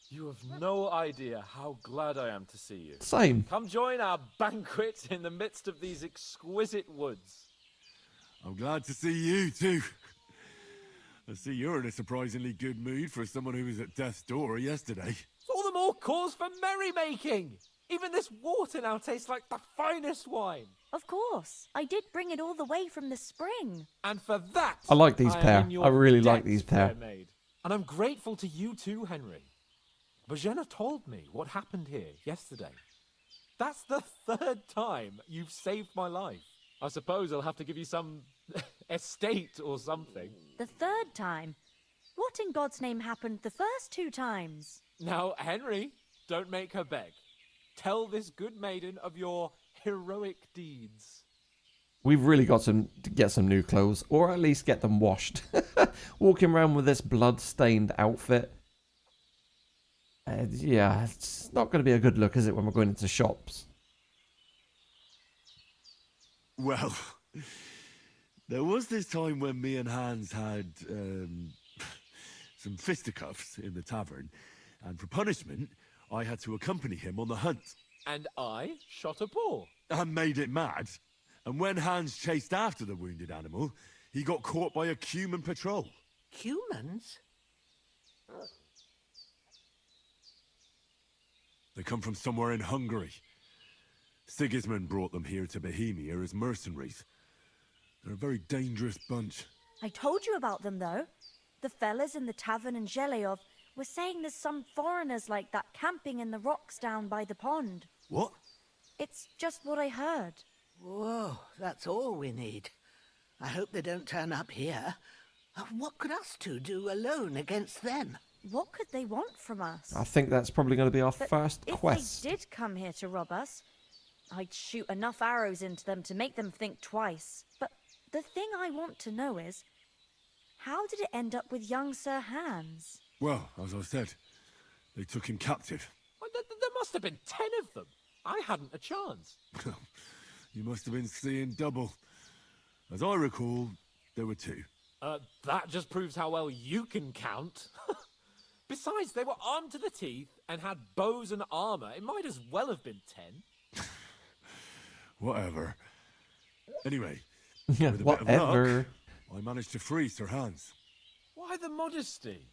You have no idea how glad I am to see you. Same. Come join our banquet in the midst of these exquisite woods. I'm glad to see you, too. I see you're in a surprisingly good mood for someone who was at death's door yesterday. It's all the more cause for merrymaking. Even this water now tastes like the finest wine. Of course. I did bring it all the way from the spring. And for that, I like these pair. I really like these pair. And I'm grateful to you too, Henry. Bojena told me what happened here yesterday. That's the 3rd time you've saved my life. I suppose I'll have to give you some estate or something. The 3rd time? What in God's name happened the first 2 times? Now, Henry, don't make her beg. Tell this good maiden of your heroic deeds. We've really got to get some new clothes, or at least get them washed. Walking around with this blood-stained outfit. Yeah, it's not going to be a good look, is it, when we're going into shops? Well, there was this time when me and Hans had some fisticuffs in the tavern, and for punishment, I had to accompany him on the hunt. And I shot a boar. And made it mad. And when Hans chased after the wounded animal, he got caught by a human patrol. Humans? They come from somewhere in Hungary. Sigismund brought them here to Bohemia as mercenaries. They're a very dangerous bunch. I told you about them, though. The fellas in the tavern in Zheleyov were saying there's some foreigners like that camping in the rocks down by the pond. What? It's just what I heard. Whoa, that's all we need. I hope they don't turn up here. What could us two do alone against them? What could they want from us? I think that's probably going to be our first quest. If they did come here to rob us, I'd shoot enough arrows into them to make them think twice. But the thing I want to know is, how did it end up with young Sir Hans? Well, as I said, they took him captive. Well, there must have been 10 of them. I hadn't a chance. You must have been seeing double. As I recall, there were 2. That just proves how well you can count. Besides, they were armed to the teeth and had bows and armor. It might as well have been 10. Whatever. Anyway, Yeah, with a bit of luck, whatever. I managed to free Sir Hans. Why the modesty?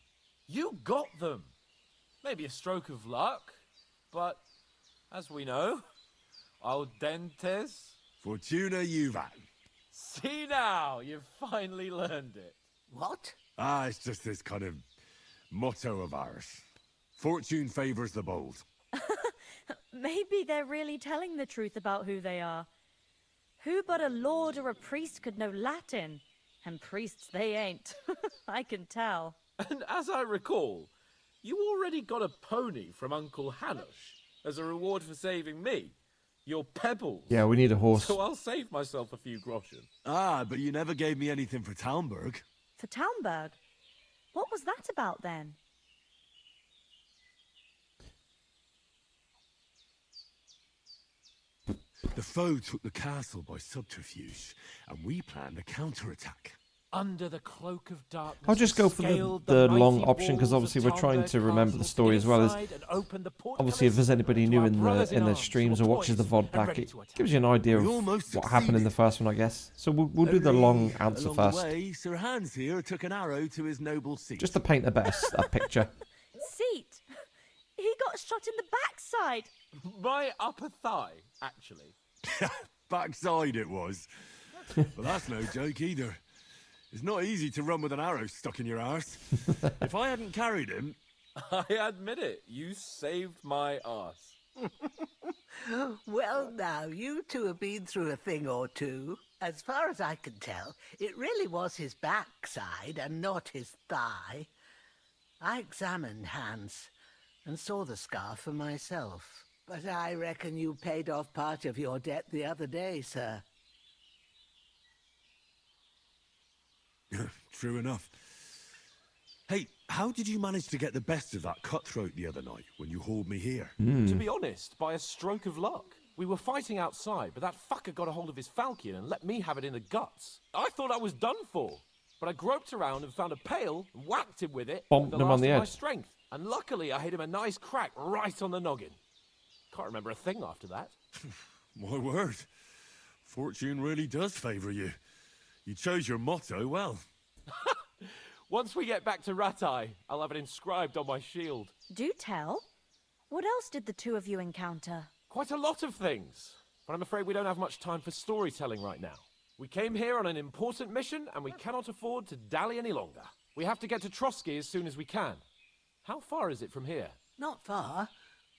You got them. Maybe a stroke of luck, but as we know, al dentes. Fortuna juvat. See now, you've finally learned it. What? It's just this kind of motto of ours. Fortune favors the bold. Maybe they're really telling the truth about who they are. Who but a lord or a priest could know Latin? And priests they ain't. I can tell. And as I recall, you already got a pony from Uncle Hanush as a reward for saving me. Your pebbles. Yeah, we need a horse. So I'll save myself a few groschen. But you never gave me anything for Talmberg. For Talmberg? What was that about then? The foe took the castle by subterfuge, and we planned a counterattack. Under the cloak of darkness. I'll just go for the long option because obviously we're trying to remember the story as well as obviously if there's anybody new in the streams or watches the VOD back, it gives you an idea of what happened in the first one, I guess. So we'll do the long answer Along first. the way, Sir Hans here took an arrow to his noble seat. Just to paint a better picture. Seat? He got shot in the backside. My upper thigh, actually. Backside it was. But that's no joke either. It's not easy to run with an arrow stuck in your arse. If I hadn't carried him... I admit it, you saved my arse. Well, now, you two have been through a thing or two. As far as I can tell, it really was his backside and not his thigh. I examined Hans and saw the scar for myself. But I reckon you paid off part of your debt the other day, sir. True enough. Hey, how did you manage to get the best of that cutthroat the other night when you hauled me here? To be honest, by a stroke of luck. We were fighting outside, but that fucker got a hold of his falchion and let me have it in the guts. I thought I was done for, but I groped around and found a pail and whacked him with it. Bombed him on the last of my head. strength. And luckily, I hit him a nice crack right on the noggin. Can't remember a thing after that. My word. Fortune really does favour you. You chose your motto well. Once we get back to Ratai, I'll have it inscribed on my shield. Do tell. What else did the two of you encounter? Quite a lot of things, but I'm afraid we don't have much time for storytelling right now. We came here on an important mission, and we cannot afford to dally any longer. We have to get to Trotsky as soon as we can. How far is it from here? Not far.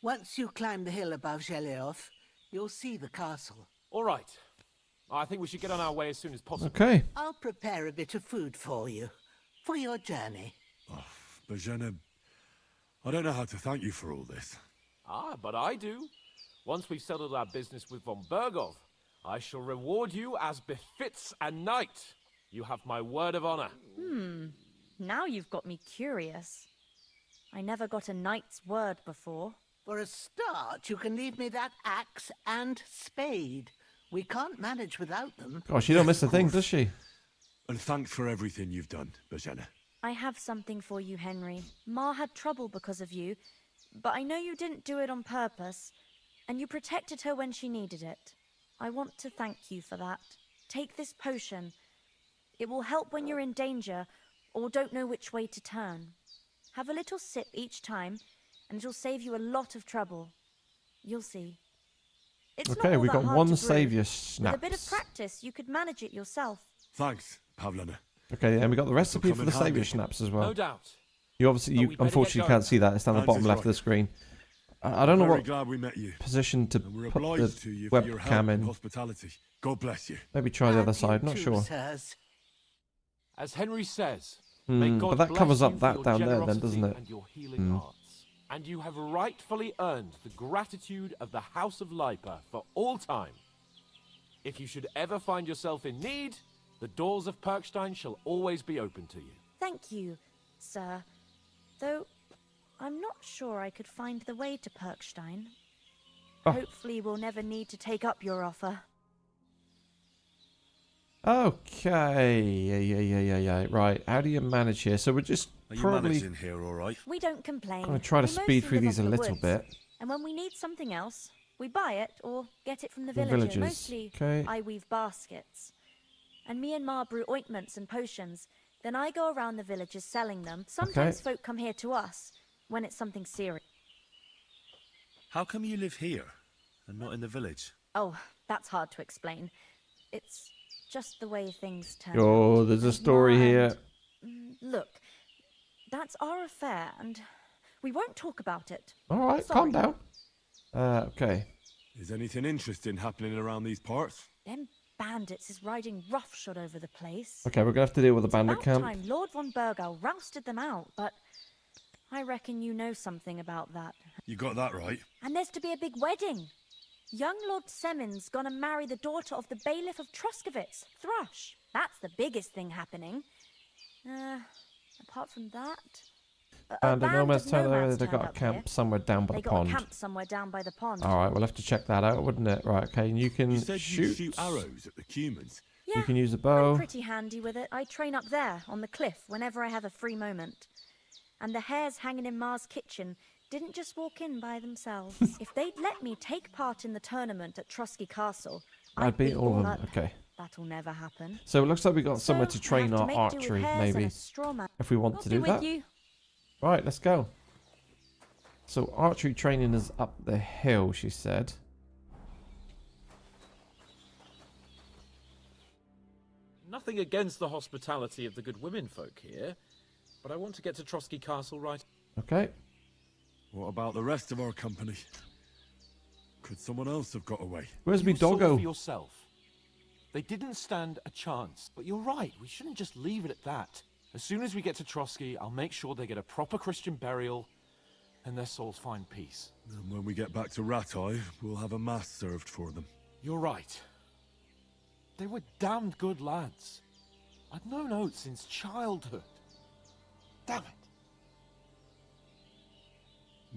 Once you climb the hill above Zheleov, you'll see the castle. All right. I think we should get on our way as soon as possible. Okay. I'll prepare a bit of food for you, for your journey. Bozhena, I don't know how to thank you for all this. But I do. Once we've settled our business with von Bergov, I shall reward you as befits a knight. You have my word of honor. Now you've got me curious. I never got a knight's word before. For a start, you can leave me that axe and spade. We can't manage without them. Oh, she don't miss a thing, does she? And thanks for everything you've done, Bozhena. I have something for you, Henry. Ma had trouble because of you, but I know you didn't do it on purpose, and you protected her when she needed it. I want to thank you for that. Take this potion. It will help when you're in danger or don't know which way to turn. Have a little sip each time, and it'll save you a lot of trouble. You'll see. It's Okay, not all we that got hard one to brew. saviour With snaps. a bit of practice, you could manage it yourself. Thanks, Pavlana. Okay, and we got the recipe Come for in the handy. saviour snaps as well. No doubt. You obviously, But we'd better unfortunately get can't going. see that. It's down the Hans bottom is left right. of the screen. I don't know Very what glad we met you. position to And we're put obliged the to you for your help webcam and in. hospitality. God bless you. Maybe try the other And side. you Not too, sure. sirs. As Henry says, may God But that bless covers you up for that your down there, then, generosity doesn't it? and your healing arts. And you have rightfully earned the gratitude of the House of Lipa for all time. If you should ever find yourself in need, the doors of Perkstein shall always be open to you. Thank you, sir. Though, I'm not sure I could find the way to Perkstein. Oh. Hopefully we'll never need to take up your offer. Okay. Yeah. Right. How do you manage here? So we're just Are you probably managing here all right? We don't complain. I'm going to try to We speed mostly through live these off a the little woods. bit. And when we need something else, we buy it or get it from the The villagers. villagers, Mostly, okay. I weave baskets. And me and Ma brew ointments and potions. Then I go around the villages selling them. Sometimes folk come here to us when it's something serious. How come you live here and not in the village? Oh, that's hard to explain. It's just the way things turn Oh, out. there's a And story Ma here. Look, that's our affair, and we won't talk about it. All right, calm down. Okay. Is anything interesting happening around these parts? Them bandits is riding roughshod over the place. Okay, we're going to have to deal with the bandit About camp. time Lord von Burgau rousted them out, but I reckon you know something about that. You got that right. And there's to be a big wedding. Young Lord Semin's gonna marry the daughter of the bailiff of Troskowitz, Thrush. That's the biggest thing happening. Apart from that... And the nomads turned over, nomads they turned got a up camp here. somewhere down by They the got pond. a camp somewhere down by the pond. All right, we'll have to check that out, wouldn't it? Right, okay, and you can You said shoot. you shoot arrows at the humans. Yeah, You can use a I'm bow. pretty handy with it. I train up there, on the cliff, whenever I have a free moment. And the hares hanging in Ma's kitchen didn't just walk in by themselves. If they'd let me take part in the tournament at Trosky Castle, I'd beat all of them. but Okay. that'll never happen. So it looks like we got somewhere to So, I train have to our make do with archery, hares and maybe. a straw man. If we want I'll to be do with that. you. Right, let's go. So archery training is up the hill, she said. Nothing against the hospitality of the good women folk here, but I want to get to Trosky Castle right. Okay. What about the rest of our company? Could someone else have got away? Where's me You saw doggo? for yourself. They didn't stand a chance. But you're right, we shouldn't just leave it at that. As soon as we get to Trosky, I'll make sure they get a proper Christian burial and their souls find peace. And when we get back to Ratai, we'll have a mass served for them. You're right. They were damned good lads. I'd known Oates since childhood. Damn it.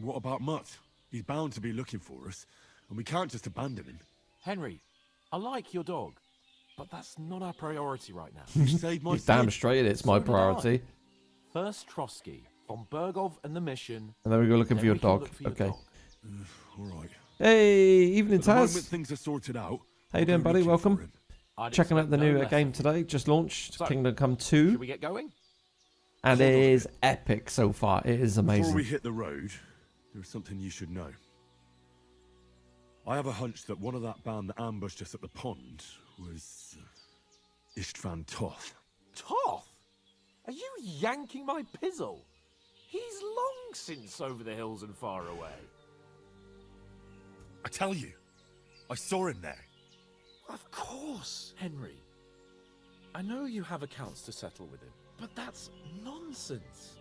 What about Mutt? He's bound to be looking for us, and we can't just abandon him. Henry, I like your dog, but that's not our priority right now. You saved my You're damn son. straight it's my So did I. priority. First Trosky, von Burgov and the mission. And then we go looking then for your we can dog. look for your Okay. dog. All right. Hey, evening At the moment Taz. things are sorted out. How you doing, we'll go buddy? looking Welcome. for him. I'd Checking out expect the no new less game of you. today, just launched, So, Kingdom Come 2. Should we get going? And it is epic so far. It is Before we amazing. hit the road, there's something you should know. I have a hunch that one of that band that ambushed us at the pond was Istvan Toth. Toth? Are you yanking my pizzle? He's long since over the hills and far away. I tell you, I saw him there. Of course, Henry. I know you have accounts to settle with him, but that's nonsense.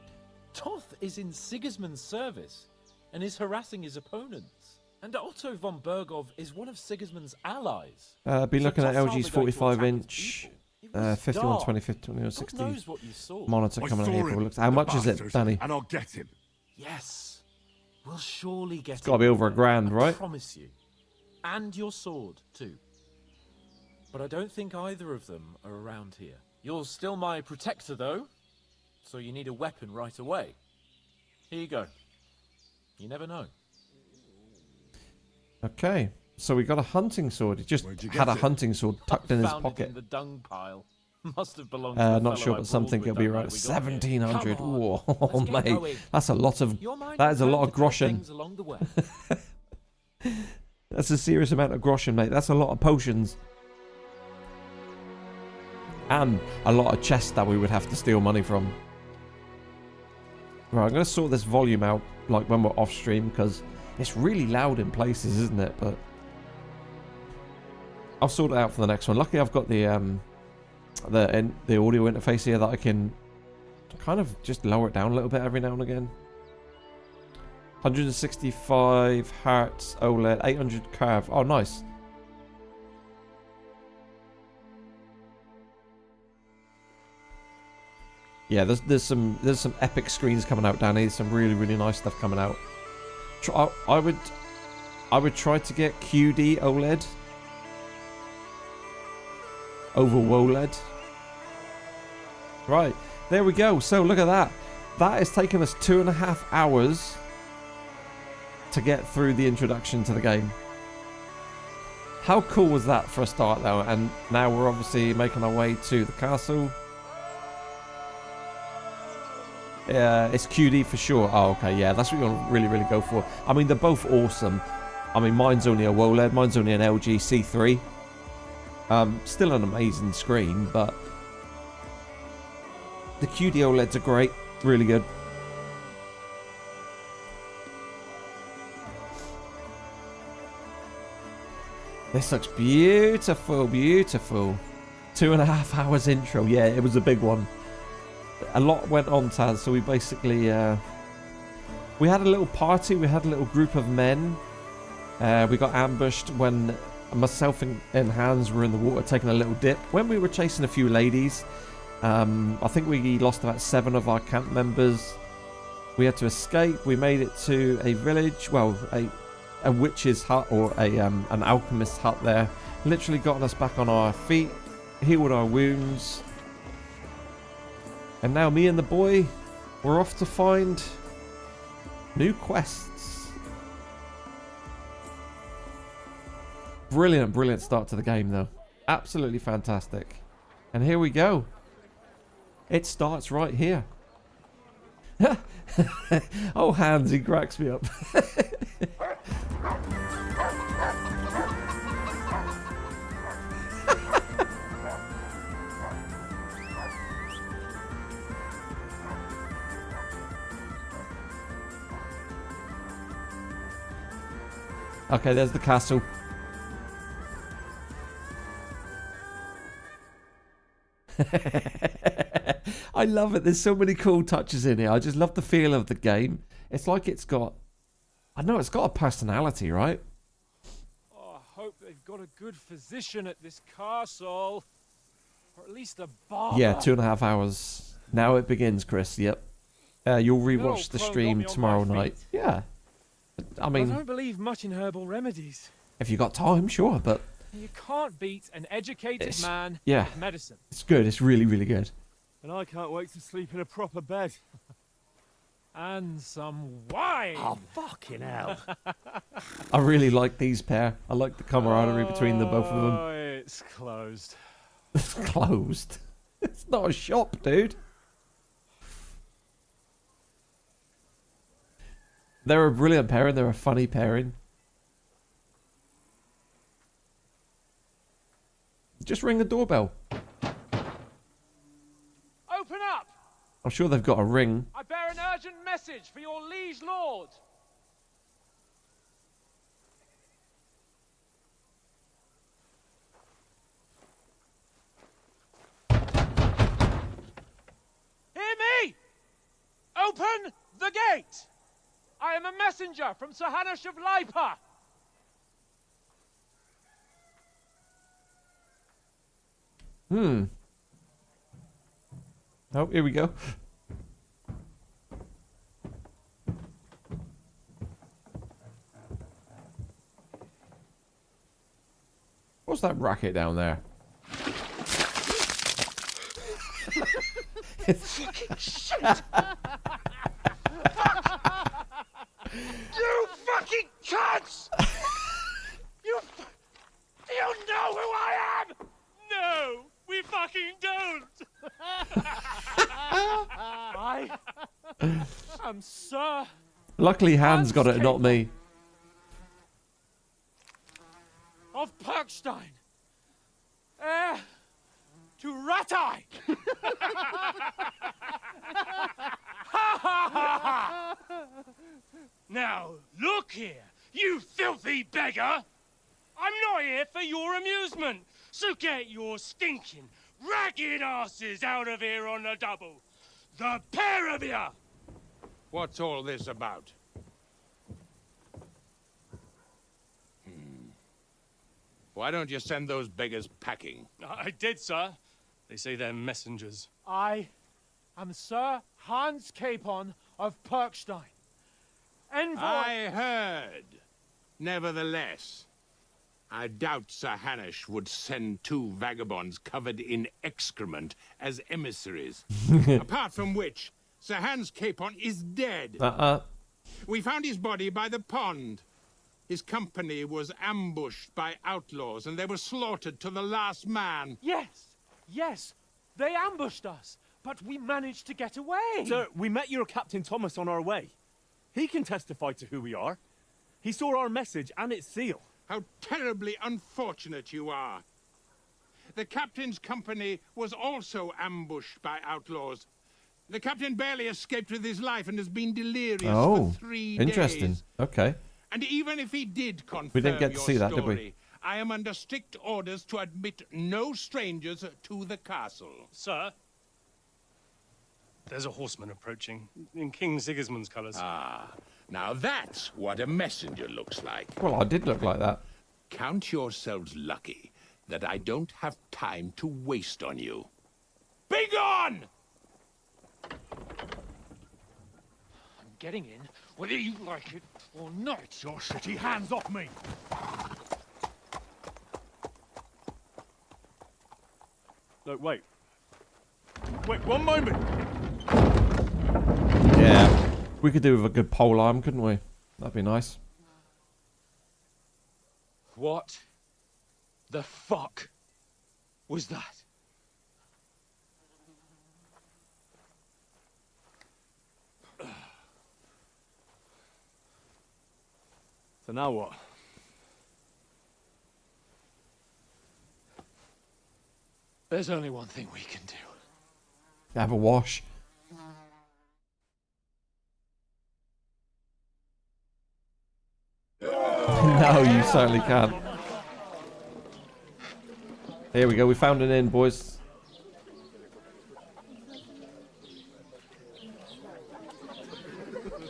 Toth is in Sigismund's service and is harassing his opponents. And Otto von Burgov is one of Sigismund's allies. Been So looking at Toth's LG's hardly going to attack 45-inch, his people. It was 5120, dark. 5160 God knows what you saw. monitor I coming out saw here. him, For looks. How the much is it, bastard, Danny? And I'll get him. Yes. We'll surely get It's got to be over $1,000, I right? promise you. And your sword, too. But I don't think either of them are around here. You're still my protector, though. So you need a weapon right away. Here you go. You never know. Okay, so we got a hunting sword. He just Where'd you had get a it? hunting sword tucked in his Found pocket. it in the dung pile. Must have belonged to the Not fellow sure, I but something brawled it'll be with that right. night we got here. 1700. Come on, Whoa, let's get mate, going. that's a lot of. Your mind That is a will lot turn of to good groschen. things along the way. That's a serious amount of groschen, mate. That's a lot of potions. And a lot of chests that we would have to steal money from. Right, I'm going to sort this volume out, like when we're off stream, because it's really loud in places, isn't it? But I'll sort it out for the next one. Luckily, I've got the audio interface here that I can kind of just lower it down a little bit every now and again. 165 hertz OLED, 800 curve. Oh, nice. Yeah, there's some epic screens coming out, Danny. Some really nice stuff coming out. I would try to get QD OLED over WOLED. Right, there we go. So look at that. That has taken us 2.5 hours to get through the introduction to the game. How cool was that for a start, though? And now we're obviously making our way to the castle. Yeah, it's QD for sure. Oh, okay, yeah, that's what you want to really go for. I mean, they're both awesome. I mean, mine's only a WOLED, mine's only an LG C3. Still an amazing screen, but the QD OLEDs are great, really good. This looks beautiful, beautiful. 2.5 hours intro. Yeah, it was a big one. A lot went on, Taz, so we basically we had a little party. We had a little group of men. We got ambushed when myself and Hans were in the water taking a little dip. When we were chasing a few ladies, I think we lost about 7 of our camp members. We had to escape. We made it to a village, well, a witch's hut, or an alchemist's hut there. Literally gotten us back on our feet, healed our wounds. And now me and the boy, we're off to find new quests. Brilliant start to the game, though. Absolutely fantastic. And here we go. It starts right here. Oh, Hans, he cracks me up. Okay, there's the castle. I love it. There's so many cool touches in here. I just love the feel of the game. It's like it's got... I know it's got a personality, right? Oh, I hope they've got a good physician at this castle. Or at least a bar. Yeah, 2.5 hours. Now it begins, Chris. Yep. You'll rewatch the stream tomorrow night. Yeah. I mean... I don't believe much in herbal remedies. If you got time, sure, but... You can't beat an educated man yeah, with medicine. It's good. It's really good. And I can't wait to sleep in a proper bed. And some wine. Oh, fucking hell. I really like these pair. I like the camaraderie between the both of them. Oh, it's closed. It's closed. It's not a shop, dude. They're a brilliant pairing. They're a funny pairing. Just ring the doorbell. Open up! I'm sure they've got a ring. I bear an urgent message for your liege lord. Hear me! Open the gate! I am a messenger from Sir Hanush of Lipa. Oh, here we go. What's that racket down there? Fucking shit! You fucking cunts! Do you know who I am? No, we fucking don't. I'm Sir. Luckily, Hans got it, not me. Of Perkstein. Heir to Ratai. Now, look here, you filthy beggar. I'm not here for your amusement, so get your stinking, ragged asses out of here on the double. The pair of you! What's all this about? Why don't you send those beggars packing? I did, sir. They say they're messengers. I am Sir Hans Capon of Perkstein. Envoy... I heard. Nevertheless, I doubt Sir Hanush would send 2 vagabonds covered in excrement as emissaries. Apart from which, Sir Hans Capon is dead. We found his body by the pond. His company was ambushed by outlaws, and they were slaughtered to the last man. Yes, they ambushed us, but we managed to get away. Sir, we met your Captain Thomas on our way. He can testify to who we are. He saw our message and its seal. How terribly unfortunate you are. The captain's company was also ambushed by outlaws. The captain barely escaped with his life and has been delirious for 3 days. Interesting. Okay. And even if he did confirm We didn't get to your see that, story, did we? I am under strict orders to admit no strangers to the castle. Sir, there's a horseman approaching in King Sigismund's colours. Ah, now that's what a messenger looks like. Well, I did look like that. Count yourselves lucky that I don't have time to waste on you. Be gone! I'm getting in, whether you like it or not. Your shitty hands off me! Look, wait. Wait, one moment! Yeah. We could do with a good pole arm, couldn't we? That'd be nice. What the fuck was that? So now what? There's only one thing we can do. Have a wash. No, you certainly can't. Here we go. We found an inn, boys.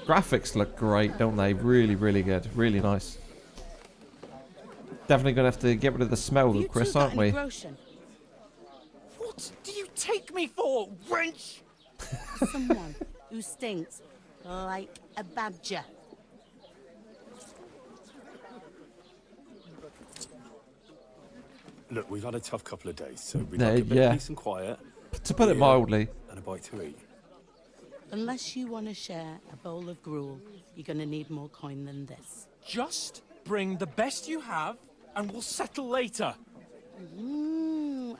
Graphics look great, don't they? Really, really good. Really nice. Definitely going to have to get rid of the smell, though, Chris, aren't we? What do you take me for, wench? Someone who stinks like a badger. Look, we've had a tough couple of days, so we'd like a bit of peace and quiet. To put it mildly. And a bite to eat. Unless you want to share a bowl of gruel, you're going to need more coin than this. Just bring the best you have, and we'll settle later.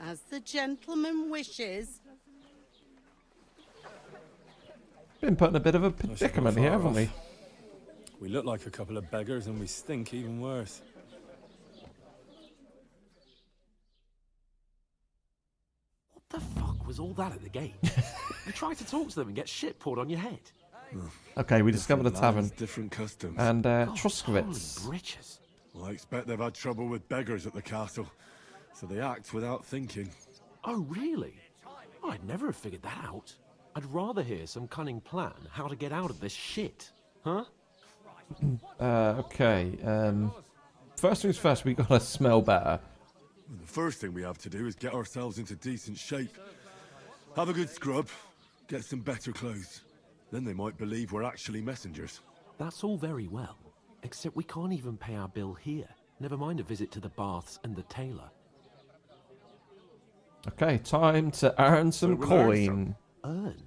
As the gentleman wishes. Been put in a bit of a predicament here, haven't we? We look like a couple of beggars, and we stink even worse. What the fuck was all that at the gate? You try to talk to them and get shit poured on your head. Okay, we discovered a tavern. Different customs. And Truskowitz. Britches. Well, I expect they've had trouble with beggars at the castle, so they act without thinking. Oh, really? I'd never have figured that out. I'd rather hear some cunning plan how to get out of this shit. Huh? Okay. First things first, we gotta smell better. Well, the first thing we have to do is get ourselves into decent shape. Have a good scrub, get some better clothes. Then they might believe we're actually messengers. That's all very well, except we can't even pay our bill here. Never mind a visit to the baths and the tailor. Okay, time to earn some coin. Earn?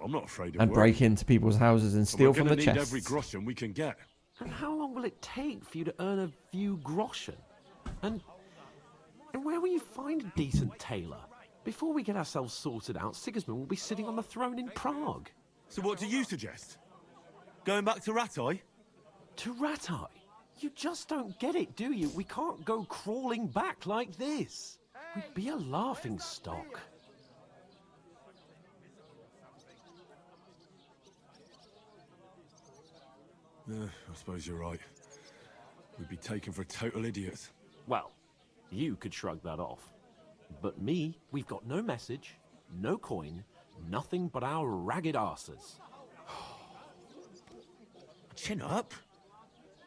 I'm not afraid of And work. break into people's houses and steal from the We're gonna need chests. every groschen we can get. And how long will it take for you to earn a few groschen? And where will you find a decent tailor? Before we get ourselves sorted out, Sigismund will be sitting on the throne in Prague. So what do you suggest? Going back to Ratai? To Ratai? You just don't get it, do you? We can't go crawling back like this. We'd be a laughing stock. I suppose you're right. We'd be taken for total idiots. Well, you could shrug that off. But me, we've got no message, no coin, nothing but our ragged arses. Chin up.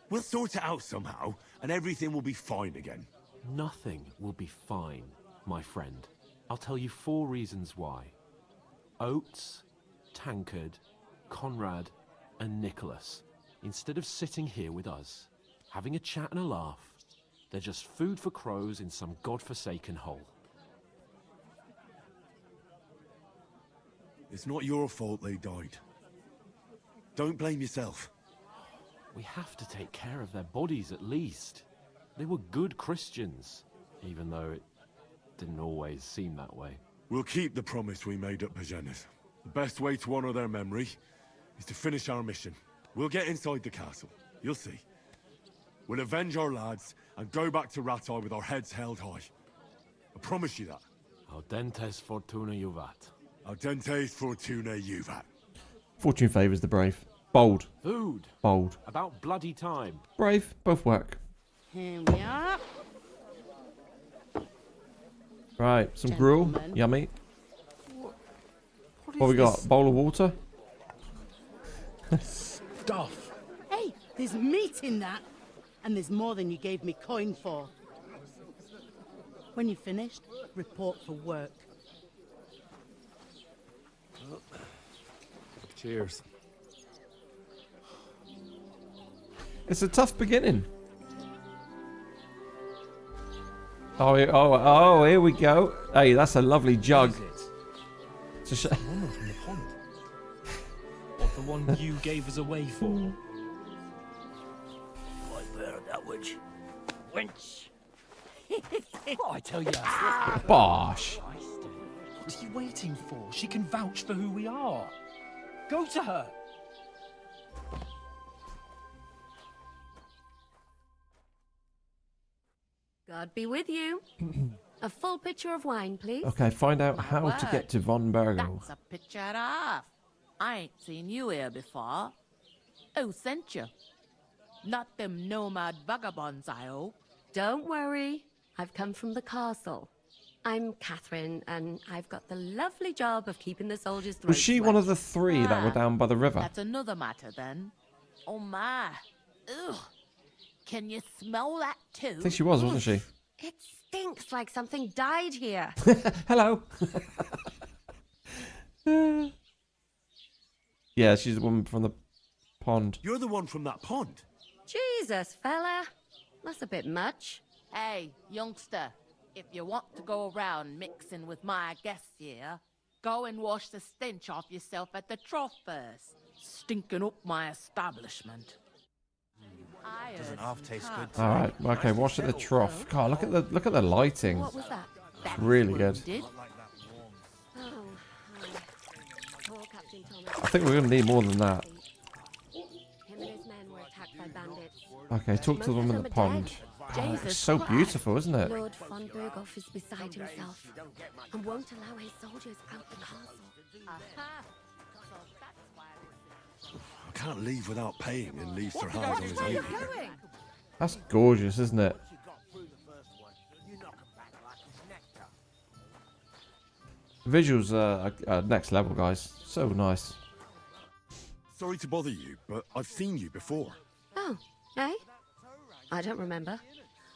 We'll sort it out somehow, and everything will be fine again. Nothing will be fine, my friend. I'll tell you 4 reasons why. Oates, Tankard, Conrad, and Nicholas, instead of sitting here with us, having a chat and a laugh, they're just food for crows in some godforsaken hole. It's not your fault they died. Don't blame yourself. We have to take care of their bodies at least. They were good Christians, even though it didn't always seem that way. We'll keep the promise we made at Pagenis. The best way to honor their memory is to finish our mission. We'll get inside the castle. You'll see. We'll avenge our lads and go back to Ratai with our heads held high. I promise you that. Audentes fortuna juvat. Audentes fortuna juvat. Fortune favours the brave. Bold. Food. Bold. About bloody time. Brave. Both work. Here we are. Right, some gruel. Yummy. What we got? Bowl of water? Stuff. Hey, there's meat in that. And there's more than you gave me coin for. When you're finished, report for work. Cheers. It's a tough beginning. Oh, here we go. Hey, that's a lovely jug. It's a Woman from the pond. What, the one you gave us away for? That witch. Wench. Oh, I tell you. Bosh. What are you waiting for? She can vouch for who we are. Go to her. God be with you. A full pitcher of wine, please. Okay, find out how to get to Von Bergel. That's a picture and a half. I ain't seen you here before. Who sent you? Not them nomad vagabonds, I hope. Don't worry. I've come from the castle. I'm Catherine, and I've got the lovely job of keeping the soldiers' throats Was she one of the 3 that were down by the river? That's another matter, then. Oh, my. Ugh. Can you smell that, too? I think she was, wasn't she? It stinks like something died here. Hello. Yeah, she's the woman from the pond. You're the one from that pond. Jesus, fella. That's a bit much. Hey, youngster. If you want to go around mixing with my guests here, go and wash the stench off yourself at the trough first. Stinking up my establishment. Doesn't half taste good. All right, okay, wash at the trough. God, look at the lighting. What was that? It's really good. Oh, poor Captain Thomas. I think we're gonna need more than that. Him and his men were attacked by bandits. Okay, talk to the woman in the pond. God, it's so beautiful, isn't it? Lord von Berghoff is beside himself and won't allow his soldiers out the castle. I can't leave without paying, and leave Sir Hans on his own here. That's gorgeous, isn't it? Visuals are next level, guys. So nice. Sorry to bother you, but I've seen you before. Oh, eh? I don't remember.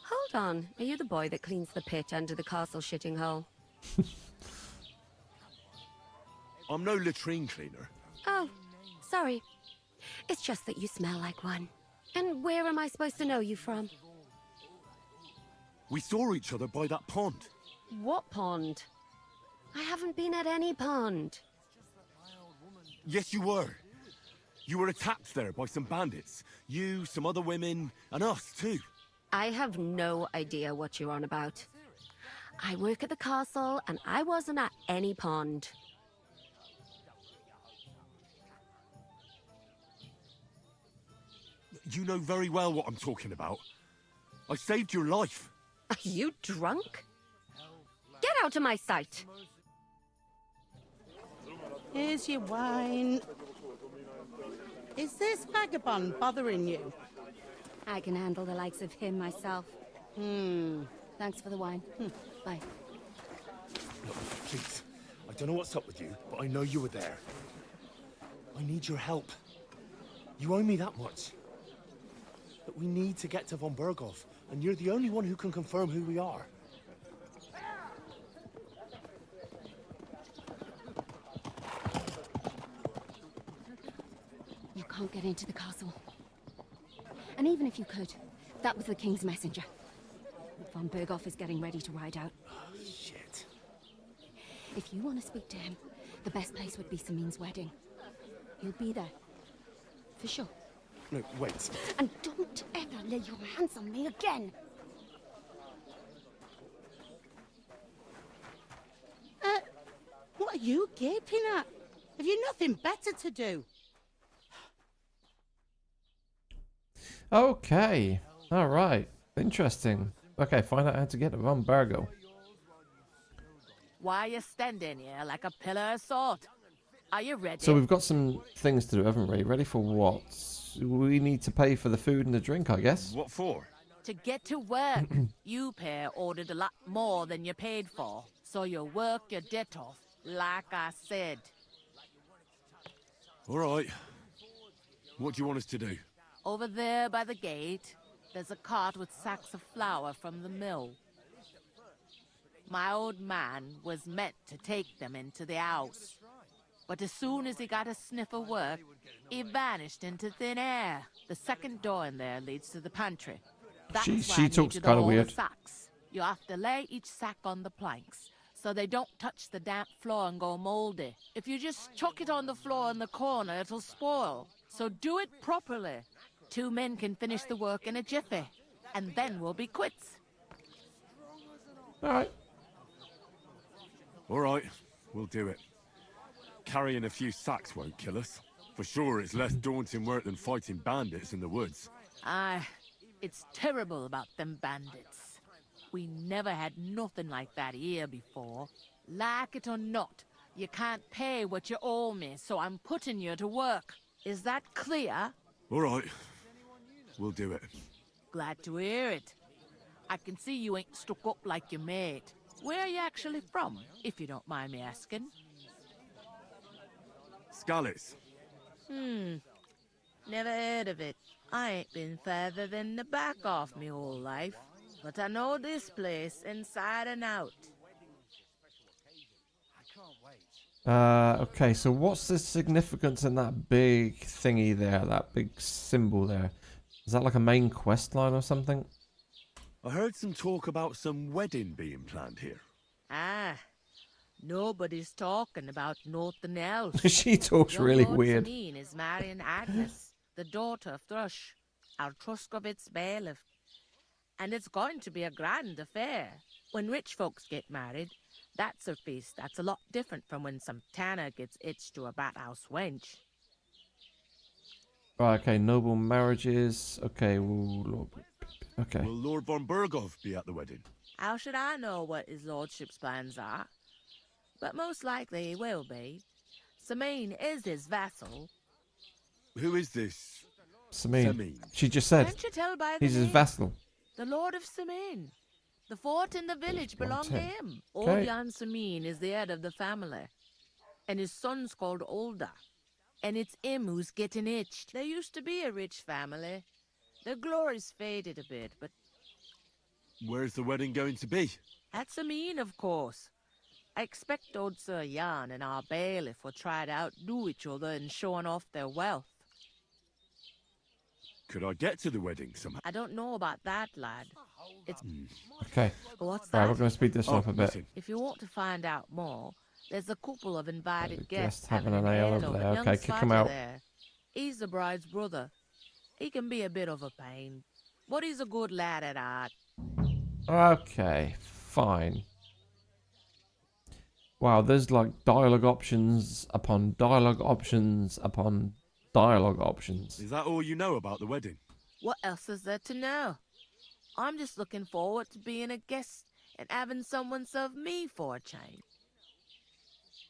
Hold on. Are you the boy that cleans the pit under the castle shitting hole? I'm no latrine cleaner. Oh, sorry. It's just that you smell like one. And where am I supposed to know you from? We saw each other by that pond. What pond? I haven't been at any pond. Yes, you were. You were attacked there by some bandits. You, some other women, and us too. I have no idea what you're on about. I work at the castle, and I wasn't at any pond. You know very well what I'm talking about. I saved your life. Are you drunk? Get out of my sight! Here's your wine. Is this vagabond bothering you? I can handle the likes of him myself. Thanks for the wine. Bye. Look, please. I don't know what's up with you, but I know you were there. I need your help. You owe me that much. But we need to get to Von Berghoff and you're the only one who can confirm who we are. You can't get into the castle. And even if you could, that was the king's messenger. Von Berghoff is getting ready to ride out. Oh, shit. If you want to speak to him, the best place would be Samin's wedding. He'll be there. For sure. No, wait. And don't ever lay your hands on me again! What are you gaping at? Have you nothing better to do? Okay. All right. Interesting. Okay, find out how to get to Von Bergo. Why are you standing here like a pillar of salt? Are you ready? So we've got some things to do, haven't we? Ready for what? We need to pay for the food and the drink, I guess. What for? To get to work, you pair ordered a lot more than you paid for. So you work your debt off, like I said. All right. What do you want us to do? Over there by the gate, there's a cart with sacks of flour from the mill. My old man was meant to take them into the house. But as soon as he got a sniff of work, he vanished into thin air. The second door in there leads to the pantry. That's why I She need talks you to kind of hold the weird. sacks. You have to lay each sack on the planks, so they don't touch the damp floor and go moldy. If you just chuck it on the floor in the corner, it'll spoil. So do it properly. 2 men can finish the work in a jiffy, and then we'll be quits. All right. All right, we'll do it. Carrying a few sacks won't kill us. For sure, it's less daunting work than fighting bandits in the woods. Aye, it's terrible about them bandits. We never had nothing like that here before. Like it or not, you can't pay what you owe me, so I'm putting you to work. Is that clear? All right, we'll do it. Glad to hear it. I can see you ain't stuck up like your mate. Where are you actually from, if you don't mind me asking? Skalitz. Never heard of it. I ain't been further than the back off me whole life. But I know this place inside and out. Okay, so what's the significance in that big thingy there, that big symbol there? Is that like a main quest line or something? I heard some talk about some wedding being planned here. Ah, nobody's talking about nothing else. She talks Young really Lord weird. Sameen is marrying Agnes, the daughter of Thrush, our Truskovitz bailiff. And it's going to be a grand affair. When rich folks get married, that's a feast that's a lot different from when some tanner gets hitched to a bathhouse wench. Right, okay, noble marriages. Okay, okay. Will Lord von Berghoff be at the wedding? How should I know what his lordship's plans are? But most likely he will be. Sameen is his vassal. Who is this? Sameen. She just said Can't you tell by the he's his name? vassal. The Lord of Sameen. The fort in the village belonged to him. Okay. Old Jan Sameen is the head of the family. And his son's called Olda. And it's him who's getting itched. There used to be a rich family. Their glory's faded a bit, but Where's the wedding going to be? at Sameen, of course. I expect old Sir Jan and our bailiff will try to outdo each other in showing off their wealth. Could I get to the wedding somehow? I don't know about that, lad. It's... Okay. What's Right, that? we're going to speed this up a bit. listen. If you want to find out more, there's a couple of invited guests having an ale over there. Okay, kick him out. There. He's the bride's brother. He can be a bit of a pain, but he's a good lad at heart. Okay, fine. Wow, there's like dialogue options upon dialogue options upon dialogue options. Is that all you know about the wedding? What else is there to know? I'm just looking forward to being a guest and having someone serve me for a change.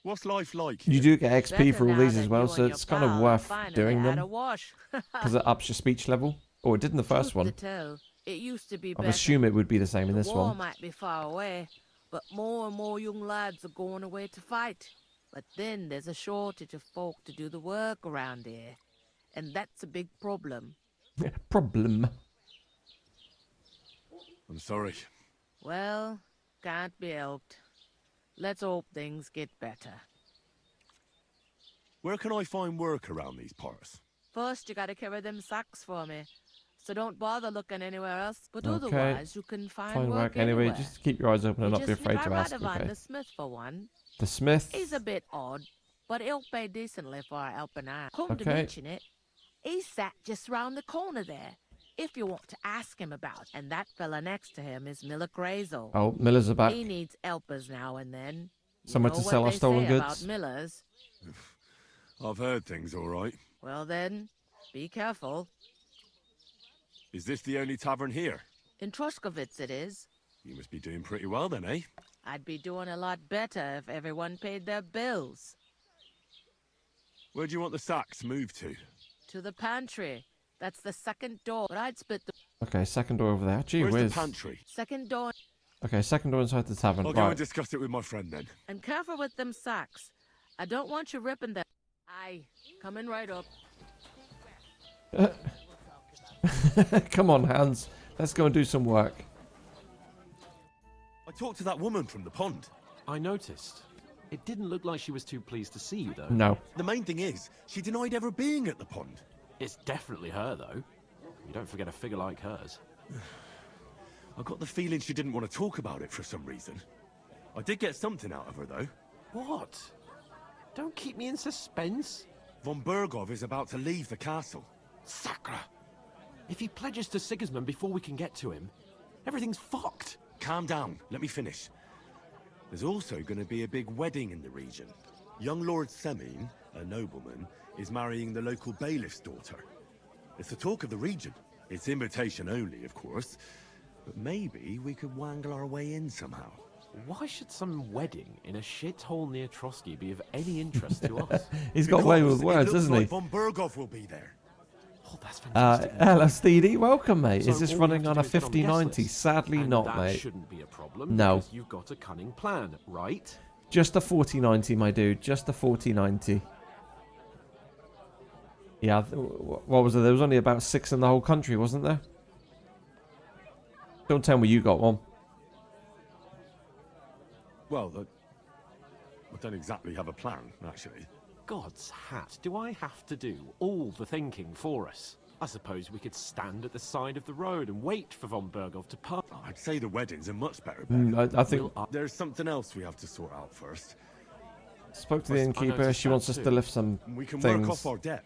What's life like? You do get XP Better for all now these than as well, you so and it's your kind of pal worth finally doing had a them wash. because it ups your speech level. Or it did in the first Truth one. to tell, it used to be I better. assume it would be the same in The this war one. might be far away, but more and more young lads are going away to fight. But then there's a shortage of folk to do the work around here, and that's a big problem. Problem. I'm sorry. Well, can't be helped. Let's hope things get better. Where can I find work around these parts? First, you gotta carry them sacks for me. So don't bother looking anywhere else, but otherwise you can find work anyway. anywhere. Just keep your eyes open and not be afraid to ask. Okay. Okay. The Smith for one. The Smith? He's a bit odd, but he'll pay decently for a helping hand. Come to Okay. mention it, he sat just round the corner there. If you want to ask him about, and that fella next to him is Miller Crazel. Oh, Miller's are back. He needs helpers now and then. You Somewhere know to what sell our they stolen say goods. About Millers. I've heard things, all right. Well then, be careful. Is this the only tavern here? In Troskovitz it is. You must be doing pretty well then, eh? I'd be doing a lot better if everyone paid their bills. Where do you want the sacks moved to? To the pantry. That's the second door. But I'd split the... Okay, second door over there. Gee Where's whiz. the pantry? Second door. Okay, second door inside the tavern. I'll go Right. and discuss it with my friend then. And careful with them sacks. I don't want you ripping them. Aye, coming right up. Come on, Hans. Let's go and do some work. I talked to that woman from the pond. I noticed. It didn't look like she was too pleased to see you, though. No. The main thing is, she denied ever being at the pond. It's definitely her, though. You don't forget a figure like hers. I got the feeling she didn't want to talk about it for some reason. I did get something out of her, though. What? Don't keep me in suspense. Von Bergov is about to leave the castle. Sacra! If he pledges to Sigismund before we can get to him, everything's fucked. Calm down. Let me finish. There's also going to be a big wedding in the region. Young Lord Semin, a nobleman, is marrying the local bailiff's daughter. It's the talk of the region. It's invitation only, of course. But maybe we could wangle our way in somehow. Why should some wedding in a shithole near Trotsky be of any interest to us? He's got way with words, doesn't he? Von Bergov will be there. Oh, that's fantastic. Hello, Steedy. Welcome, mate. So Is this all we running have on to a do is get on the guest 5090? list. Sadly And not, that mate. shouldn't be a problem. No. Because you've got a cunning plan, right? Just a 4090, my dude. Just a 4090. Yeah, what was it? There was only about 6 in the whole country, wasn't there? Don't tell me you got one. Well, I don't exactly have a plan, actually. God's hat, do I have to do all the thinking for us? I suppose we could stand at the side of the road and wait for Von Bergov to pass. I'd say the wedding's a much better bet. I think... There's something else we have to sort out first. Spoke to the innkeeper. She wants us to lift some We can things. work off our debt.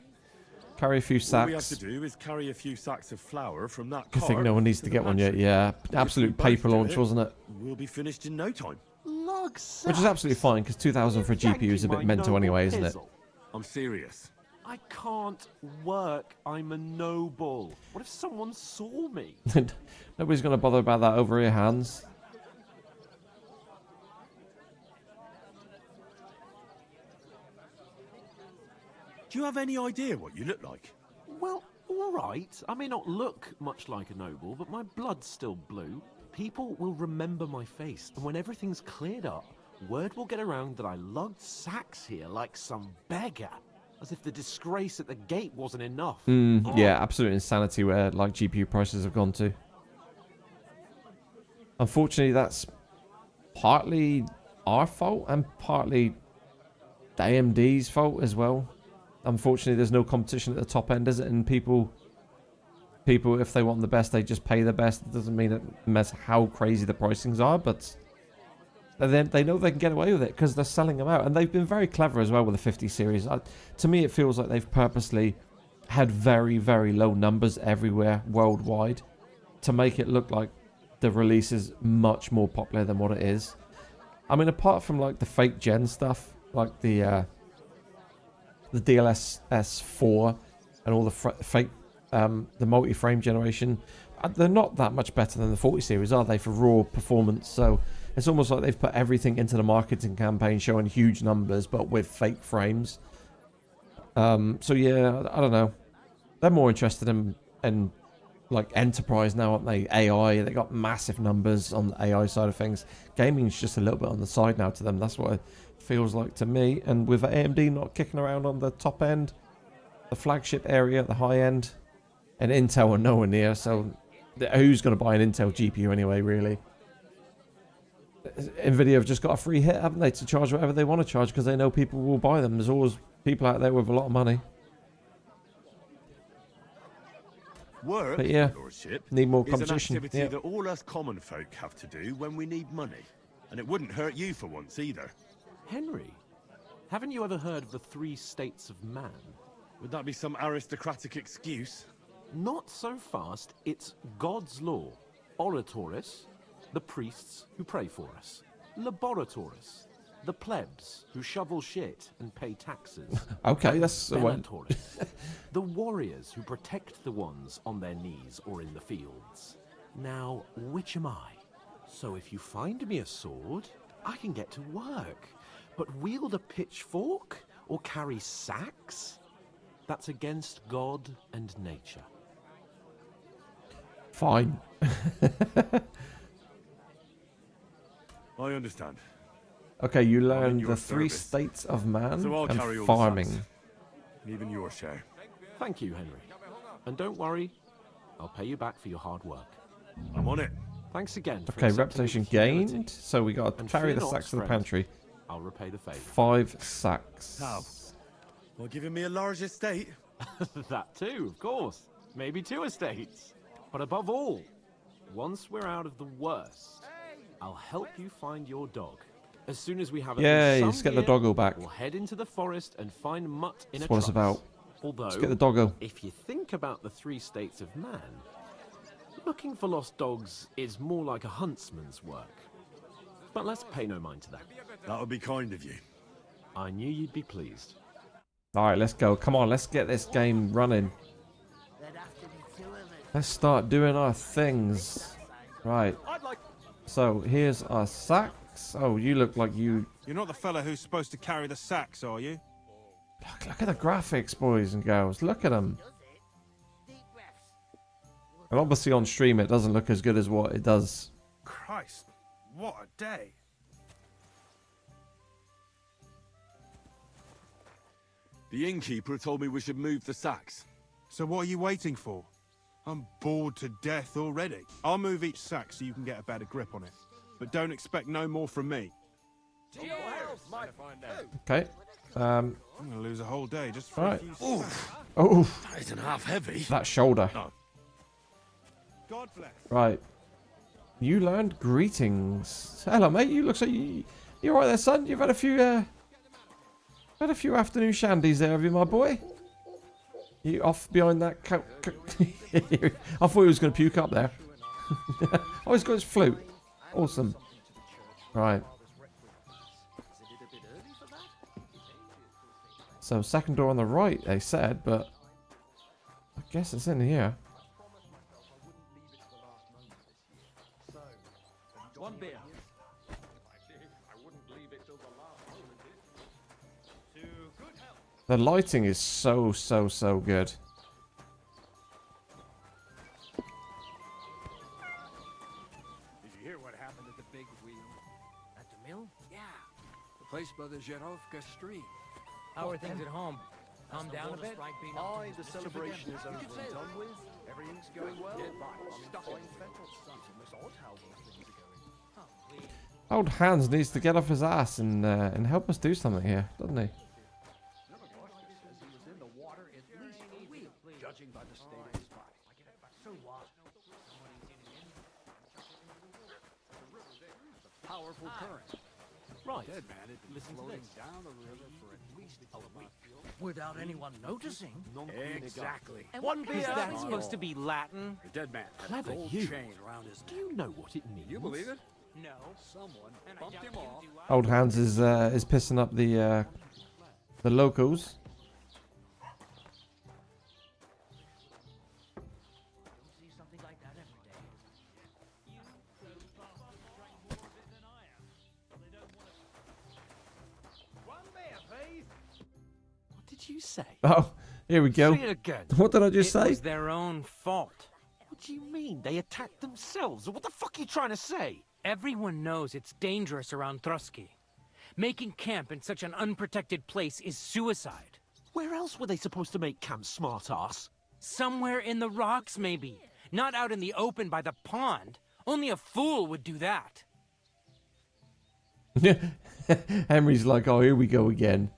Carry a few All we have sacks. to do is carry a few sacks of flour from that I car. think no one needs to the get one yet. pantry. Yeah, If absolute we both paper do launch, wasn't it? We'll be finished in no time. Which is absolutely fine, because 2,000 for a GPU is a bit mental anyway, isn't it? I'm serious. I can't work. I'm a noble. What if someone saw me? Nobody's going to bother about that over here, Hans. Do you have any idea what you look like? Well, all right. I may not look much like a noble, but my blood's still blue. People will remember my face, and when everything's cleared up, word will get around that I lugged sacks here like some beggar. As if the disgrace at the gate wasn't enough. Yeah, absolute insanity where like GPU prices have gone to. Unfortunately, that's partly our fault and partly AMD's fault as well. Unfortunately, there's no competition at the top end, is it? And people, if they want the best, they just pay the best. It doesn't mean it matters how crazy the pricings are, but they know they can get away with it because they're selling them out. And they've been very clever as well with the 50 series. To me, it feels like they've purposely had very, very low numbers everywhere worldwide to make it look like the release is much more popular than what it is. I mean, apart from like the fake gen stuff, like the DLSS 4 and all the fake the multi-frame generation, they're not that much better than the 40 series, are they, for raw performance? So it's almost like they've put everything into the marketing campaign showing huge numbers but with fake frames. So yeah, I don't know. They're more interested in like enterprise now, aren't they? AI, they got massive numbers on the AI side of things. Gaming's just a little bit on the side now to them. That's what it feels like to me. And with AMD not kicking around on the top end, the flagship area, the high end, and Intel are nowhere near, so Who's going to buy an Intel GPU anyway, really? Nvidia have just got a free hit, haven't they, to charge whatever they want to charge because they know people will buy them. There's always people out there with a lot of money. Work, but yeah, Lordship, need more is competition. an activity that all us common folk have to do when we need money. And it wouldn't hurt you for once either. Henry, haven't you ever heard of the 3 states of man? Would that be some aristocratic excuse? Not so fast. It's God's law. Oratoris, the priests who pray for us. Laboratoris, the plebs who shovel shit and pay taxes. Okay, that's the one. The warriors who protect the ones on their knees or in the fields. Now, which am I? So if you find me a sword, I can get to work. But wield a pitchfork or carry sacks? That's against God and nature. Fine. I understand. Okay, you I'm in learned your the 3 service. states of man So I'll and carry all the farming. sacks. Even your share. Thank you, Henry. And don't worry, I'll pay you back for your hard work. I'm on it. Thanks again. For Okay, accepting reputation with humility. gained. So we got to And carry fear the not, sacks to the friend. pantry. I'll repay the favor. 5 sacks. How? Well, giving me a large estate? That too, of course. Maybe 2 estates. But above all, once we're out of the worst, I'll help you find your dog. As soon as we have Yeah, some let's get the gear, doggo back. We'll head into the forest and find Mutt in That's a what it's trust. about. Although, Let's get the doggo. if you think about the 3 states of man, looking for lost dogs is more like a huntsman's work. But let's pay no mind to that. That would be kind of you. I knew you'd be pleased. All right, let's go. Come on, let's get this game running. Let's start doing our things. Right. So here's our sacks. Oh, you look like you... You're not the fella who's supposed to carry the sacks, are you? Look at the graphics, boys and girls. Look at them. And obviously on stream it doesn't look as good as what it does. Christ, what a day. The innkeeper told me we should move the sacks. So what are you waiting for? I'm bored to death already. I'll move each sack so you can get a better grip on it. But don't expect no more from me. Okay. I'm gonna lose a whole day just for Right. a few sacks. Oh, That isn't half heavy. that shoulder. God bless. Right. You learned greetings. Hello, mate. You look so you all right there, son? You've had a few afternoon shandies there, have you, my boy? You off behind that I thought he was going to puke up there. Oh, he's got his flute. Awesome. Right. So, second door on the right, they said, but I guess it's in here. One beer. The lighting is so good. Did you hear what happened at the big wheel? At the mill? Yeah. The place by the Zherovka street. How are things at home? Calm down a bit? Aye, the celebration is over and done with. Everything's going well. Old Hans needs to get off his ass and help us do something here, doesn't he? Judging by the state of his body. So what? Powerful current. Right. Dead man had been Listen to floating this. down the river for at least a week. Without anyone noticing? Exactly. And one beer. Is that Is supposed to be Latin? The dead man had Clever a gold you. chain around his neck. Do you know what it means? You believe it? No. Someone bumped him off. Old Hans is pissing up the locals. See something like that every day. One beer, please. What did you say? Oh, here we go. Say it again. What did I just say? It was their own fault. What do you mean? They attacked themselves? What the fuck are you trying to say? Everyone knows it's dangerous around Trotsky. Making camp in such an unprotected place is suicide. Where else were they supposed to make camp, smart ass? Somewhere in the rocks, maybe. Not out in the open by the pond. Only a fool would do that. Henry's like, oh, here we go again.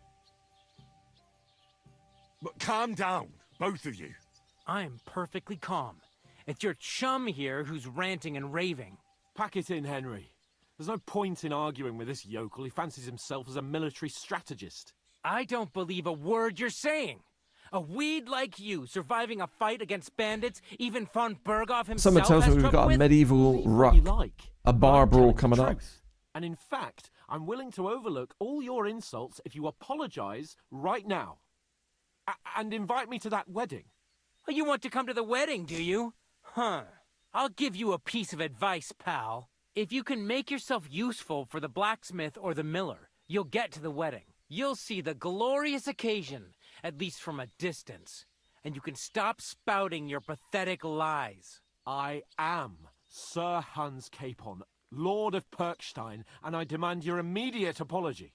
But calm down, both of you. I am perfectly calm. It's your chum here who's ranting and raving. Pack it in, Henry. There's no point in arguing with this yokel. He fancies himself as a military strategist. I don't believe a word you're saying. A weed like you, surviving a fight against bandits, even von Berghoff himself Someone tells me we've got a medieval ruck, a bar brawl coming up. And in fact, I'm willing to overlook all your insults if you apologize right now. And invite me to that wedding. Oh, you want to come to the wedding, do you? Huh. I'll give you a piece of advice, pal. If you can make yourself useful for the blacksmith or the miller, you'll get to the wedding. You'll see the glorious occasion, at least from a distance. And you can stop spouting your pathetic lies. I am Sir Hans Capon, Lord of Perkstein, and I demand your immediate apology.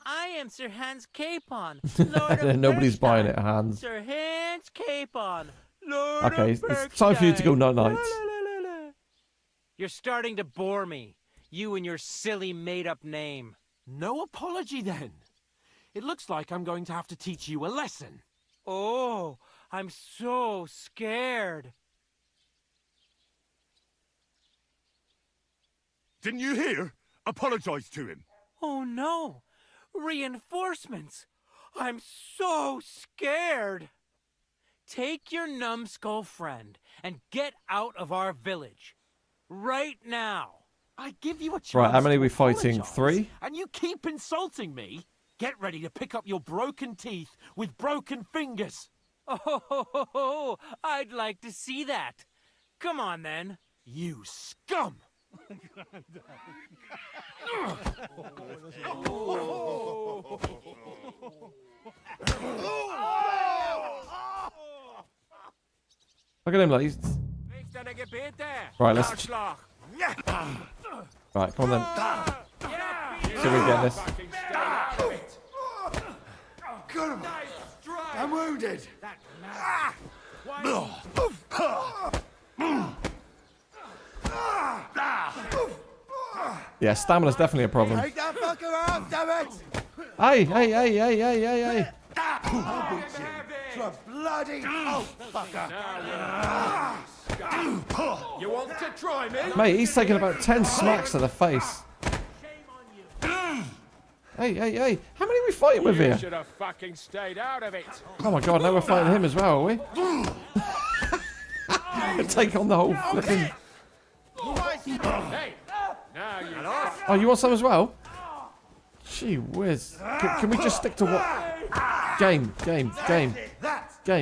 I am Sir Hans Capon, Lord of Nobody's Perkstein. buying it, Hans. Sir Hans Capon, Lord Okay, of it's time for you to go Perkstein. night-night. You're starting to bore me. You and your silly made-up name. No apology, then. It looks like I'm going to have to teach you a lesson. Oh, I'm so scared. Didn't you hear? Apologize to him. Oh no! Reinforcements! I'm so scared! Take your numbskull friend and get out of our village. Right now. I give you a chance. Right, how many are we to fighting? apologize, 3? And you keep insulting me? Get ready to pick up your broken teeth with broken fingers. Oh, I'd like to see that. Come on, then. You scum! Look at him, like he's... Right, let's... Right, come on then. See if we can get this. I'm wounded. Yeah, stamina's definitely a problem. Take that fucker out, damn it! Hey! I'll beat you to a bloody fucker. You want to try me? Mate, he's taking about 10 smacks to the face. Hey! How many are we fighting with here? You should have fucking stayed out of it. Oh my god, now we're fighting him as well, are we? Take on the whole flipping... Hey, now you Oh, you want some as well? Gee whiz. Can we just stick to one... Game.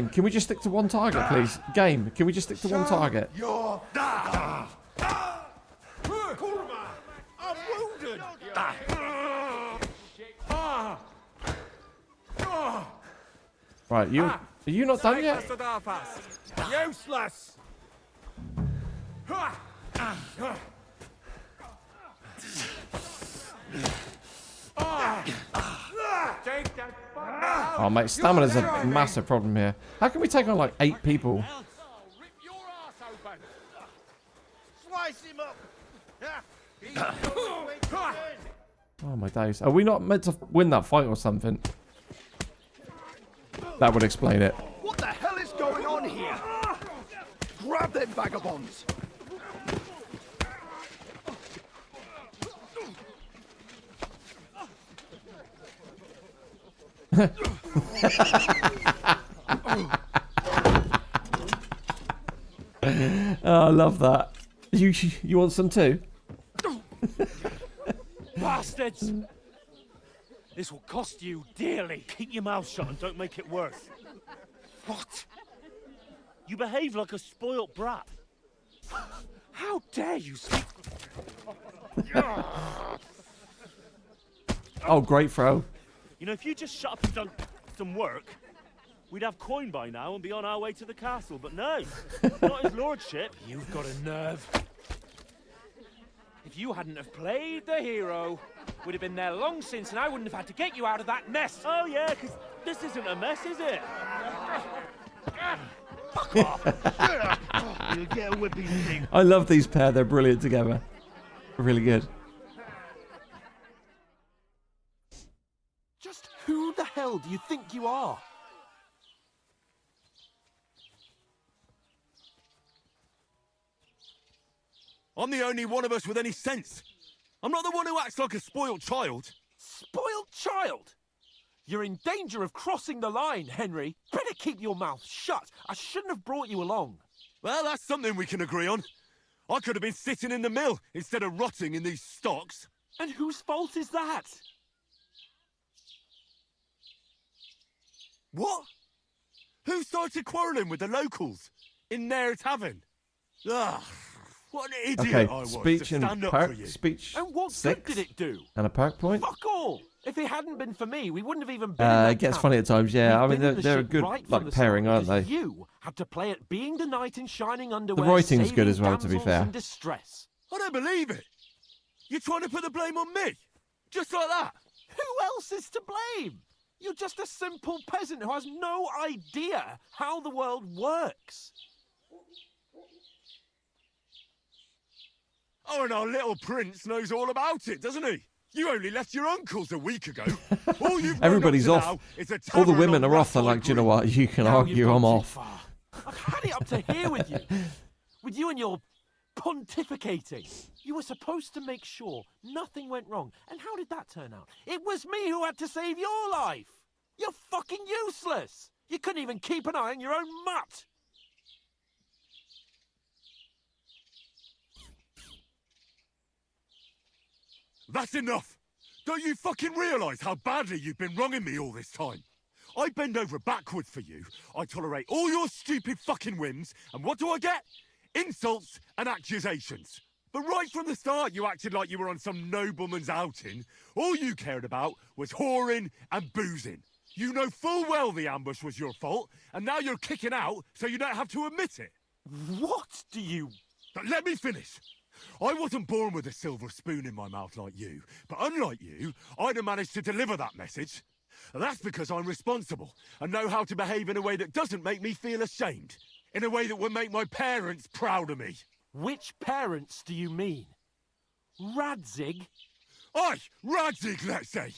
Can we just stick to one target, please? Game, can we just stick to one target? You're I'm wounded. Right, are you not done yet? Useless. Oh, mate, stamina's a massive problem here. How can we take on like 8 people? Slice him up. Oh my days. Are we not meant to win that fight or something? That would explain it. What the hell is going on here? Grab them vagabonds! Oh, I love that. You want some too? Bastards! This will cost you dearly. Keep your mouth shut and don't make it worse. What? You behave like a spoilt brat. How dare you speak? Oh, great throw. You know, if you just shut up and done some work, we'd have coin by now and be on our way to the castle. But no, not his lordship. You've got a nerve. If you hadn't have played the hero, we'd have been there long since, and I wouldn't have had to get you out of that mess. Oh yeah, because this isn't a mess, is it? Fuck off. You'll get a whipping thing. I love these pair. They're brilliant together. Really good. Just who the hell do you think you are? I'm the only one of us with any sense. I'm not the one who acts like a spoiled child. Spoiled child? You're in danger of crossing the line, Henry. Better keep your mouth shut. I shouldn't have brought you along. Well, that's something we can agree on. I could have been sitting in the mill instead of rotting in these stocks. And whose fault is that? What? Who started quarrelling with the locals in their tavern? Ugh, what an idiot Okay, I was speech to and stand up perk. for you. Speech. And what good did it do? And a perk point. Fuck all. If it hadn't been for me, we wouldn't have even been in that It gets tavern. funny at times, yeah. I We've mean, been in the they're a shit good right from like the pairing, start aren't they? because You had to play at being the knight in shining The underwear. writing's good saving as well, to be damsels fair. in distress. I don't believe it. You're trying to put the blame on me? Just like that? Who else is to blame? You're just a simple peasant who has no idea how the world works. Oh, and our little prince knows all about it, doesn't he? You only left your uncle's a week ago. All you've Everybody's run off. up to now is a All the tavern women on are off. They're Rathside like, do you know Green. what? You can Now argue. you've I'm gone too off. far. I've had it up to here with you. With you and your pontificating. You were supposed to make sure nothing went wrong. And how did that turn out? It was me who had to save your life. You're fucking useless. You couldn't even keep an eye on your own mutt. That's enough! Don't you fucking realise how badly you've been wronging me all this time? I bend over backwards for you, I tolerate all your stupid fucking whims, and what do I get? Insults and accusations. But right from the start you acted like you were on some nobleman's outing. All you cared about was whoring and boozing. You know full well the ambush was your fault, and now you're kicking out so you don't have to admit it. What do you... But let me finish. I wasn't born with a silver spoon in my mouth like you, but unlike you, I'd have managed to deliver that message. That's because I'm responsible and know how to behave in a way that doesn't make me feel ashamed, in a way that would make my parents proud of me. Which parents do you mean? Radzig? Aye, Radzig, let's say.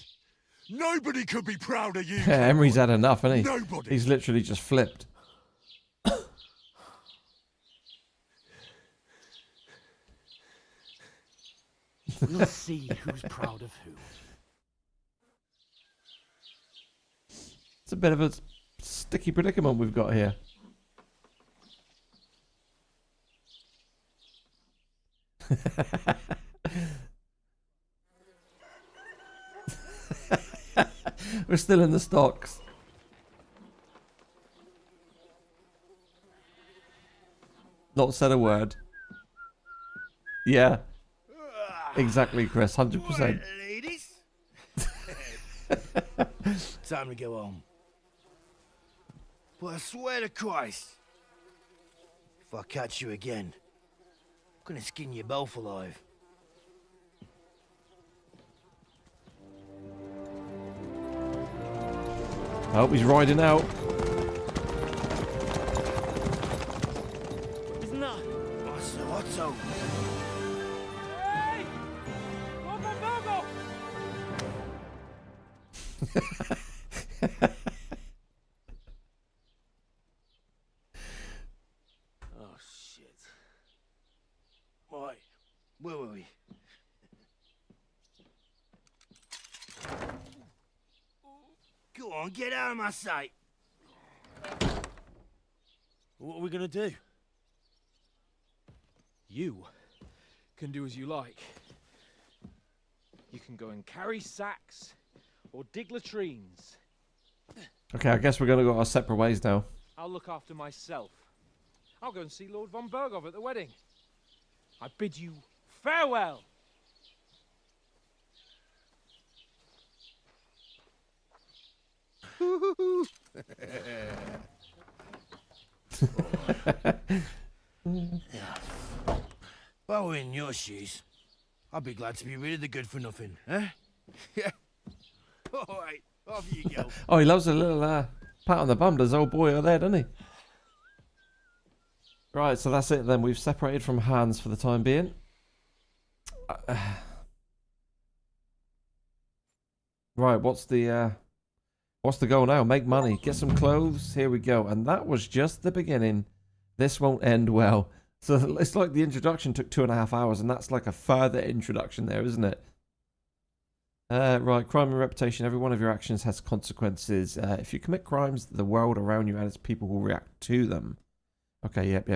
Nobody could be proud of you. Emery's had enough, hasn't he? Nobody. He's literally just flipped. We'll see who's proud of who. It's a bit of a sticky predicament we've got here. We're still in the stocks. Not said a word. Yeah. Exactly, Chris. 100%. Ladies. Time to go home. But I swear to Christ, if I catch you again, I'm gonna skin you both alive. I hope he's riding out. Isn't that? What's Hey! Oh shit. Right, where were we? Go on, get out of my sight. What are we gonna do? You can do as you like. You can go and carry sacks or dig latrines. Okay, I guess we're going to go our separate ways now. I'll look after myself. I'll go and see Lord von Berghoff at the wedding. I bid you farewell. If I were in your shoes, I'd be glad to be rid of the good for nothing, eh? Yeah. All right, off you go. Oh, he loves a little pat on the bum, does old boy over there, doesn't he? Right, so that's it then. We've separated from Hans for the time being. Right, what's the goal now? Make money, get some clothes. Here we go. And that was just the beginning. This won't end well. So it's like the introduction took 2.5 hours, and that's like a further introduction there, isn't it? Right, crime and reputation. Every one of your actions has consequences. If you commit crimes, the world around you and its people will react to them. Okay, yep.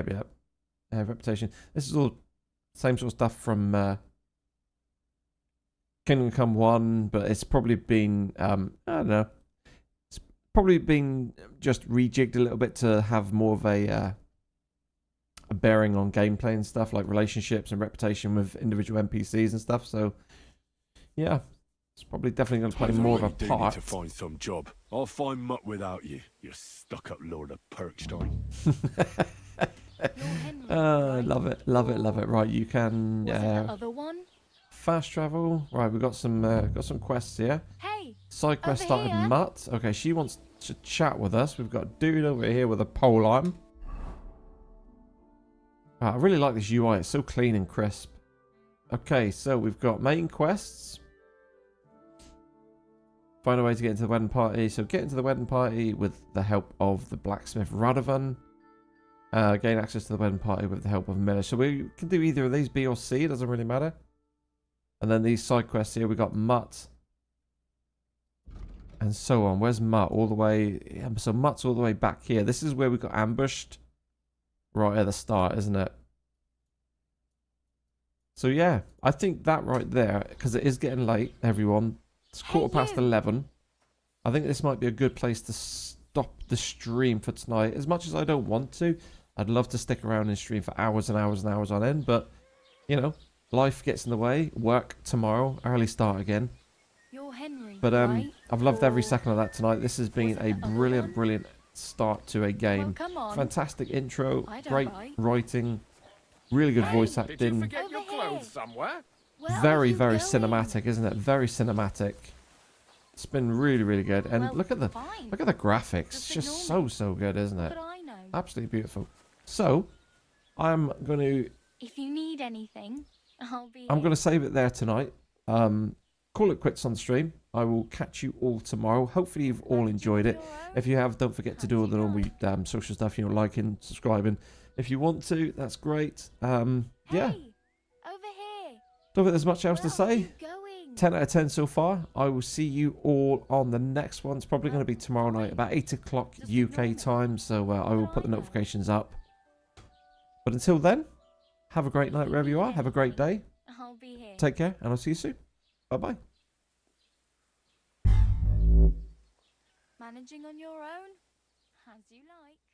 Reputation. This is all same sort of stuff from Kingdom Come 1, but it's probably been, I don't know. It's probably been just rejigged a little bit to have more of a bearing on gameplay and stuff, like relationships and reputation with individual NPCs and stuff. So, yeah, it's probably definitely going to play more of a do part. Need to find some job. I'll find mutt without you. You stuck-up Lord of Perkstein. Love it. Right, you can other one? fast travel. Right, we've got some quests here. Hey, side quest over started here. Mutt. Okay, she wants to chat with us. We've got a dude over here with a pole arm. I really like this UI. It's so clean and crisp. Okay, so we've got main quests. Find a way to get into the wedding party. So get into the wedding party with the help of the blacksmith Radovan. Gain access to the wedding party with the help of Miller. So we can do either of these, B or C. It doesn't really matter. And then these side quests here. We got Mutt. And so on. Where's Mutt? All the way... Yeah, so Mutt's all the way back here. This is where we got ambushed. Right at the start, isn't it? So yeah, I think that right there, because it is getting late, everyone. It's 11:15. I think this might be a good place to stop the stream for tonight. As much as I don't want to, I'd love to stick around and stream for hours and hours and hours on end. But, you know, life gets in the way. Work tomorrow, early start again. You're Henry, But right? I've loved every second of that tonight. This has been a brilliant start to a game. come on. Fantastic intro, I don't great bite. writing, really good voice Did you acting. forget your clothes somewhere? Very cinematic, isn't it? Very cinematic. It's been really good. And Well, look at the graphics. It's just so good, isn't it? But I know. Absolutely beautiful. So I'm gonna If you need anything, I'll be gonna save it there tonight. Call it quits on the stream. I will catch you all tomorrow. Hopefully you've all enjoyed it. If you have, don't forget to do all the normal social stuff, you know, liking, subscribing. If you want to, that's great. Yeah. over here. Don't think there's much else to say. 10 out of 10 so far. I will see you all on the next one. It's probably going to be tomorrow night, about 8 o'clock UK time. So I will put the notifications up. But until then, have a great night wherever you are. Have a great day. I'll be here. Take care, and I'll see you soon. Bye-bye. Managing on your own, as you like.